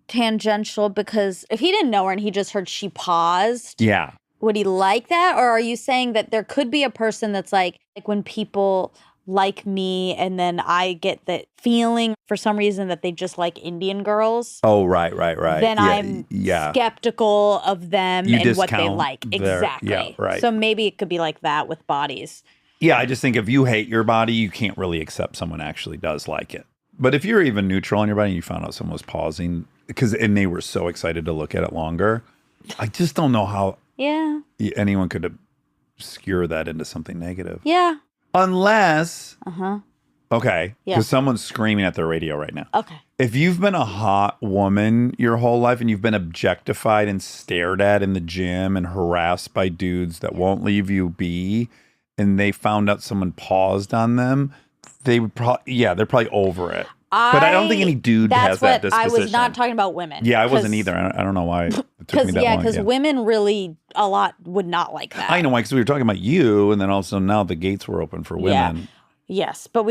tangential because if he didn't know her and he just heard she paused. Yeah. Would he like that? Or are you saying that there could be a person that's like when people like me and then I get the feeling for some reason that they just like Indian girls? Oh, right. Then I'm skeptical of them You and what they discount like. their- Exactly. yeah, right. So maybe it could be like that with bodies. Yeah, I just think if you hate your body, you can't really accept someone actually does like it. But if you're even neutral on your body and you found out someone was pausing and they were so excited to look at it longer, I just don't know how anyone could obscure that into something negative. Yeah. Unless, Yeah. because someone's screaming at their radio right now. Okay. If you've been a hot woman your whole life and you've been objectified and stared at in the gym and harassed by dudes that won't leave you be, and they found out someone paused on them, they would they're probably over it. But I don't think any dude has that disposition. I was not talking about women. Yeah, I wasn't either. I don't know why it took me that long. Because women really a lot would not like that. I know why, because we were talking about you, and then also now the gates were open for women. Yes, but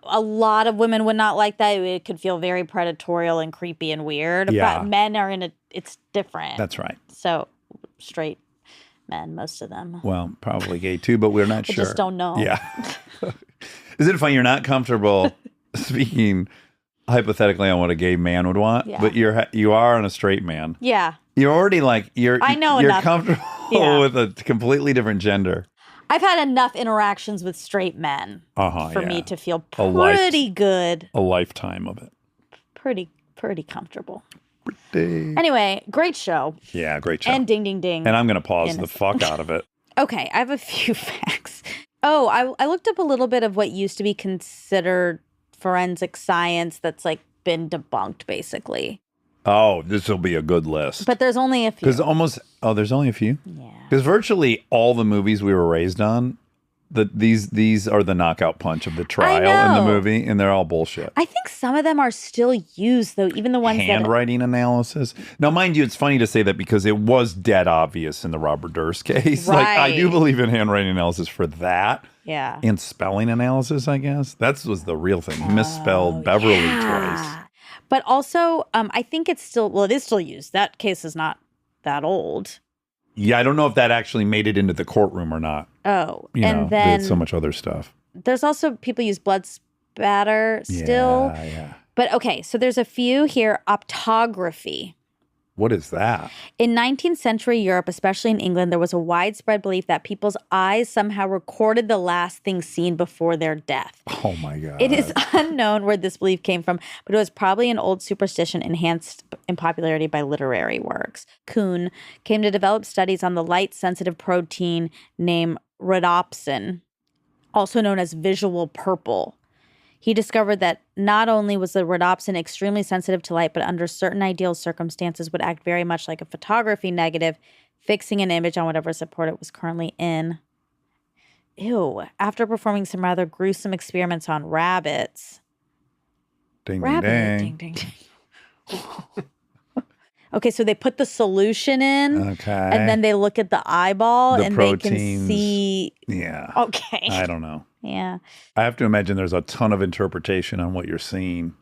a lot of women would not like that. It could feel very predatorial and creepy and weird. Yeah. But men are it's different. That's right. So straight men, most of them. Well, probably gay too, but we're not I sure. just don't know. Yeah. Isn't it funny? You're not comfortable speaking hypothetically on what a gay man would want, but you are on a straight man. Yeah. You're already like you're enough. comfortable with a completely different gender. I've had enough interactions with straight men for me to feel pretty good. A lifetime of it. Pretty comfortable. Anyway, great show. Yeah, great show. And ding, ding, ding. And I'm going to pause the fuck out of it. Okay, I have a few facts. Oh, I looked up a little bit of what used to be considered forensic science that's like been debunked, basically. Oh, this will be a good list. But there's only a few. Because there's only a few? Yeah. Because virtually all the movies we were raised on, these are the knockout punch of the trial in the movie, and they're all bullshit. I think some of them are still used, though, even the ones handwriting analysis. Now, mind you, it's funny to say that because it was dead obvious in the Robert Durst case. Right. Like, I do believe in handwriting analysis for that. Yeah. And spelling analysis, I guess. That was the real thing. He misspelled Beverly twice. But also, I think it is still used. That case is not that old. Yeah, I don't know if that actually made it into the courtroom or not. Oh, Then there's so much other stuff. There's also people use blood spatter still. Yeah. But okay, so there's a few here. Optography. What is that? In 19th century Europe, especially in England, there was a widespread belief that people's eyes somehow recorded the last thing seen before their death. Oh my God. It is unknown where this belief came from, but it was probably an old superstition enhanced in popularity by literary works. Kuhn came to develop studies on the light-sensitive protein named rhodopsin, also known as visual purple. He discovered that not only was the rhodopsin extremely sensitive to light, but under certain ideal circumstances would act very much like a photography negative, fixing an image on whatever support it was currently in. Ew. After performing some rather gruesome experiments on rabbits. Ding, Ding, ding, ding. Okay, so they put the solution in. Okay. And then they look at the eyeball The and proteins. they can see. Yeah. Okay. I don't know. Yeah. I have to imagine there's a ton of interpretation on what you're seeing.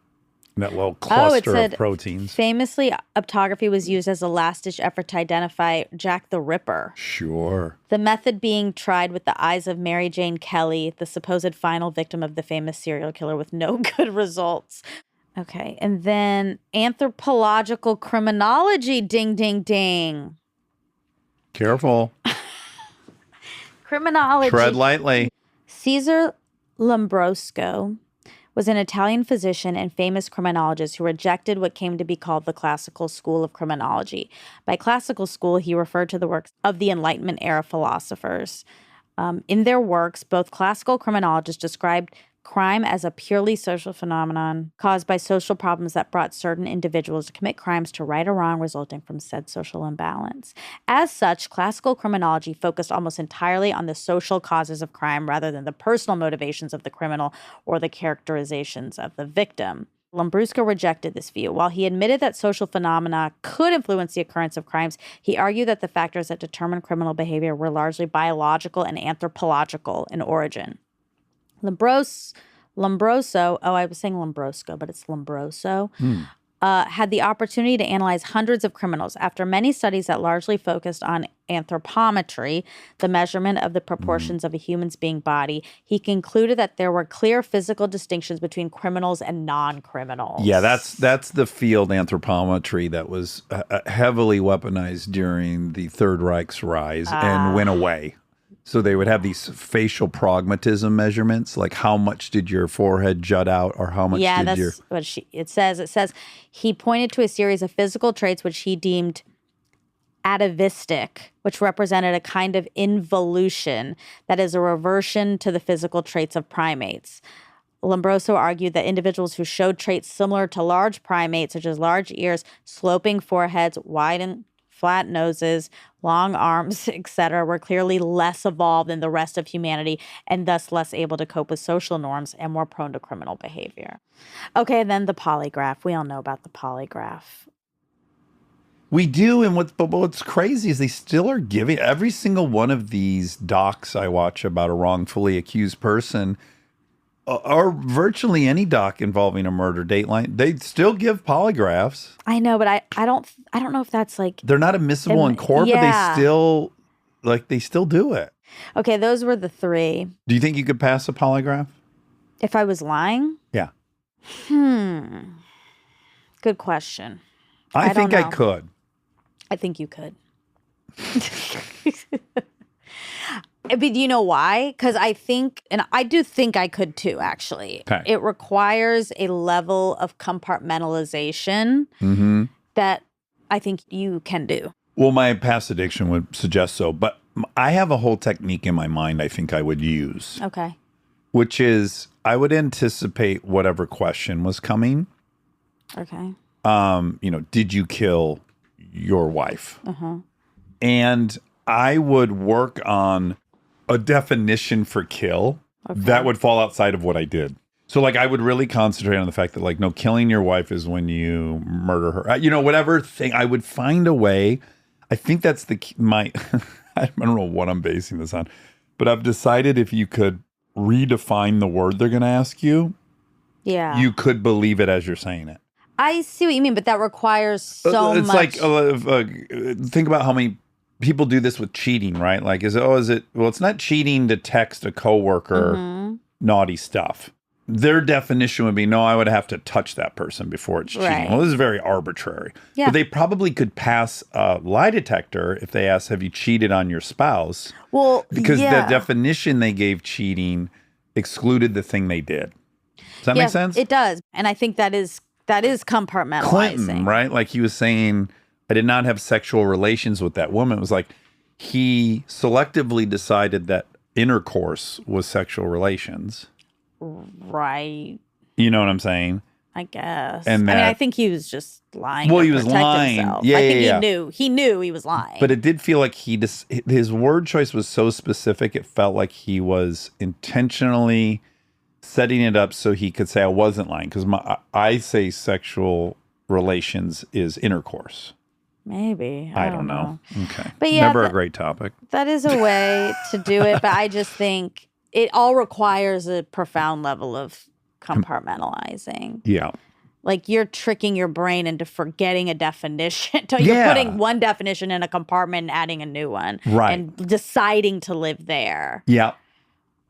That little cluster of proteins. Famously, optography was used as a last-ditch effort to identify Jack the Ripper. Sure. The method being tried with the eyes of Mary Jane Kelly, the supposed final victim of the famous serial killer, with no good results. Okay, and then anthropological criminology, ding, ding, ding. Careful. Criminology. Tread lightly. Caesar Lombroso was an Italian physician and famous criminologist who rejected what came to be called the classical school of criminology. By classical school, he referred to the works of the Enlightenment era philosophers. In their works, both classical criminologists described crime as a purely social phenomenon caused by social problems that brought certain individuals to commit crimes to right or wrong resulting from said social imbalance. As such, classical criminology focused almost entirely on the social causes of crime rather than the personal motivations of the criminal or the characterizations of the victim. Lombroso rejected this view. While he admitted that social phenomena could influence the occurrence of crimes, he argued that the factors that determine criminal behavior were largely biological and anthropological in origin. Lombroso, I was saying Lombroso, but it's Lombroso, had the opportunity to analyze hundreds of criminals. After many studies that largely focused on anthropometry, the measurement of the proportions of a human's being body, he concluded that there were clear physical distinctions between criminals and non-criminals. Yeah, that's the field, anthropometry, that was heavily weaponized during the Third Reich's rise and went away. So they would have these facial pragmatism measurements, like how much did your forehead jut out or how much did your... what it says. It says he pointed to a series of physical traits which he deemed atavistic, which represented a kind of involution that is a reversion to the physical traits of primates. Lombroso argued that individuals who showed traits similar to large primates, such as large ears, sloping foreheads, wide and flat noses, long arms, etc., were clearly less evolved than the rest of humanity and thus less able to cope with social norms and more prone to criminal behavior. Okay, then the polygraph. We all know about the polygraph. We do, and what's crazy is they still are giving every single one of these docs I watch about a wrongfully accused person, or virtually any doc involving a murder, Dateline, they still give polygraphs. I know, but I don't know if that's like... They're not admissible in court, but they still do it. Okay, those were the three. Do you think you could pass a polygraph? If I was lying? Yeah. Good question. I think I know. could. I think you could. But do you know why? Because I think, and I do think I could too, actually. Okay. It requires a level of compartmentalization that I think you can do. Well, my past addiction would suggest so, but I have a whole technique in my mind I think I would use. Okay. Which is I would anticipate whatever question was coming. Okay. Did you kill your wife? And I would work on a definition for kill that would fall outside of what I did. So like I would really concentrate on the fact that like, no, killing your wife is when you murder her. Whatever thing, I would find a way. I think that's I don't know what I'm basing this on, but I've decided if you could redefine the word they're going to ask you, you could believe it as you're saying it. I see what you mean, but that requires so it's much. It's like, think about how many people do this with cheating, right? Like, it's not cheating to text a coworker naughty stuff. Their definition would be, no, I would have to touch that person before it's cheating. Right. Well, this is very arbitrary. Yeah. But they probably could pass a lie detector if they ask, have you cheated on your spouse? Well, because the definition they gave cheating excluded the thing they did. Does that make sense? It does. And I think that is compartmentalizing. Clinton, right? Like he was saying, I did not have sexual relations with that woman. It was like he selectively decided that intercourse was sexual relations. Right. You know what I'm saying? I guess. And I think he was just lying. Well, to he was protect lying. himself. Yeah, I think yeah. he knew he was lying. But it did feel like his word choice was so specific. It felt like he was intentionally setting it up so he could say I wasn't lying, because I say sexual relations is intercourse. Maybe. I don't know. Okay. But yeah, never a great topic. That is a way to do it, but I just think it all requires a profound level of compartmentalizing. Yeah. Like you're tricking your brain into forgetting a definition. You're putting one definition in a compartment and adding a new one. Right. And deciding to live there. Yeah.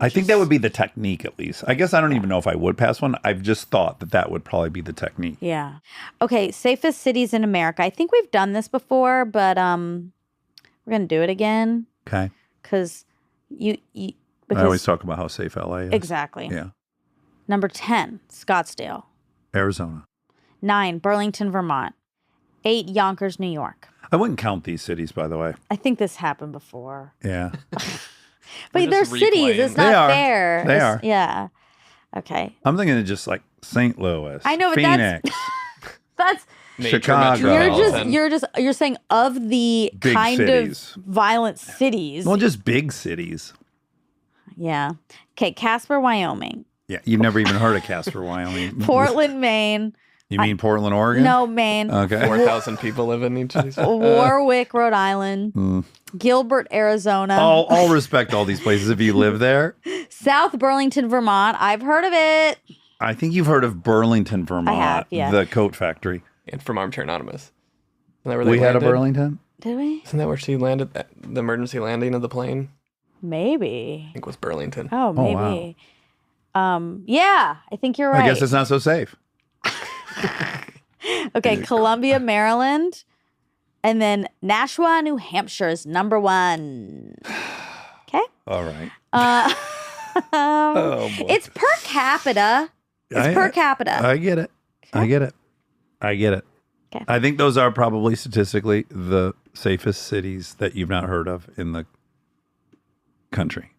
I think that would be the technique, at least. I guess I don't even know if I would pass one. I've just thought that would probably be the technique. Yeah. Okay, safest cities in America. I think we've done this before, but we're going to do it again. Okay. Because I always talk about how safe LA is. Exactly. Yeah. Number 10, Scottsdale. Arizona. 9, Burlington, Vermont. 8, Yonkers, New York. I wouldn't count these cities, by the way. I think this happened before. Yeah. But they're just cities. replaying. It's not They are. fair. They It's- are. Yeah. Okay. I'm thinking of just like St. Louis. I know, but Phoenix. That's Major Chicago. metropolitan. you're saying of the Big kind cities. of violent cities. Well, just big cities. Yeah. Okay, Casper, Wyoming. Yeah. You've never even heard of Casper, Wyoming. Portland, Maine. You mean Portland, Oregon? No, Maine. Okay. 4,000 people live in each of these. Warwick, Rhode Island. Gilbert, Arizona. All respect all these places if you live there. South Burlington, Vermont. I've heard of it. I think you've heard of Burlington, Vermont. have, yeah. The coat factory. And from Armchair Anonymous. Isn't that where they We had a landed? Burlington? Did we? Isn't that where she landed? The emergency landing of the plane? Maybe. I think it was Burlington. Oh, wow. maybe. Yeah, I think you're right. I guess it's not so safe. Okay, Columbia, Maryland. And then Nashua, New Hampshire is number 1. Okay. All right. Oh, boy. it's per capita. It's per capita. I get it. I get it. I get it. Okay. I think those are probably statistically the safest cities that you've not heard of in the country.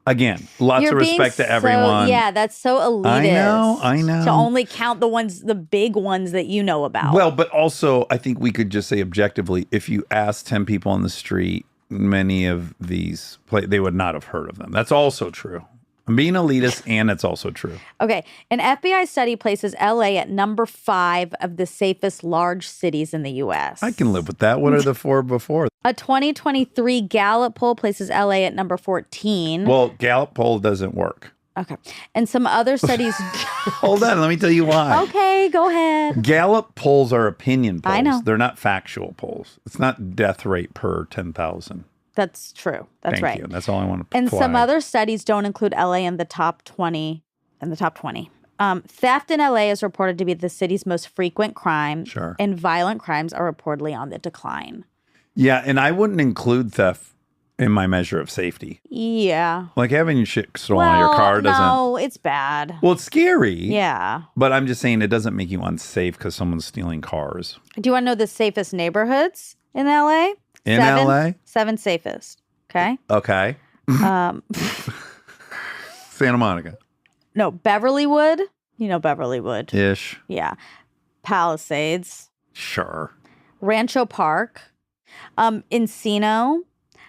Again, lots You're of being respect to so- everyone. Yeah, that's so elitist. I know. To only count the big ones that you know about. Well, but also, I think we could just say objectively, if you ask 10 people on the street, many of these, they would not have heard of them. That's also true. I'm being elitist, and it's also true. Okay, an FBI study places LA at number 5 of the safest large cities in the U.S. I can live with that. What are the 4 before? A 2023 Gallup poll places LA at number 14. Well, Gallup poll doesn't work. Okay, and some other studies. Hold on, let me tell you why. Okay, go ahead. Gallup polls are opinion polls. I know. They're not factual polls. It's not death rate per 10,000. That's true. That's Thank right. you. That's all I want to And some flag. other studies don't include LA in the top 20. Theft in LA is reported to be the city's most frequent crime. Sure. And violent crimes are reportedly on the decline. Yeah, and I wouldn't include theft in my measure of safety. Yeah. Like having your shit stolen out of your car doesn't. No, it's bad. Well, it's scary. Yeah. But I'm just saying it doesn't make you unsafe because someone's stealing cars. Do you want to know the safest neighborhoods in LA? In LA? 7 safest. Okay. Okay. Um, Santa Monica. no, Beverlywood. You know Beverlywood. Ish. Yeah. Palisades. Sure. Rancho Park. Encino.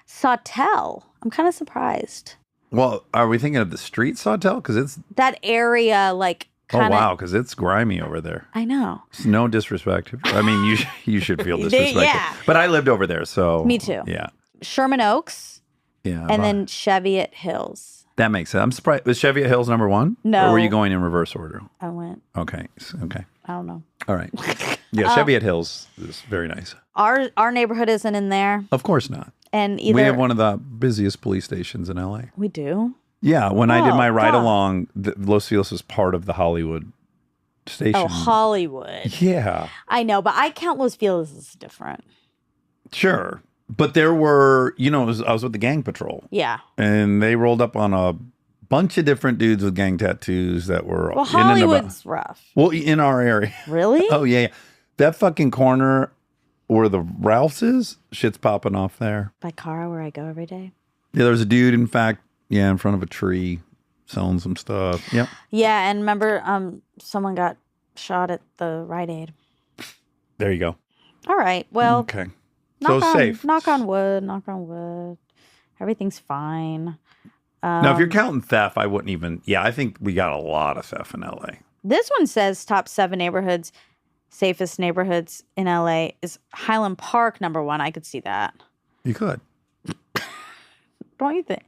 Sawtell. I'm kind of surprised. Well, are we thinking of the street Sawtell? Because it's, That area, like, kind of. oh, wow, because it's grimy over there. I know. It's no disrespect. I mean, you should feel disrespected. yeah. But I lived over there, so. Me too. Yeah. Sherman Oaks. Yeah. And then Cheviot Hills. That makes sense. I'm surprised. Was Cheviot Hills number 1? No. Or were you going in reverse order? I went, Okay. Okay. I don't know. All right. Yeah, Cheviot Hills is very nice. Our neighborhood isn't in there. Of course not. And either. We have one of the busiest police stations in LA. We do? Yeah, when I did my Oh, ride huh. along, Los Feliz was part of the Hollywood station. Oh, Hollywood. Yeah, I know, but I count Los Feliz as different. sure. But there were, I was with the gang patrol, Yeah. and they rolled up on a bunch of different dudes with gang tattoos that were Well, in and about- Hollywood's rough. well, in our area. Really? Oh, yeah. That fucking corner where the Ralph's is, shit's popping off there. By Cara, where I go every day. Yeah, there was a dude, in fact, in front of a tree selling some stuff. Yep. Yeah, and remember, someone got shot at the Rite Aid. There you go. All right. Well, Okay. So safe. Knock on wood. Knock on wood. Everything's fine. Now, if you're counting theft, I wouldn't even. Yeah, I think we got a lot of theft in LA. This one says top 7 neighborhoods, safest neighborhoods in LA is Highland Park, number 1. I could see that. You could. Don't you think?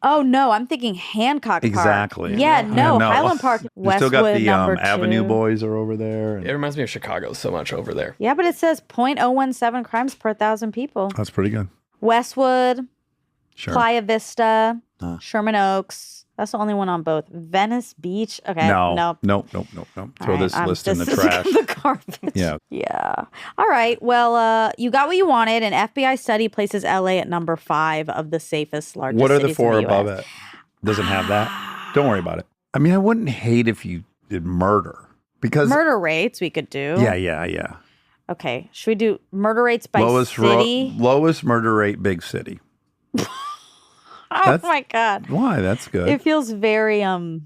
Oh, no, I'm thinking Hancock Park. Exactly. Yeah, no, No. Highland Park. You Westwood, still got the number 2. Avenue Boys are over there. It reminds me of Chicago so much over there. Yeah, but it says 0.017 crimes per 1,000 people. That's pretty good. Westwood, Sure. Playa Vista, Sherman Oaks. That's the only one on both. Venice Beach. Okay. No. Nope. Nope. Throw this list in the This is trash. the garbage. Yeah. Yeah. All right. Well, you got what you wanted. An FBI study places LA at number 5 of the safest, largest What are the cities in 4 the above US. it? Doesn't have that? Don't worry about it. I mean, I wouldn't hate if you did murder because Murder rates we could do. Yeah. Okay. Should we do murder rates by Lowest city? lowest murder rate, big city. Oh That's- my God. Why? That's good. It feels very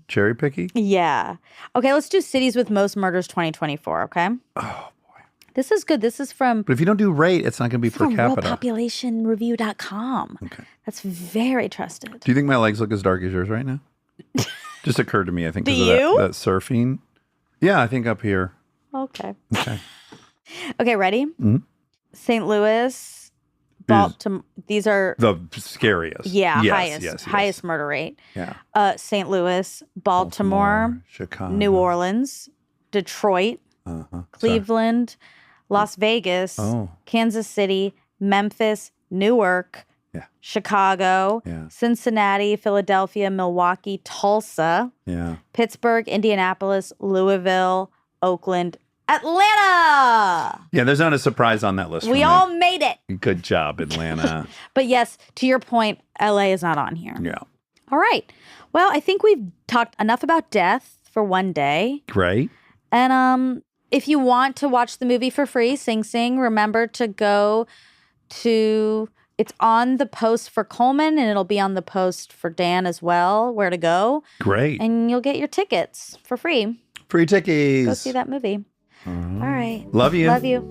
Cherry picky. yeah. Okay, let's do cities with most murders 2024, okay? Oh boy. This is good. This is from But if you don't do rate, it's not going to be per from capita. worldpopulationreview.com. Okay. That's very trusted. Do you think my legs look as dark as yours right now? Just occurred to me. I think Do because of you? that surfing. Yeah, I think up here. Okay. Okay. Okay, ready? Mhm. St. Louis, Baltimore. These are The scariest. highest murder rate. Yeah. St. Louis, Baltimore, Chicago, New Orleans, Detroit, Uh-huh. Cleveland, Las Vegas, Oh. Kansas City, Memphis, Newark, Yeah. Chicago, Yeah. Cincinnati, Philadelphia, Milwaukee, Tulsa, Yeah. Pittsburgh, Indianapolis, Louisville, Oakland, Atlanta. Yeah, there's not a surprise on that list. We for all me. made it. Good job, Atlanta. But yes, to your point, LA is not on here. Yeah. All right. Well, I think we've talked enough about death for one day. Great. And if you want to watch the movie for free, Sing Sing, remember to go to, it's on the post for Coleman and it'll be on the post for Dan as well, where to go. Great. And you'll get your tickets for free. Free tickies. Go see that movie. All right. Love you. Love you.